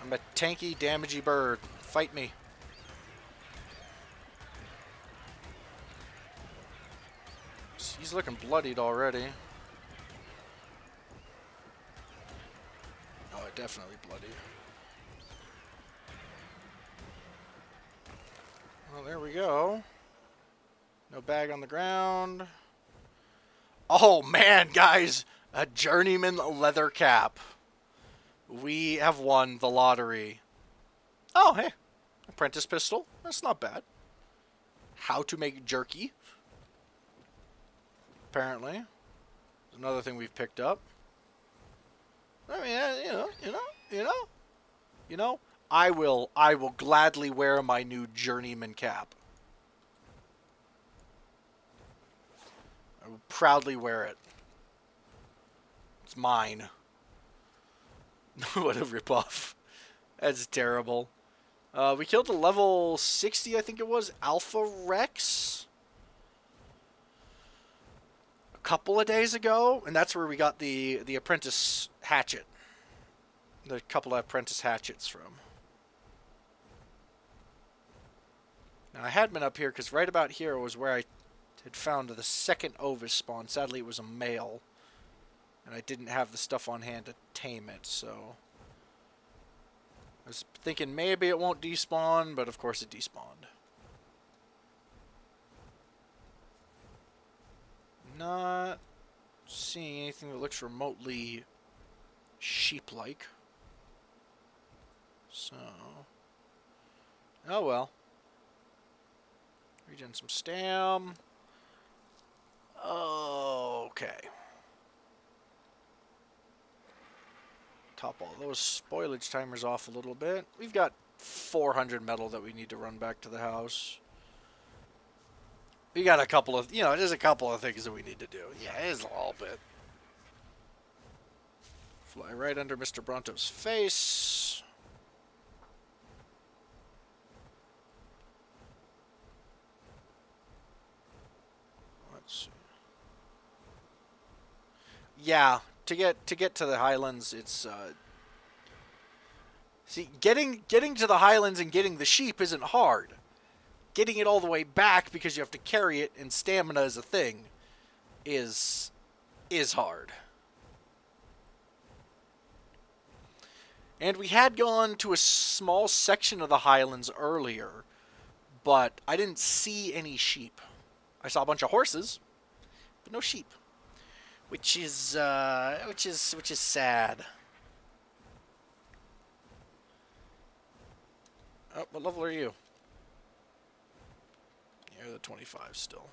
I'm a tanky, damagey bird. Fight me. He's looking bloodied already. Oh, definitely bloody. Well, there we go. No bag on the ground. Oh, man, guys. A journeyman leather cap. We have won the lottery. Oh, hey. Apprentice pistol. That's not bad. How to make jerky. Apparently. Another thing we've picked up. I mean, you know, I will gladly wear my new journeyman cap. I will proudly wear it. It's mine. What a ripoff. That's terrible. We killed a level 60, I think it was, Alpha Rex a couple of days ago, and that's where we got the apprentice hatchet. The couple of apprentice hatchets from. Now, I had been up here because right about here was where I had found the second Ovis spawn. Sadly, it was a male, and I didn't have the stuff on hand to tame it, so I was thinking maybe it won't despawn, but of course it despawned. Not seeing anything that looks remotely sheep-like. So, oh well. Regen some stam. Okay. Top all those spoilage timers off a little bit. We've got 400 metal that we need to run back to the house. We got a couple of, there's a couple of things that we need to do. Yeah, it is a little bit. Fly right under Mr. Bronto's face. Let's see. Yeah, to get to the Highlands, it's see, getting to the Highlands and getting the sheep isn't hard. Getting it all the way back because you have to carry it and stamina is a thing is hard. And we had gone to a small section of the Highlands earlier, but I didn't see any sheep. I saw a bunch of horses, but no sheep, which is sad. Oh, what level are you? You're the 25 still.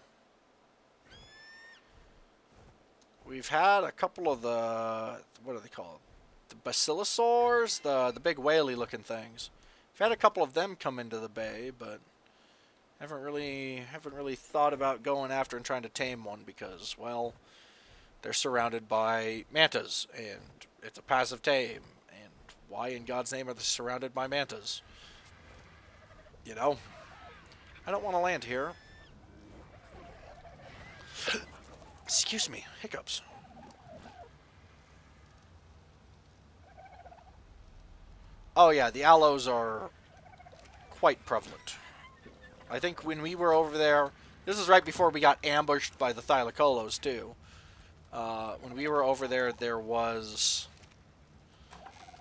We've had a couple of the, what are they called? The basilosaurs, the big whaley looking things. We've had a couple of them come into the bay, but haven't really thought about going after and trying to tame one because, well, they're surrounded by mantas and it's a passive tame. And why in God's name are they surrounded by mantas? You know, I don't want to land here. Excuse me, hiccups. Oh yeah, the aloes are quite prevalent. I think when we were over there, this is right before we got ambushed by the Thylacolos too. When we were over there, there was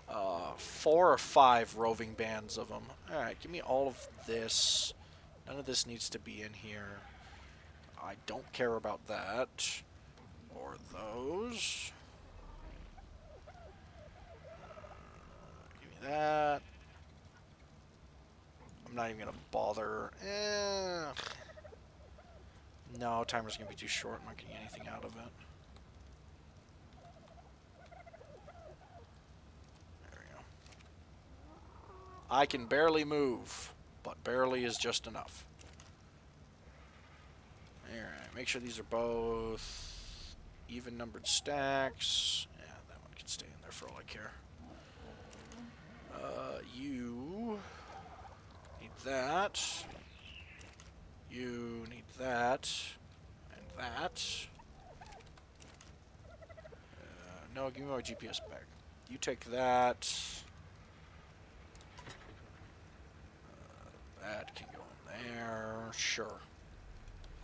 4 or 5 roving bands of them. Alright, give me all of this. None of this needs to be in here. I don't care about that. Or those. not even gonna bother. No, timer's gonna be too short. I'm not getting anything out of it. There we go. I can barely move, but barely is just enough. Alright, make sure these are both even numbered stacks. Yeah, that one can stay in there for all I care. You need that. You need that. And that. No, give me my GPS back. You take that. That can go in there. Sure.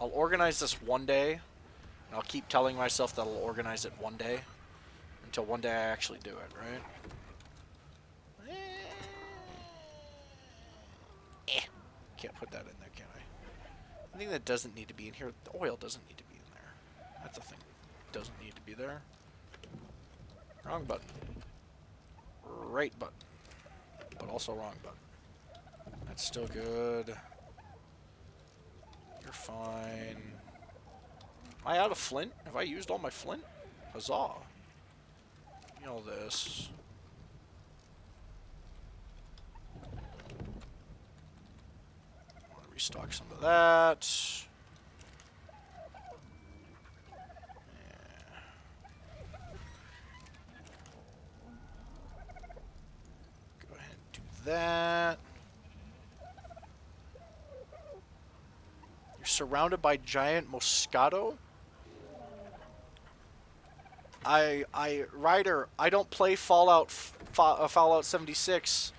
I'll organize this one day. And I'll keep telling myself that I'll organize it one day. Until one day I actually do it, right? Can't put that in there, can I? I think that doesn't need to be in here. The oil doesn't need to be in there. That's the thing. It doesn't need to be there. Wrong button. Right button. But also wrong button. That's still good. You're fine. Am I out of flint? Have I used all my flint? Huzzah. You know this. Restock some of that. Yeah. Go ahead and do that. You're surrounded by giant Moscato? Ryder, I don't play Fallout 76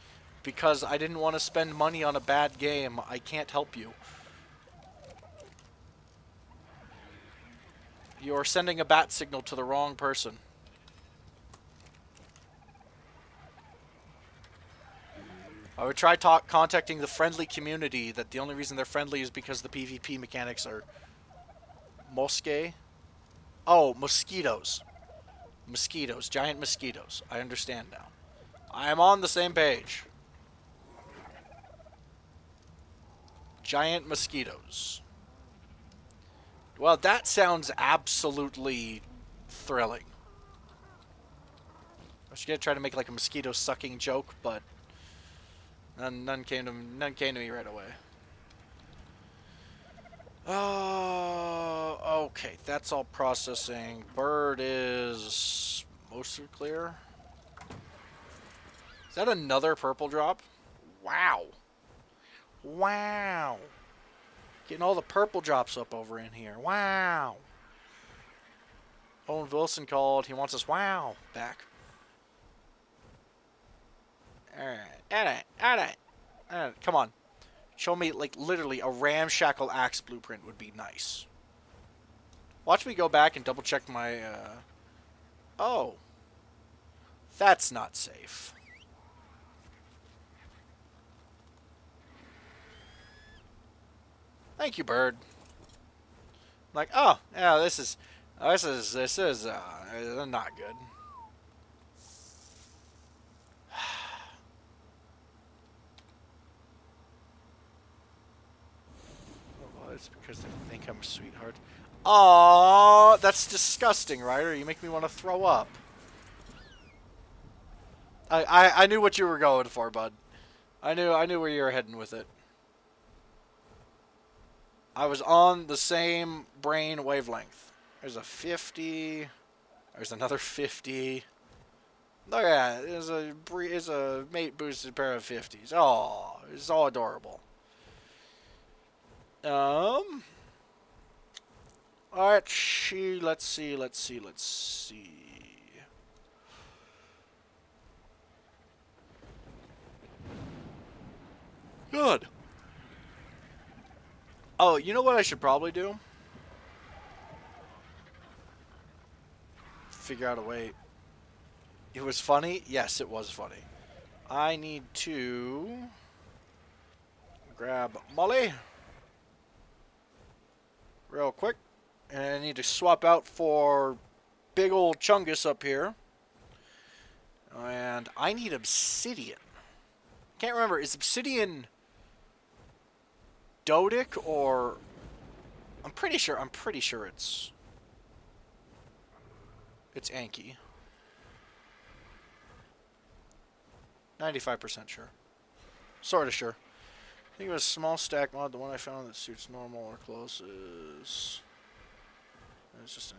because I didn't want to spend money on a bad game. I can't help you. You're sending a bat signal to the wrong person. I would try contacting the friendly community that the only reason they're friendly is because the PvP mechanics are mosque. Oh, mosquitoes. Mosquitoes. Giant mosquitoes. I understand now. I am on the same page. Giant mosquitoes. Well, that sounds absolutely thrilling. I was gonna try to make like a mosquito sucking joke, but none came to me right away. Okay, that's all processing. Bird is mostly clear. Is that another purple drop? Wow. Wow. Getting all the purple drops up over in here. Wow. Owen Wilson called. He wants us wow back. Alright. Come on. Show me, like, literally a ramshackle axe blueprint would be nice. Watch me go back and double check my, Oh. That's not safe. Thank you, bird. Like, oh, yeah, this is not good. Well, it's because they think I'm a sweetheart. Aww, that's disgusting, Ryder. You make me want to throw up. I knew what you were going for, bud. I knew where you were heading with it. I was on the same brain wavelength. There's a 50. There's another 50. Oh yeah, there's a mate boosted pair of 50s. Oh, it's all adorable. Alright, let's see. Good. Oh, you know what I should probably do? Figure out a way. It was funny? Yes, it was funny. I need to grab Molly real quick. And I need to swap out for big old Chungus up here. And I need obsidian. Can't remember. Is obsidian Dodic or I'm pretty sure it's Anki. 95% sure. Sort of sure. I think it was a small stack mod. The one I found that suits normal or close is. It's just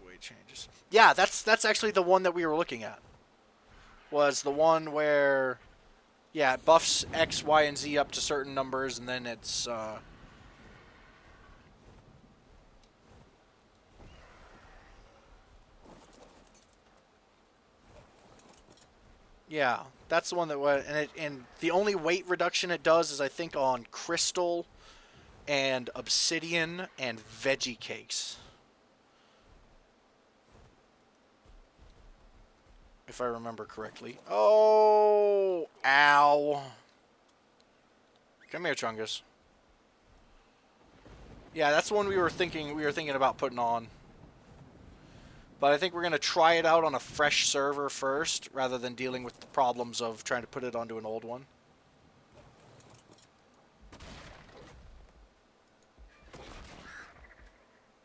weight changes. Yeah, that's actually the one that we were looking at. Was the one where, yeah, it buffs X, Y, and Z up to certain numbers, and then it's. Yeah, that's the one that was, and the only weight reduction it does is I think on crystal, and obsidian and veggie cakes. If I remember correctly. Oh, ow. Come here, Chungus. Yeah, that's the one we were thinking about putting on. But I think we're going to try it out on a fresh server first, rather than dealing with the problems of trying to put it onto an old one.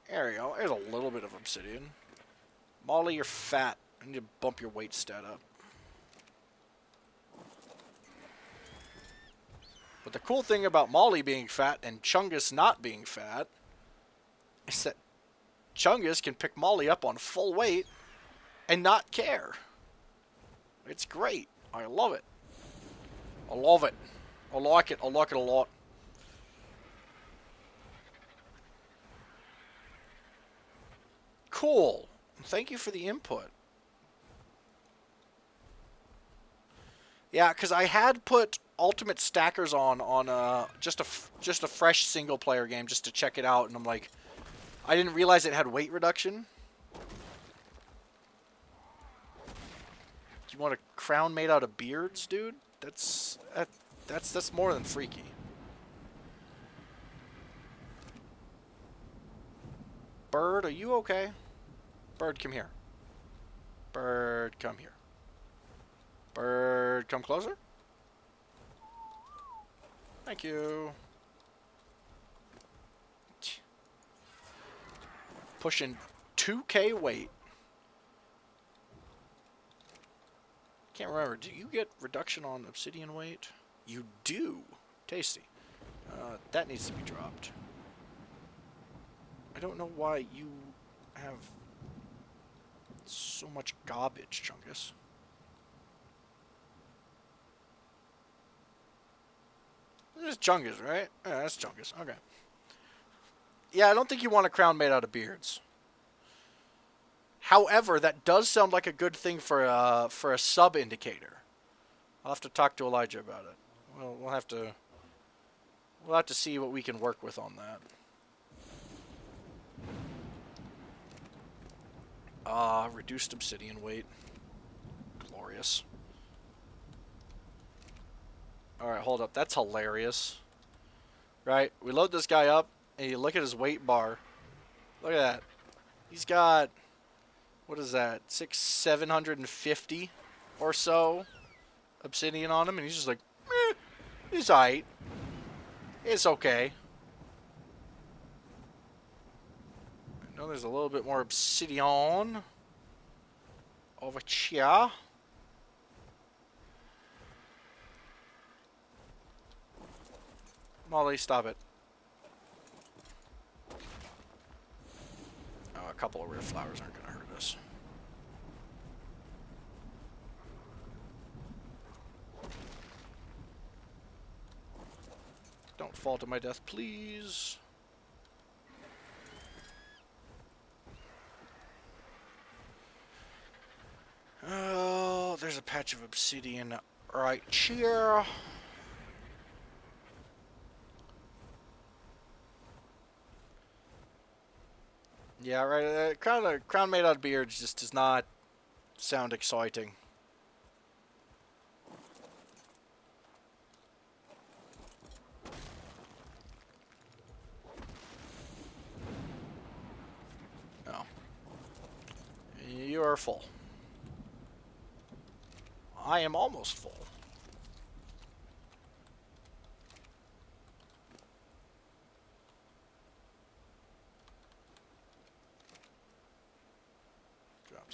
There we go. There's a little bit of obsidian. Molly, you're fat. I need to bump your weight stat up. But the cool thing about Molly being fat and Chungus not being fat is that Chungus can pick Molly up on full weight and not care. It's great. I love it. I love it. I like it. I like it a lot. Cool. Thank you for the input. Yeah, because I had put Ultimate Stackers on just a fresh single player game just to check it out, and I'm like, I didn't realize it had weight reduction. Do you want a crown made out of beards, dude? That's more than freaky. Bird, are you okay? Bird, come here. Bird, come here. Bird, come closer. Thank you. Pushing 2K weight. Can't remember. Do you get reduction on obsidian weight? You do. Tasty. That needs to be dropped. I don't know why you have so much garbage, Chungus. This is Chungus, right? Yeah, that's Chungus. Okay. Yeah, I don't think you want a crown made out of beards. However, that does sound like a good thing for a sub indicator. I'll have to talk to Elijah about it. Well, we'll have to see what we can work with on that. Reduced obsidian weight. Glorious. Alright, hold up. That's hilarious. Right? We load this guy up, and you look at his weight bar. Look at that. He's got, what is that? 750 or so obsidian on him, and he's just like, eh, he's alright. It's okay. I know there's a little bit more obsidian over here. Molly, stop it. Oh, a couple of rare flowers aren't going to hurt us. Don't fall to my death, please. Oh, there's a patch of obsidian right here. Yeah, right. Crown made out of beards just does not sound exciting. No. You are full. I am almost full.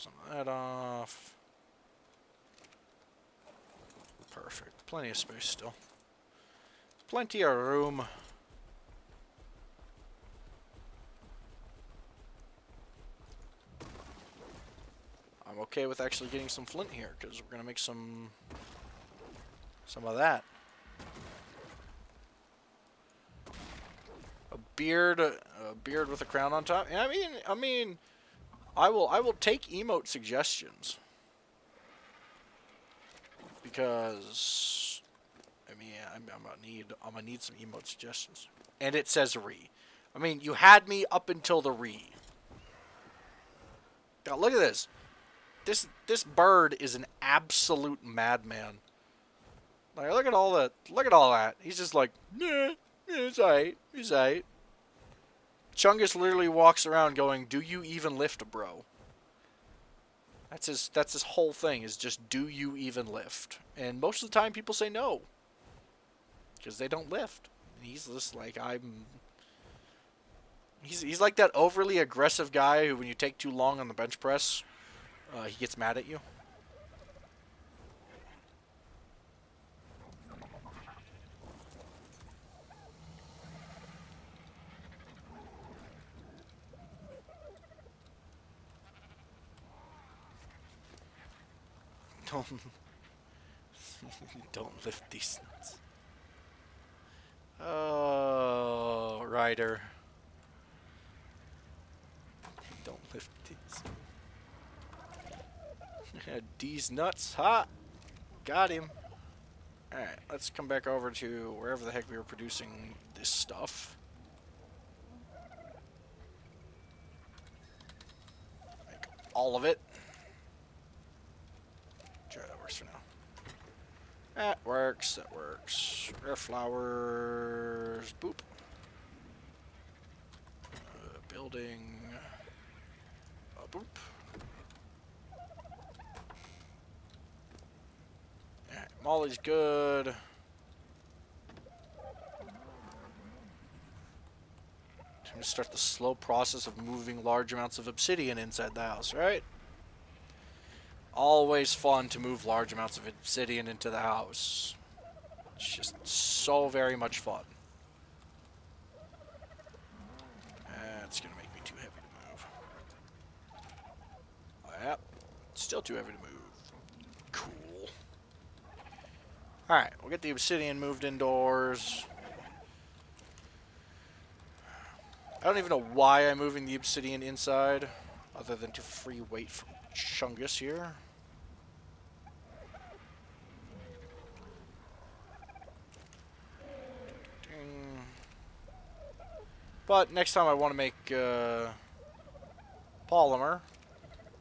some of that off. Perfect. Plenty of space still. Plenty of room. I'm okay with actually getting some flint here, because we're going to make some of that. A beard with a crown on top. Yeah, I mean, I will take emote suggestions, because I mean, I'm gonna need some emote suggestions. And it says re. I mean, you had me up until the re. Now look at this. This bird is an absolute madman. Like, look at all that. He's just like, nah, it's alright. It's alright. Chungus literally walks around going, "Do you even lift, bro?" That's his whole thing, is just, do you even lift? And most of the time people say no, because they don't lift. And he's just like, he's like that overly aggressive guy who, when you take too long on the bench press, he gets mad at you. Don't lift these nuts. Oh, Ryder. Don't lift these. These nuts, ha! Got him. Alright, let's come back over to wherever the heck we were producing this stuff. Make all of it. Sure, that works for now. That works, that works. Rare flowers. Boop. Building. Boop. Alright, Molly's good. Time to start the slow process of moving large amounts of obsidian inside the house, right? Always fun to move large amounts of obsidian into the house. It's just so very much fun. That's going to make me too heavy to move. Yep. Still too heavy to move. Cool. Alright, we'll get the obsidian moved indoors. I don't even know why I'm moving the obsidian inside, other than to free weight from Chungus here. But next time I want to make polymer,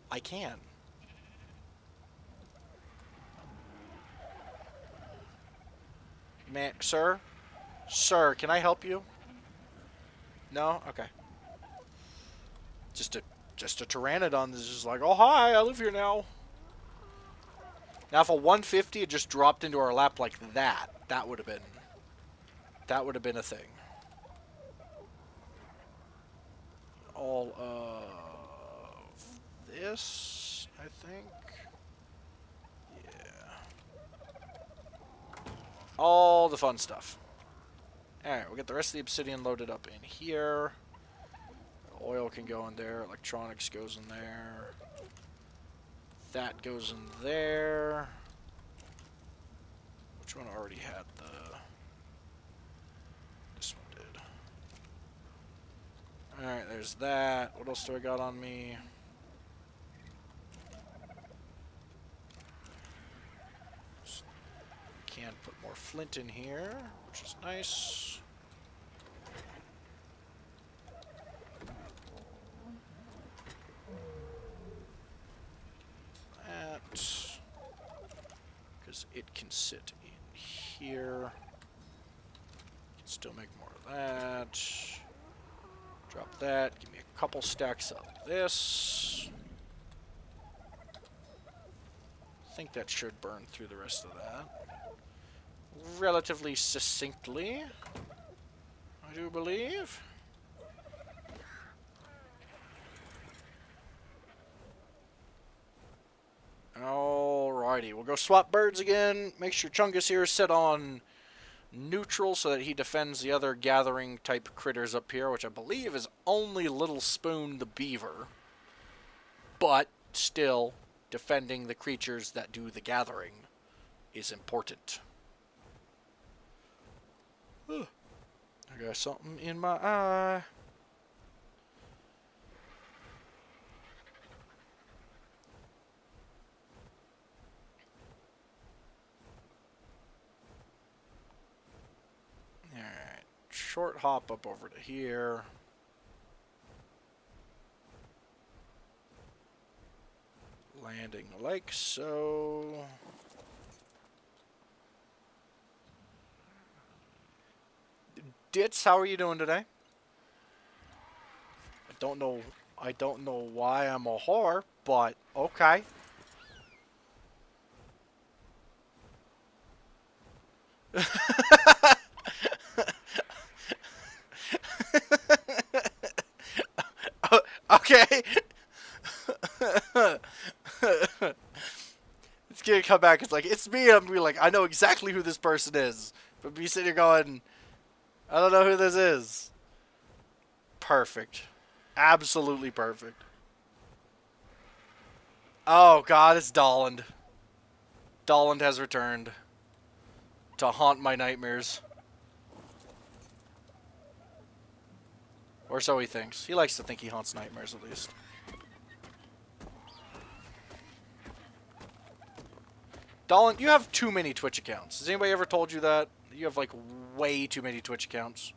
I can. Man, sir, can I help you? No? Okay. Just a Pteranadon that's just like, oh hi, I live here now. Now if a 150 had just dropped into our lap like that, that would have been a thing. All of this, I think. Yeah. All the fun stuff. Alright, we'll get the rest of the obsidian loaded up in here. Oil can go in there. Electronics goes in there. That goes in there. Which one already had the... This one did. Alright, there's that. What else do I got on me? Can put more flint in here, which is nice. That, because it can sit in here. Can still make more of that. Drop that. Give me a couple stacks of this. I think that should burn through the rest of that relatively succinctly, I do believe. Alrighty, we'll go swap birds again. Make sure Chungus here is set on neutral so that he defends the other gathering type critters up here, which I believe is only Little Spoon the beaver. But still, defending the creatures that do the gathering is important. I got something in my eye. Alright, short hop up over to here. Landing like so. Ditz, how are you doing today? I don't know why I'm a whore, but okay. Okay. It's gonna come back. It's like, it's me. I'm gonna be like, I know exactly who this person is. But be sitting here going, I don't know who this is. Perfect. Absolutely perfect. Oh god, it's Dolland. Dolland has returned to haunt my nightmares. Or so he thinks. He likes to think he haunts nightmares, at least. Dolland, you have too many Twitch accounts. Has anybody ever told you that? You have, like, way too many Twitch accounts.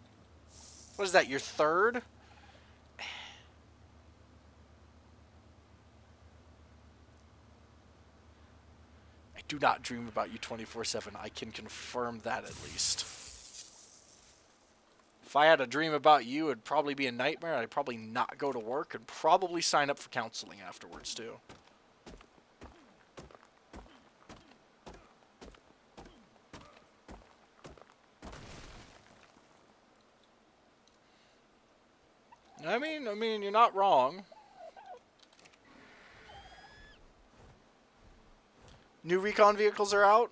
What is that, your third? I do not dream about you 24/7. I can confirm that, at least. If I had a dream about you, it'd probably be a nightmare. I'd probably not go to work and probably sign up for counseling afterwards, too. I mean, you're not wrong. New recon vehicles are out?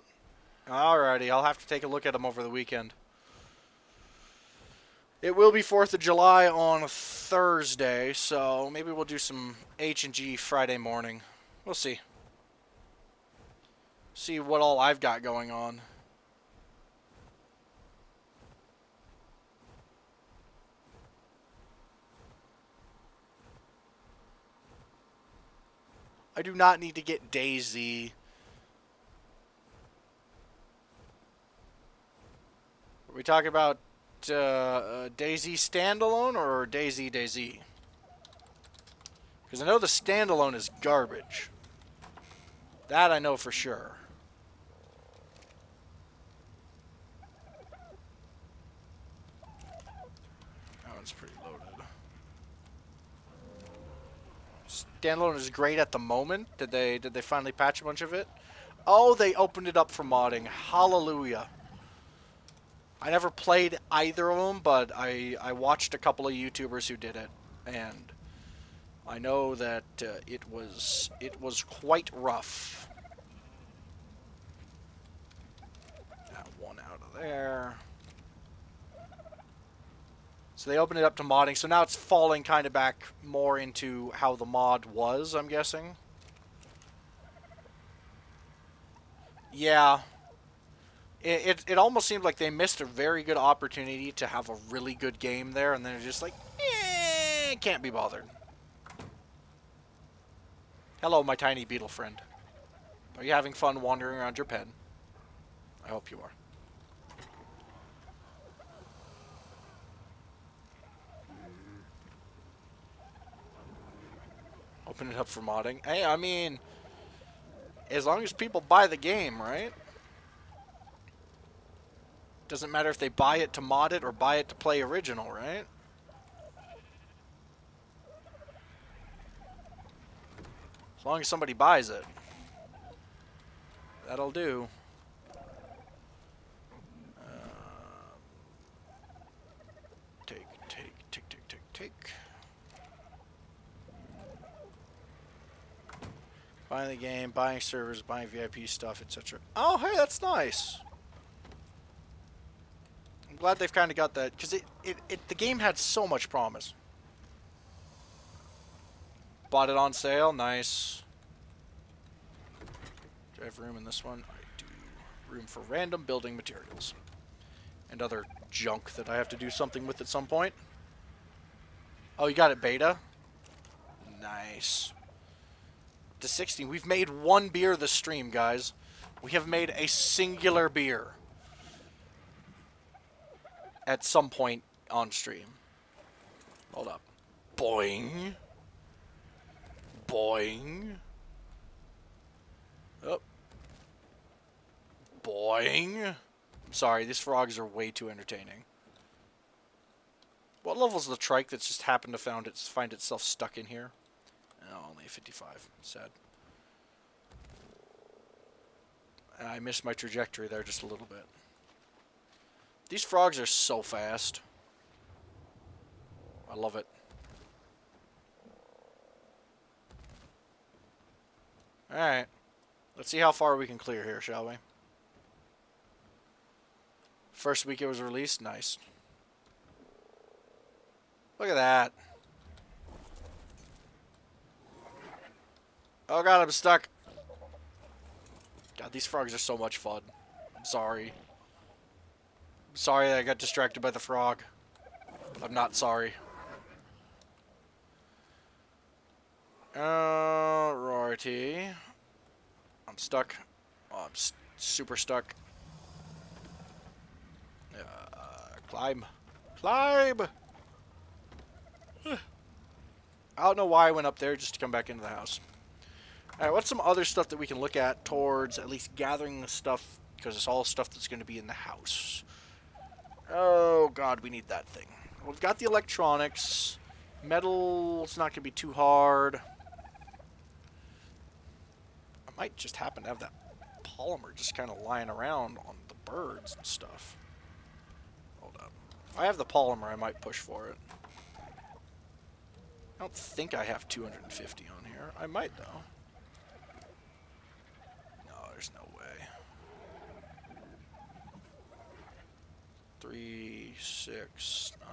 Alrighty, I'll have to take a look at them over the weekend. It will be 4th of July on Thursday, so maybe we'll do some H&G Friday morning. We'll see. See what all I've got going on. I do not need to get Daisy. Are we talking about Daisy standalone or Daisy? Because I know the standalone is garbage. That I know for sure. That one's pretty loaded. Standalone is great at the moment. Did they finally patch a bunch of it? Oh, they opened it up for modding. Hallelujah. I never played either of them, but I watched a couple of YouTubers who did it, and I know that it was quite rough. That one out of there. So they opened it up to modding, so now it's falling kind of back more into how the mod was, I'm guessing. Yeah. It almost seemed like they missed a very good opportunity to have a really good game there, and then they're just like, can't be bothered. Hello, my tiny beetle friend. Are you having fun wandering around your pen? I hope you are. Open it up for modding. Hey, I mean, as long as people buy the game, right? Doesn't matter if they buy it to mod it or buy it to play original, right? As long as somebody buys it. That'll do. Take. Buying the game, buying servers, buying VIP stuff, etc. Oh, hey, that's nice. I'm glad they've kind of got that, because the game had so much promise. Bought it on sale, nice. Do I have room in this one? I do. Room for random building materials. And other junk that I have to do something with at some point. Oh, you got it beta? Nice. To 16. We've made one beer this stream, guys. We have made a singular beer. At some point on stream. Hold up. Boing. Boing. Oh. Boing. I'm sorry, these frogs are way too entertaining. What level's the trike that's just happened to find itself stuck in here? Oh, only a 55. Sad. I missed my trajectory there just a little bit. These frogs are so fast. I love it. Alright. Let's see how far we can clear here, shall we? First week it was released. Nice. Look at that. Oh god, I'm stuck. God, these frogs are so much fun. I'm sorry. I'm sorry that I got distracted by the frog. I'm not sorry. Alrighty. I'm stuck. Oh, I'm super stuck. Climb. Climb! I don't know why I went up there just to come back into the house. Alright, what's some other stuff that we can look at towards at least gathering the stuff, because it's all stuff that's going to be in the house. Oh god, we need that thing. We've got the electronics. Metal's not going to be too hard. I might just happen to have that polymer just kind of lying around on the birds and stuff. Hold up. If I have the polymer, I might push for it. I don't think I have 250 on here. I might, though. No, there's no way. 3, 6, 9,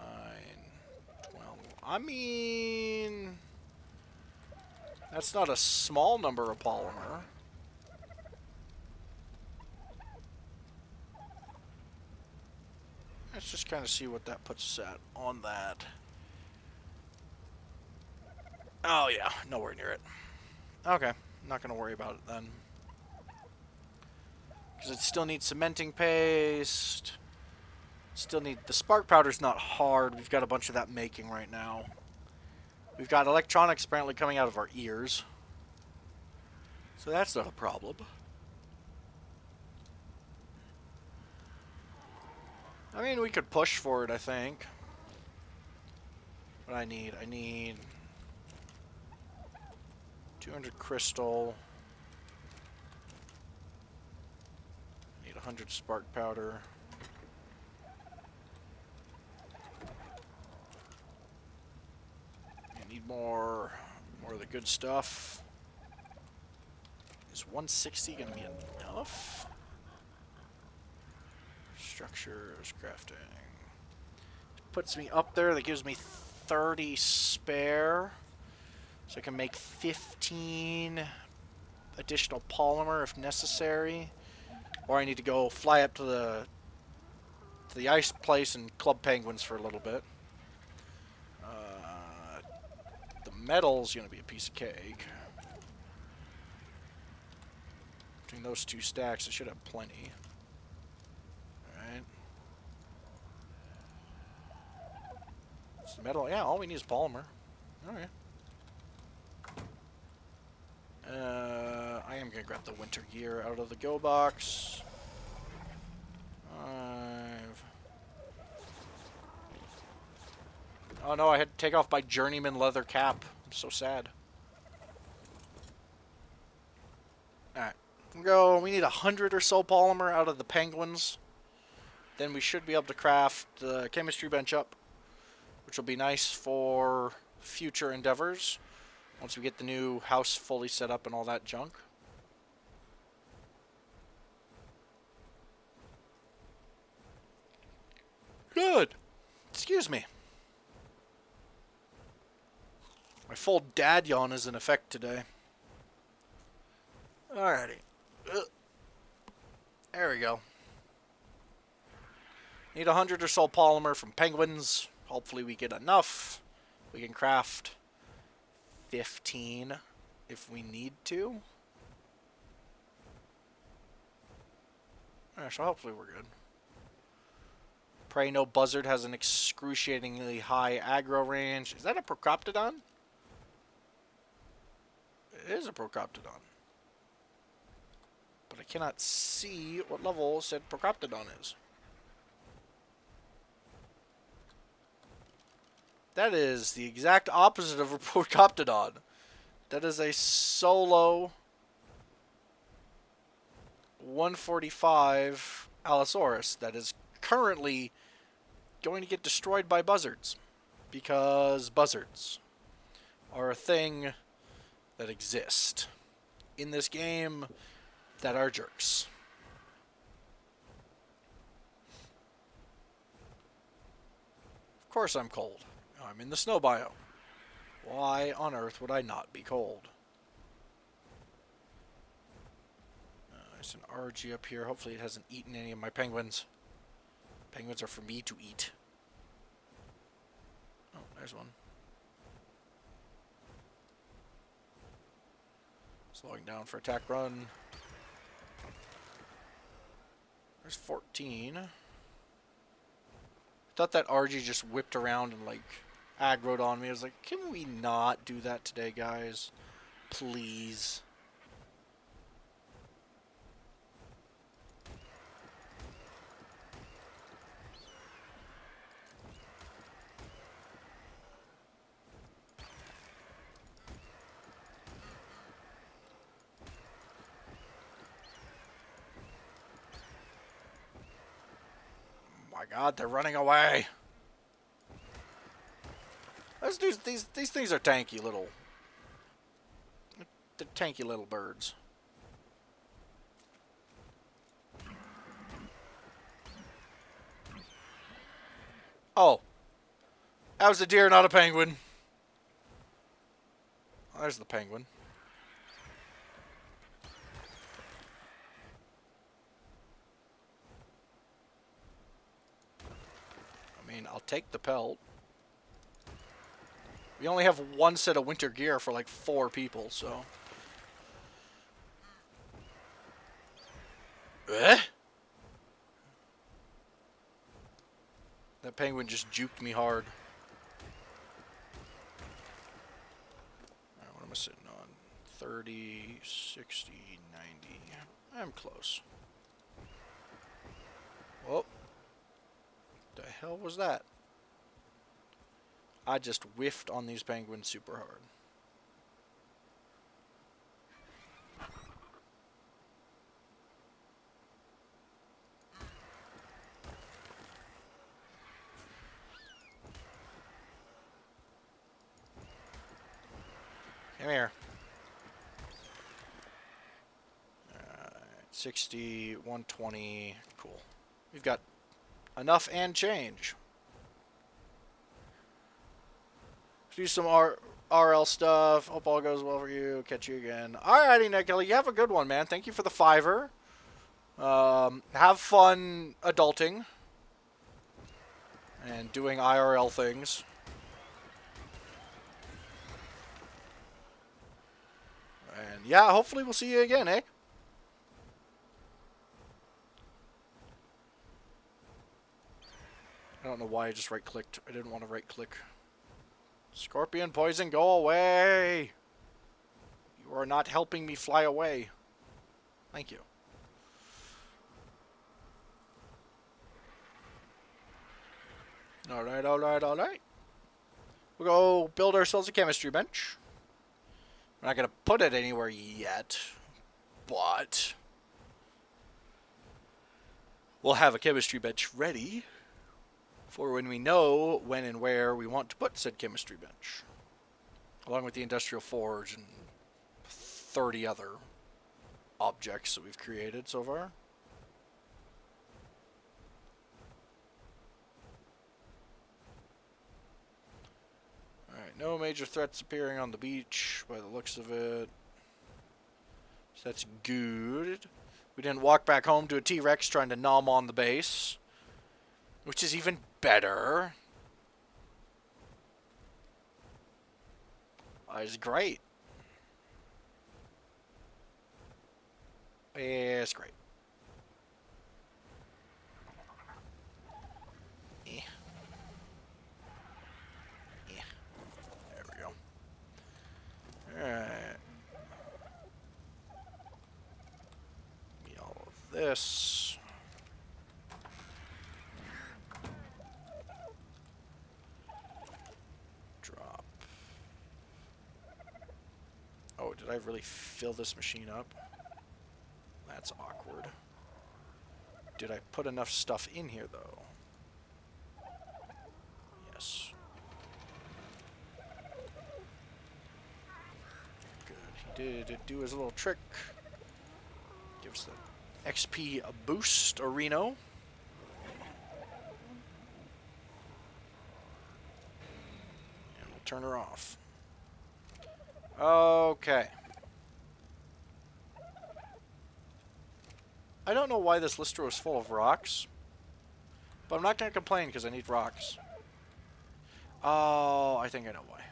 12. I mean... that's not a small number of polymer. Let's just kind of see what that puts us at on that. Oh yeah, nowhere near it. Okay, not going to worry about it then. Because it still needs cementing paste. Still need... the spark powder's not hard. We've got a bunch of that making right now. We've got electronics apparently coming out of our ears. So that's not a problem. I mean, we could push for it, I think. What I need 200 crystal. I need 100 spark powder. I need more of the good stuff. Is 160 going to be enough? Structures, crafting. Puts me up there. That gives me 30 spare. So I can make 15 additional polymer if necessary. Or I need to go fly up to the ice place and club penguins for a little bit. The metal's going to be a piece of cake. Between those two stacks, I should have plenty. Alright. It's the metal. Yeah, all we need is polymer. Alright. I am going to grab the winter gear out of the go box. Oh no, I had to take off my journeyman leather cap. I'm so sad. Alright. We need 100 or so polymer out of the penguins. Then we should be able to craft the chemistry bench up, which will be nice for future endeavors. Once we get the new house fully set up and all that junk. Good. Excuse me. My full dad yawn is in effect today. Alrighty. There we go. Need 100 or so polymer from penguins. Hopefully we get enough. We can craft 15 if we need to. Alright, so hopefully we're good. Pray no buzzard has an excruciatingly high aggro range. Is that a Procoptodon? It is a Procoptodon. But I cannot see what level said Procoptodon is. That is the exact opposite of a Procoptodon. That is a solo 145 Allosaurus that is currently going to get destroyed by buzzards. Because buzzards are a thing that exist in this game that are jerks. Of course I'm cold. I'm in the snow biome. Why on earth would I not be cold? There's an RG up here. Hopefully it hasn't eaten any of my penguins. Penguins are for me to eat. Oh, there's one. Slowing down for attack run. There's 14. Thought that RG just whipped around and like aggroed on me. I was like, can we not do that today, guys? Please. My God, they're running away. These things are tanky little. They're tanky little birds. Oh. That was a deer, not a penguin. There's the penguin. I mean, I'll take the pelt. We only have one set of winter gear for like 4 people, so. Eh? That penguin just juked me hard. Alright, what am I sitting on? 30, 60, 90. I'm close. Whoa. The hell was that? I just whiffed on these penguins super hard. Come here. 60, 120. Cool. We've got enough and change. Do some RL stuff. Hope all goes well for you. Catch you again. Alrighty, Nicola. You have a good one, man. Thank you for the $5. Have fun adulting. And doing IRL things. And yeah, hopefully we'll see you again, eh? I don't know why I just right-clicked. I didn't want to right-click. Scorpion poison, go away! You are not helping me fly away. Thank you. Alright, alright, alright. We'll go build ourselves a chemistry bench. We're not going to put it anywhere yet, but we'll have a chemistry bench ready for when we know when and where we want to put said chemistry bench. along with the industrial forge and 30 other objects that we've created so far. Alright, no major threats appearing on the beach by the looks of it. So that's good. We didn't walk back home to a T-Rex trying to nom on the base, which is even better. It's great. It's great. There we go. Alright. Give me all of this. Drop. Oh, did I really fill this machine up? That's awkward. Did I put enough stuff in here, though? Yes. Good. He did do his little trick. Gives the XP a boost, or Reno. And we'll turn her off. Okay. I don't know why this Listro is full of rocks, but I'm not going to complain because I need rocks. Oh, I think I know why.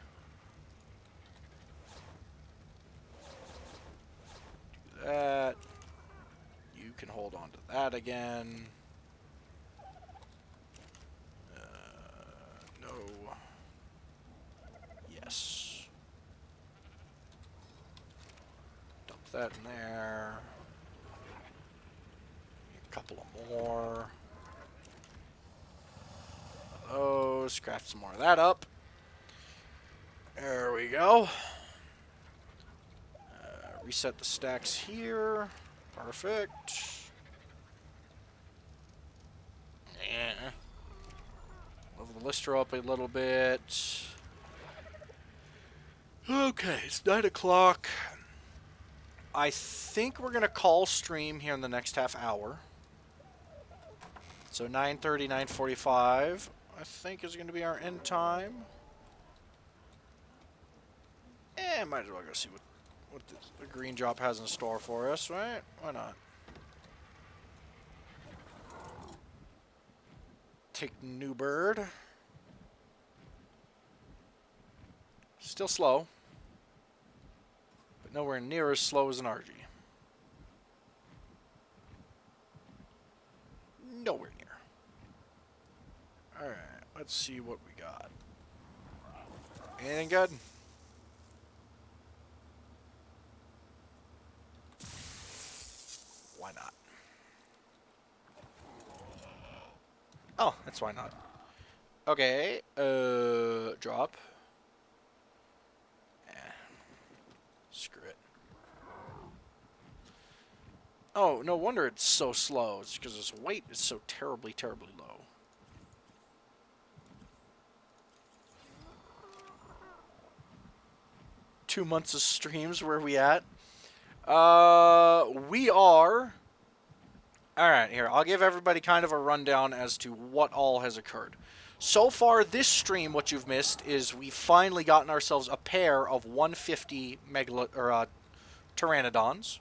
Do that. You can hold on to that again. No. Yes. Dump that in there. A couple of more. Oh, scratch some more of that up. There we go. Reset the stacks here. Perfect. Yeah. Level the Listro up a little bit. Okay, it's 9 o'clock. I think we're going to call stream here in the next half hour. So 9:30, 9:45, I think is going to be our end time. Might as well go see what the green drop has in store for us, right? Why not? Take New Bird. Still slow, but nowhere near as slow as an RG. Nowhere near. Alright, let's see what we got. Anything good? Why not? Oh, that's why not. Okay, drop. Screw it. Oh, no wonder it's so slow. It's because its weight is so terribly, terribly low. Two months of streams, where are we at? We are... Alright, here, I'll give everybody kind of a rundown as to what all has occurred. So far, this stream, what you've missed, is we've finally gotten ourselves a pair of 150 Pteranadons.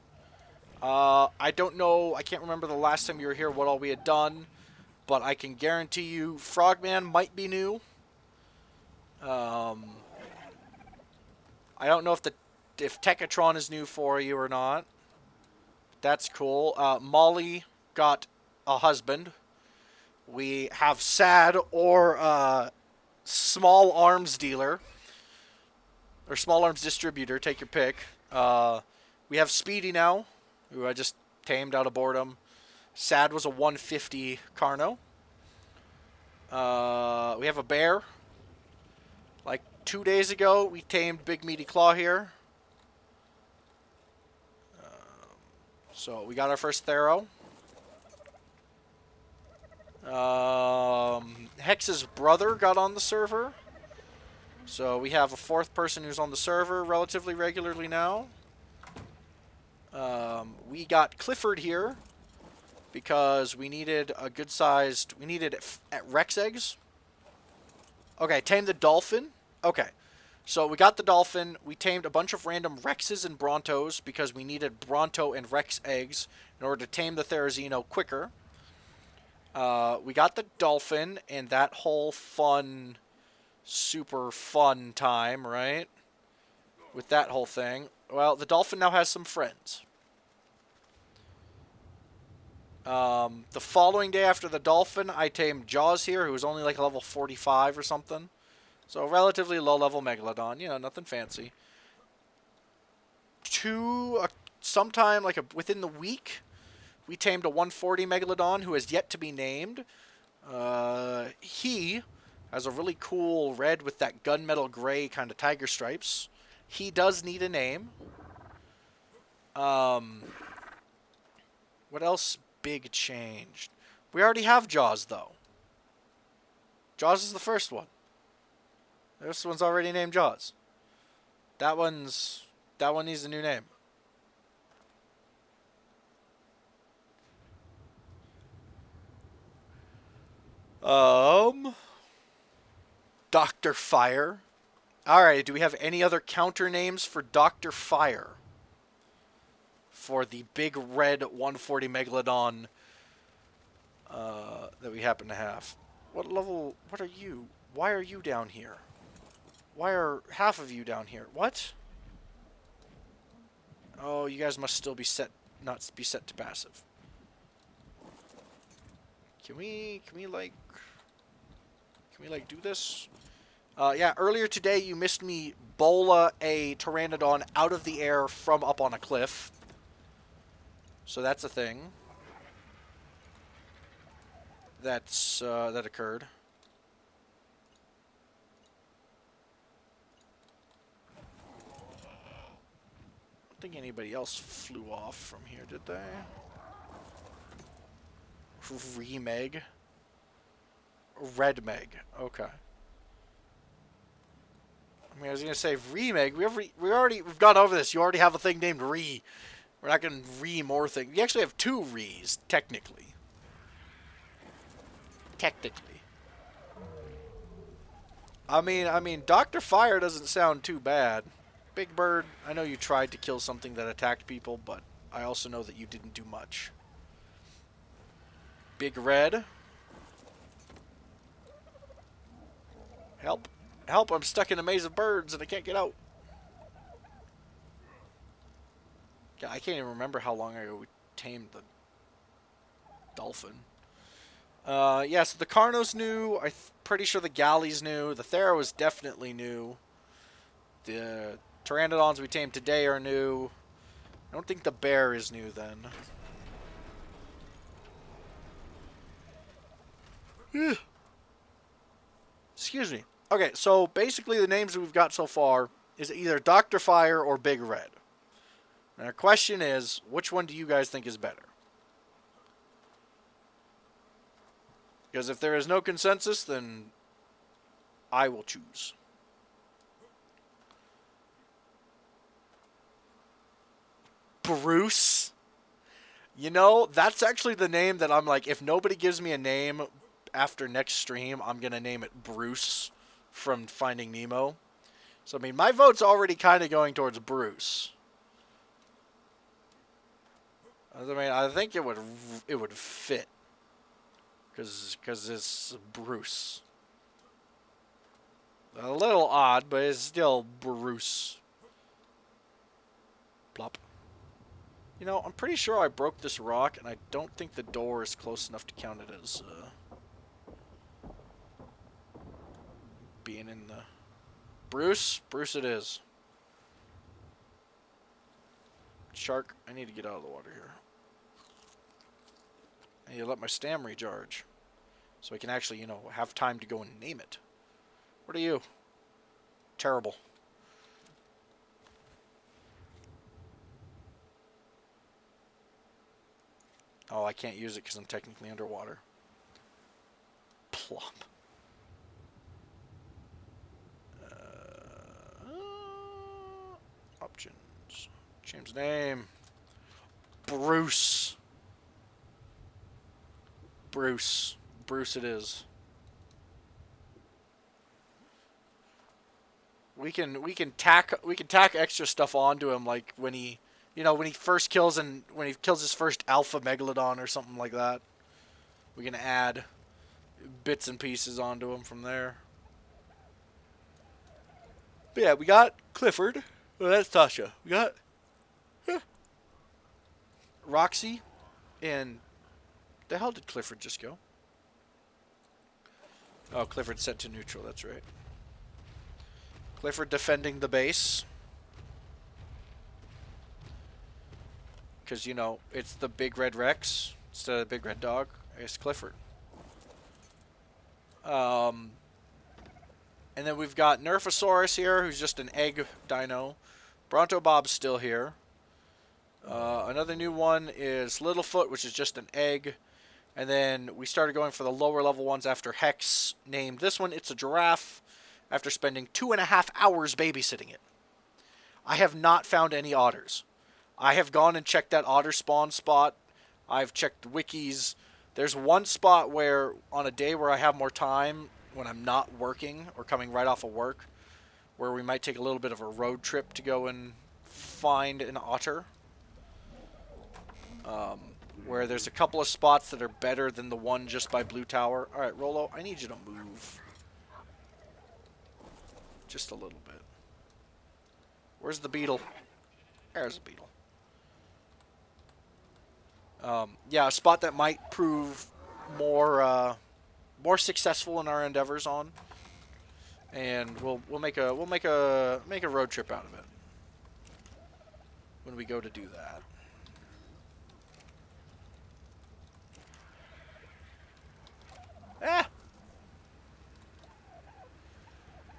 I don't know, I can't remember the last time you were here what all we had done, but I can guarantee you Frogman might be new. I don't know if Tekatron is new for you or not. That's cool. Molly got a husband. We have Sad or Small Arms Dealer. Or Small Arms Distributor, take your pick. We have Speedy now, who I just tamed out of boredom. Sad was a 150 Carno. We have a bear. Like 2 days ago, we tamed Big Meaty Claw here. So we got our first Thero. Hex's brother got on the server. So we have a fourth person who's on the server relatively regularly now. We got Clifford here because we needed a good-sized... We needed Rex eggs. Okay, tame the dolphin. Okay, so we got the dolphin. We tamed a bunch of random Rexes and Brontos because we needed Bronto and Rex eggs in order to tame the Therizino quicker. We got the dolphin and that whole fun, super fun time, right? With that whole thing. Well, the dolphin now has some friends. The following day after the dolphin, I tamed Jaws here, who was only like level 45 or something. So relatively low-level Megalodon. You know, nothing fancy. Sometime like within the week, we tamed a 140 Megalodon who has yet to be named. He has a really cool red with that gunmetal gray kind of tiger stripes. He does need a name. What else big changed? We already have Jaws, though. Jaws is the first one. This one's already named Jaws. That one needs a new name. Dr. Fire. Alright, do we have any other counter names for Dr. Fire? For the big red 140 Megalodon that we happen to have. What level... What are you? Why are you down here? Why are half of you down here? What? Oh, you guys must still be set... Not be set to passive. Can we like do this? Yeah, earlier today you missed me bola a Pteranadon out of the air from up on a cliff. So that's a thing. That occurred. I don't think anybody else flew off from here, did they? Remeg. Red Meg. Okay. I mean, I was gonna say Remeg. We've gone over this. You already have a thing named Re. We're not gonna re more things. You actually have two Re's, technically. Technically. I mean, Dr. Fire doesn't sound too bad. Big Bird, I know you tried to kill something that attacked people, but I also know that you didn't do much. Big Red. Help. Help, I'm stuck in a maze of birds and I can't get out. Yeah, I can't even remember how long ago we tamed the dolphin. Yeah, so the Carno's new. I'm pretty sure the Galley's new. The Thera is definitely new. The Pteranodons we tamed today are new. I don't think the bear is new then. Excuse me. Okay, so basically the names we've got so far is either Dr. Fire or Big Red. And our question is, which one do you guys think is better? Because if there is no consensus, then I will choose. Bruce? You know, that's actually the name that I'm like, if nobody gives me a name after next stream, I'm going to name it Bruce from Finding Nemo. So, I mean, my vote's already kind of going towards Bruce. I mean, I think it would fit. Because it's Bruce. A little odd, but it's still Bruce. Plop. You know, I'm pretty sure I broke this rock, and I don't think the door is close enough to count it as being in the... Bruce? Bruce it is. Shark, I need to get out of the water here. I need to let my stam recharge. So I can actually, you know, have time to go and name it. What are you? Terrible. Oh, I can't use it because I'm technically underwater. Plop. Options. Change the name. Bruce. Bruce. Bruce it is. We can tack extra stuff onto him, like when he, when he first kills his first alpha megalodon or something like that. We can add bits and pieces onto him from there. But yeah, we got Clifford. Well, that's Tasha. We got Roxy, and the hell did Clifford just go? Oh, Clifford set to neutral. That's right. Clifford defending the base. Because, it's the big red Rex instead of the big red dog. It's Clifford. And then we've got Nerfosaurus here, who's just an egg dino. Bronto Bob's still here. Another new one is Littlefoot, which is just an egg. And then we started going for the lower level ones after Hex named this one. It's a giraffe after spending 2.5 hours babysitting it. I have not found any otters. I have gone and checked that otter spawn spot. I've checked wikis. There's one spot where on a day where I have more time, when I'm not working or coming right off of work, where we might take a little bit of a road trip to go and find an otter. Where there's a couple of spots that are better than the one just by Blue Tower. Alright, Rolo, I need you to move. Just a little bit. Where's the beetle? There's a beetle. Yeah, a spot that might prove more successful in our endeavors on, and we'll make a road trip out of it when we go to do that.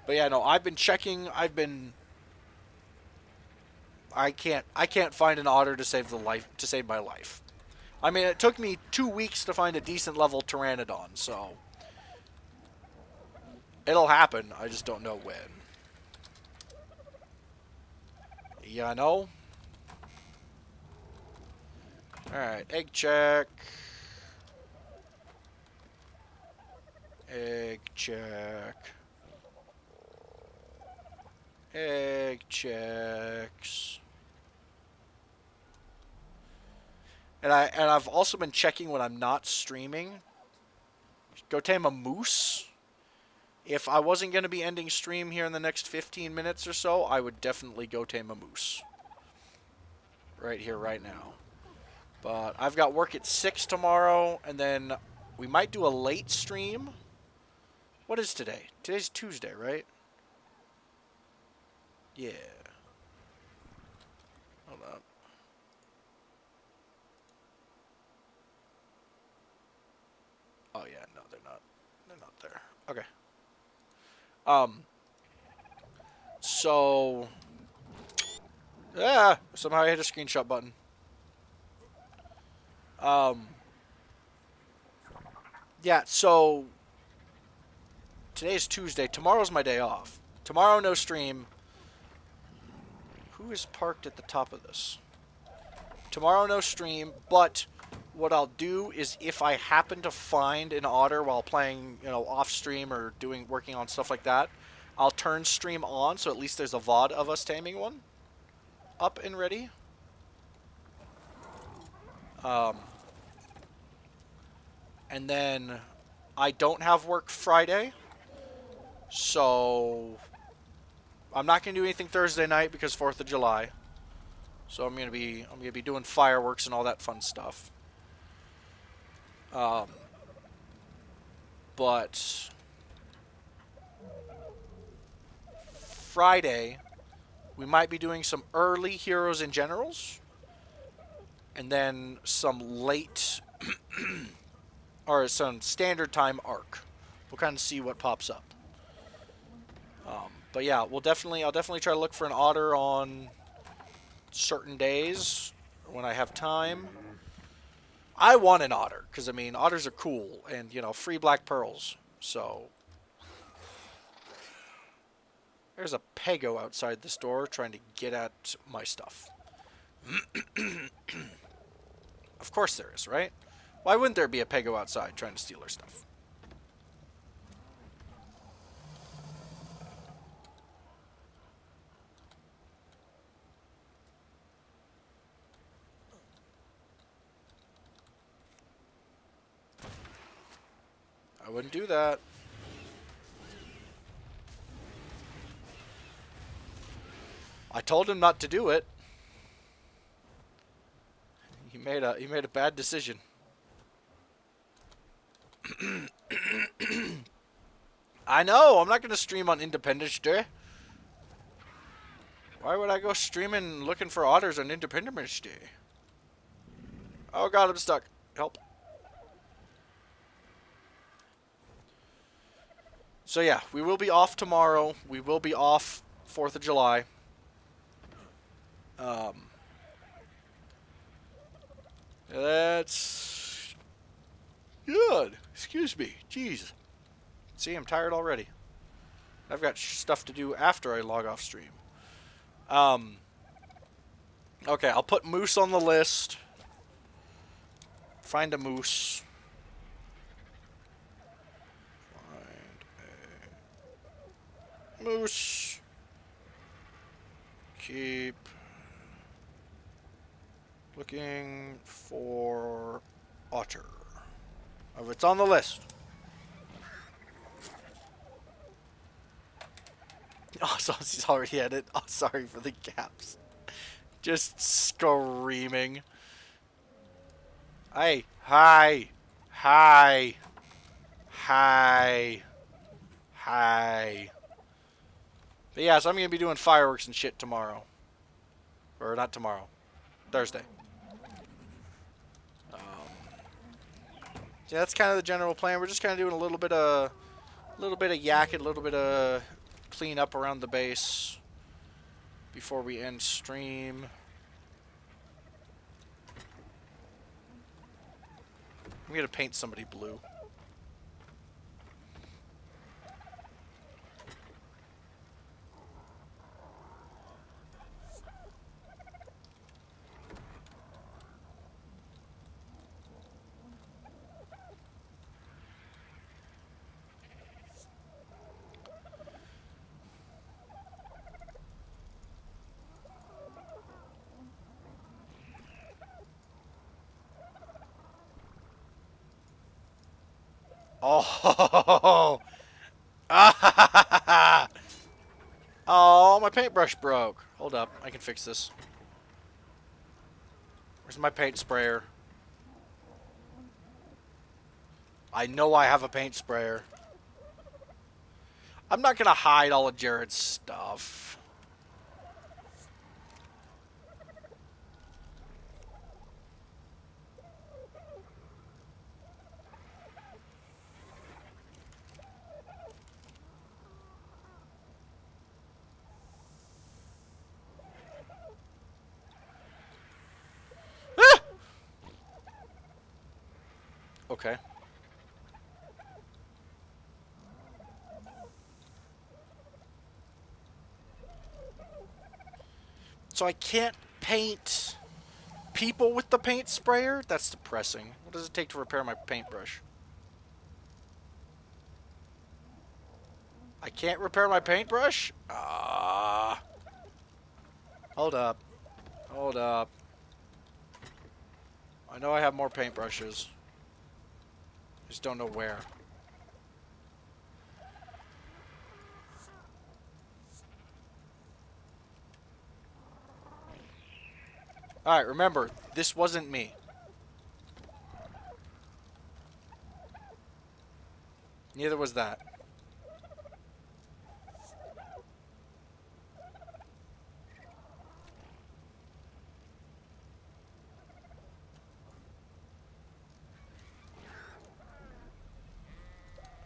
But yeah, no, I've been checking. I can't find an otter to save my life. I mean, it took me 2 weeks to find a decent level Pteranadon, so it'll happen. I just don't know when. Yeah, I know. Alright, egg check. Egg check. Egg checks. And I've also been checking when I'm not streaming. Go tame a moose. If I wasn't going to be ending stream here in the next 15 minutes or so, I would definitely go tame a moose. Right here, right now. But I've got work at 6 tomorrow, and then we might do a late stream. What is today? Today's Tuesday, right? Yeah. Hold up. Oh yeah, no, they're not. They're not there. Okay. So somehow I hit a screenshot button. Yeah, so today's Tuesday. Tomorrow's my day off. Tomorrow, no stream. Who is parked at the top of this? Tomorrow, no stream, but what I'll do is if I happen to find an otter while playing, off stream or working on stuff like that, I'll turn stream on so at least there's a VOD of us taming one up and ready. And then I don't have work Friday, so I'm not gonna do anything Thursday night because 4th of July. So I'm gonna be doing fireworks and all that fun stuff. But Friday we might be doing some early Heroes and Generals, and then some late or some standard time arc. We'll kind of see what pops up. But yeah, I'll definitely try to look for an otter on certain days when I have time. I want an otter because I mean otters are cool and free black pearls. So There's a Pego outside this door trying to get at my stuff. Of course there is, right? Why wouldn't there be a Pego outside trying to steal our stuff? I wouldn't do that. I told him not to do it. He made a bad decision. I know. I'm not going to stream on Independence Day. Why would I go streaming looking for otters on Independence Day? Oh god, I'm stuck. Help. So yeah, we will be off tomorrow. We will be off 4th of July. That's good. Excuse me. Jeez. See, I'm tired already. I've got stuff to do after I log off stream. Okay, I'll put moose on the list. Find a moose. Find a moose. Keep looking for otter. Oh, it's on the list. Oh, so he's already at it. Oh, sorry for the gaps. Just screaming. Hey, hi, hi, hi, hi. But yeah, so I'm gonna be doing fireworks and shit tomorrow. Or not tomorrow, Thursday. Yeah, that's kind of the general plan. We're just kind of doing a little bit of yakking, a little bit of clean up around the base before we end stream. I'm gonna paint somebody blue. Oh, oh, my paintbrush broke. Hold up, I can fix this. Where's my paint sprayer? I know I have a paint sprayer. I'm not gonna hide all of Jared's stuff. Ah! Okay. So I can't paint people with the paint sprayer? That's depressing. What does it take to repair my paintbrush? I can't repair my paintbrush? Hold up. Hold up. I know I have more paintbrushes. Just don't know where. Alright, remember, this wasn't me. Neither was that.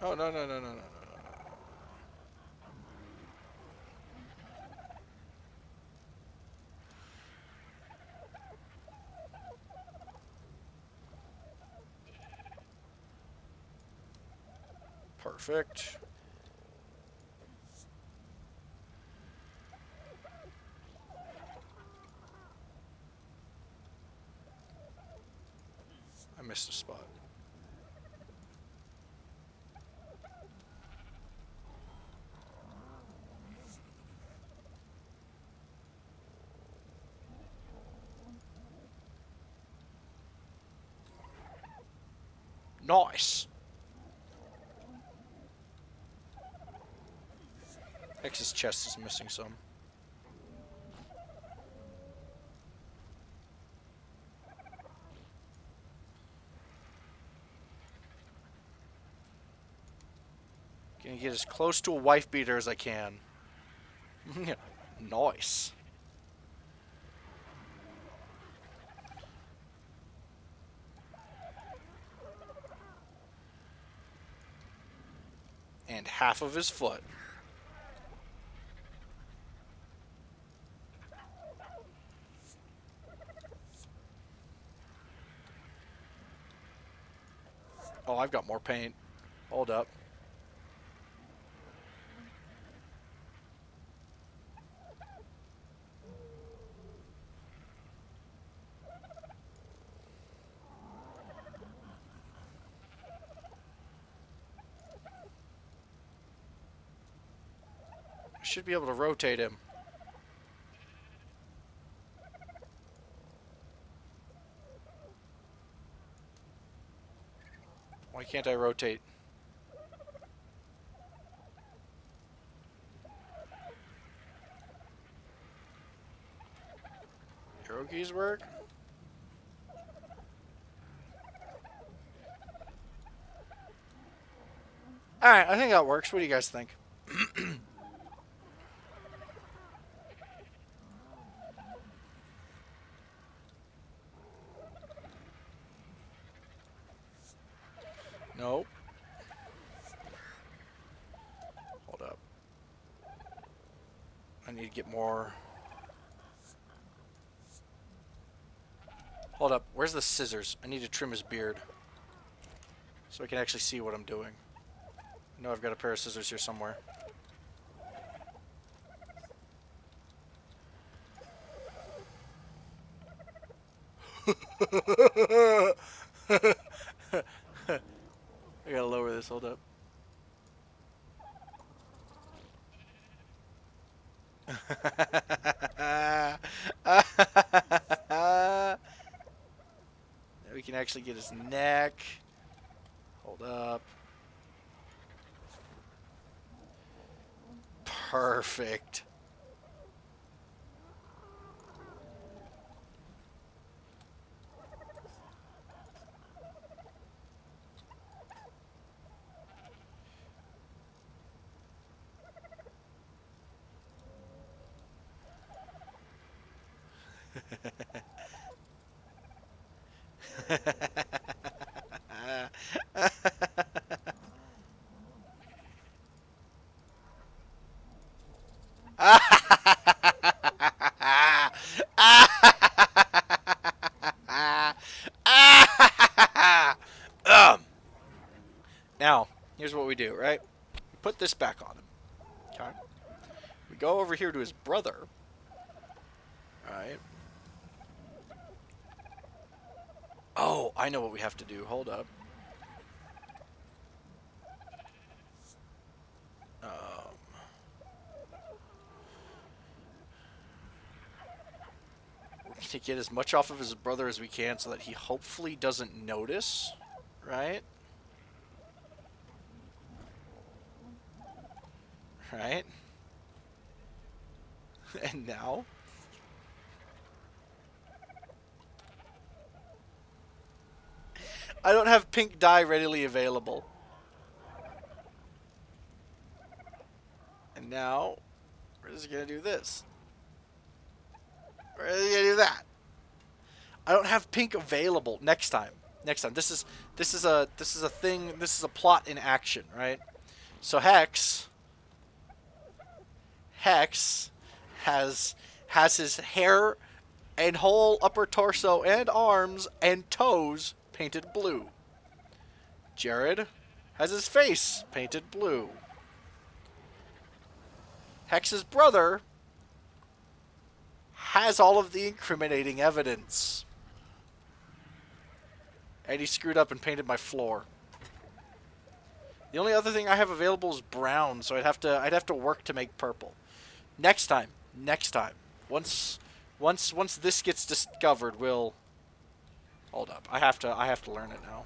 Oh, no, no, no, no, no, no. Perfect. missed a spot. Nice. Hex's chest is missing some. Gonna get as close to a wife beater as I can. Nice. And half of his foot. Oh, I've got more paint. Hold up. I should be able to rotate him. Why can't I rotate? Arrow keys work? Alright, I think that works. What do you guys think? Nope. Hold up. I need to get more. Hold up. Where's the scissors? I need to trim his beard. So I can actually see what I'm doing. I know I've got a pair of scissors here somewhere. I gotta lower this, hold up. We can actually get his neck. Hold up. Perfect. Now, here's what we do, right? We put this back on him. Okay. We go over here to his brother. Alright. Oh, I know what we have to do. Hold up. We're going to get as much off of his brother as we can so that he hopefully doesn't notice. Right? Right? And now... I don't have pink dye readily available. And now, we're just gonna do this. We're gonna do that. I don't have pink available next time. Next time. This is a thing. This is a plot in action, right? So Hex has his hair and whole upper torso and arms and toes painted blue. Jared has his face painted blue. Hex's brother has all of the incriminating evidence. And he screwed up and painted my floor. The only other thing I have available is brown, so I'd have to work to make purple. Next time. Once this gets discovered, we'll... Hold up. I have to learn it now.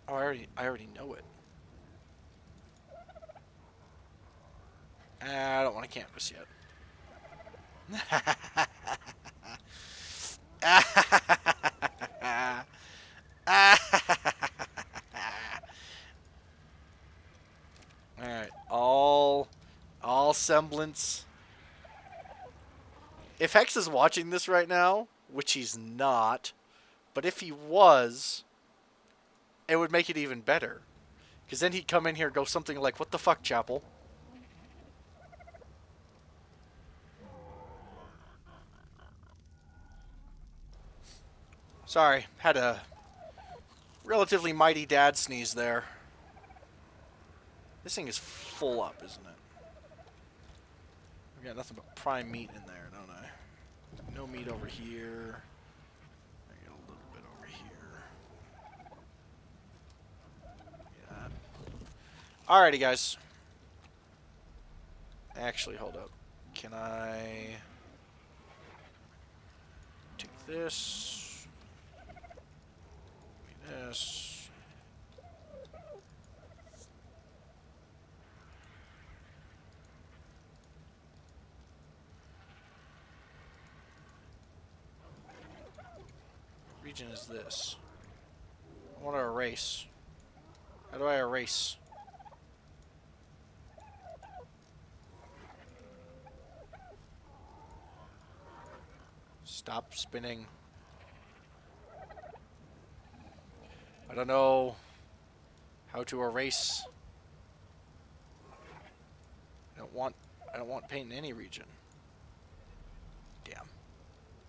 Oh, I already know it. I don't want to canvas yet. Alright, all semblance. If Hex is watching this right now, which he's not, but if he was, it would make it even better. Because then he'd come in here and go something like, "What the fuck, Chapel?" Sorry, had a relatively mighty dad sneeze there. This thing is full up, isn't it? We got nothing but prime meat in there, don't I? No meat over here. I get a little bit over here. Yeah. Alrighty, guys. Actually, hold up. Can I take this? This. Region is this? I want to erase. How do I erase? Stop spinning. I don't know how to erase. I don't want paint in any region. Damn.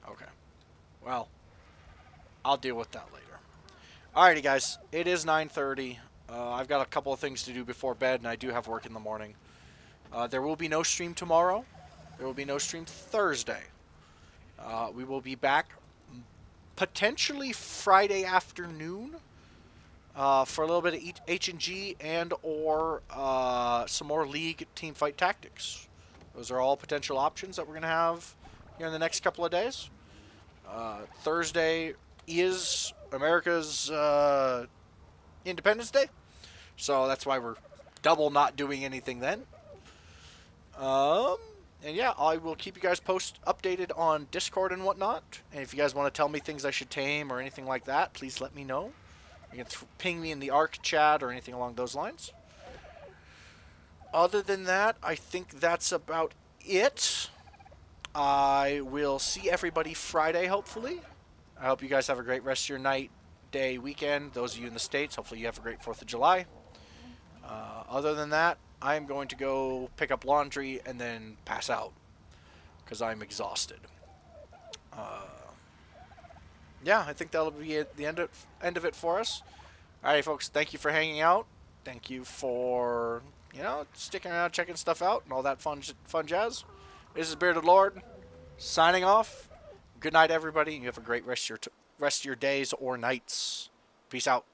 Okay. Well, I'll deal with that later. Alrighty, guys. It is 9:30. I've got a couple of things to do before bed, and I do have work in the morning. There will be no stream tomorrow. There will be no stream Thursday. We will be back potentially Friday afternoon for a little bit of H&G and or some more League Teamfight Tactics. Those are all potential options that we're going to have here in the next couple of days. Thursday is America's Independence Day, so that's why we're double not doing anything then. And yeah, I will keep you guys updated on Discord and whatnot. And if you guys want to tell me things I should tame or anything like that, please let me know. You can ping me in the ARC chat or anything along those lines. Other than that, I think that's about it. I will see everybody Friday, hopefully. I hope you guys have a great rest of your night, day, weekend. Those of you in the States, hopefully you have a great 4th of July. Other than that, I'm going to go pick up laundry and then pass out because I'm exhausted. Yeah, I think that'll be the end of it for us. Alright, folks, thank you for hanging out. Thank you for, sticking around, checking stuff out, and all that fun jazz. This is Bearded Lord, signing off. Good night, everybody. You have a great rest of your days or nights. Peace out.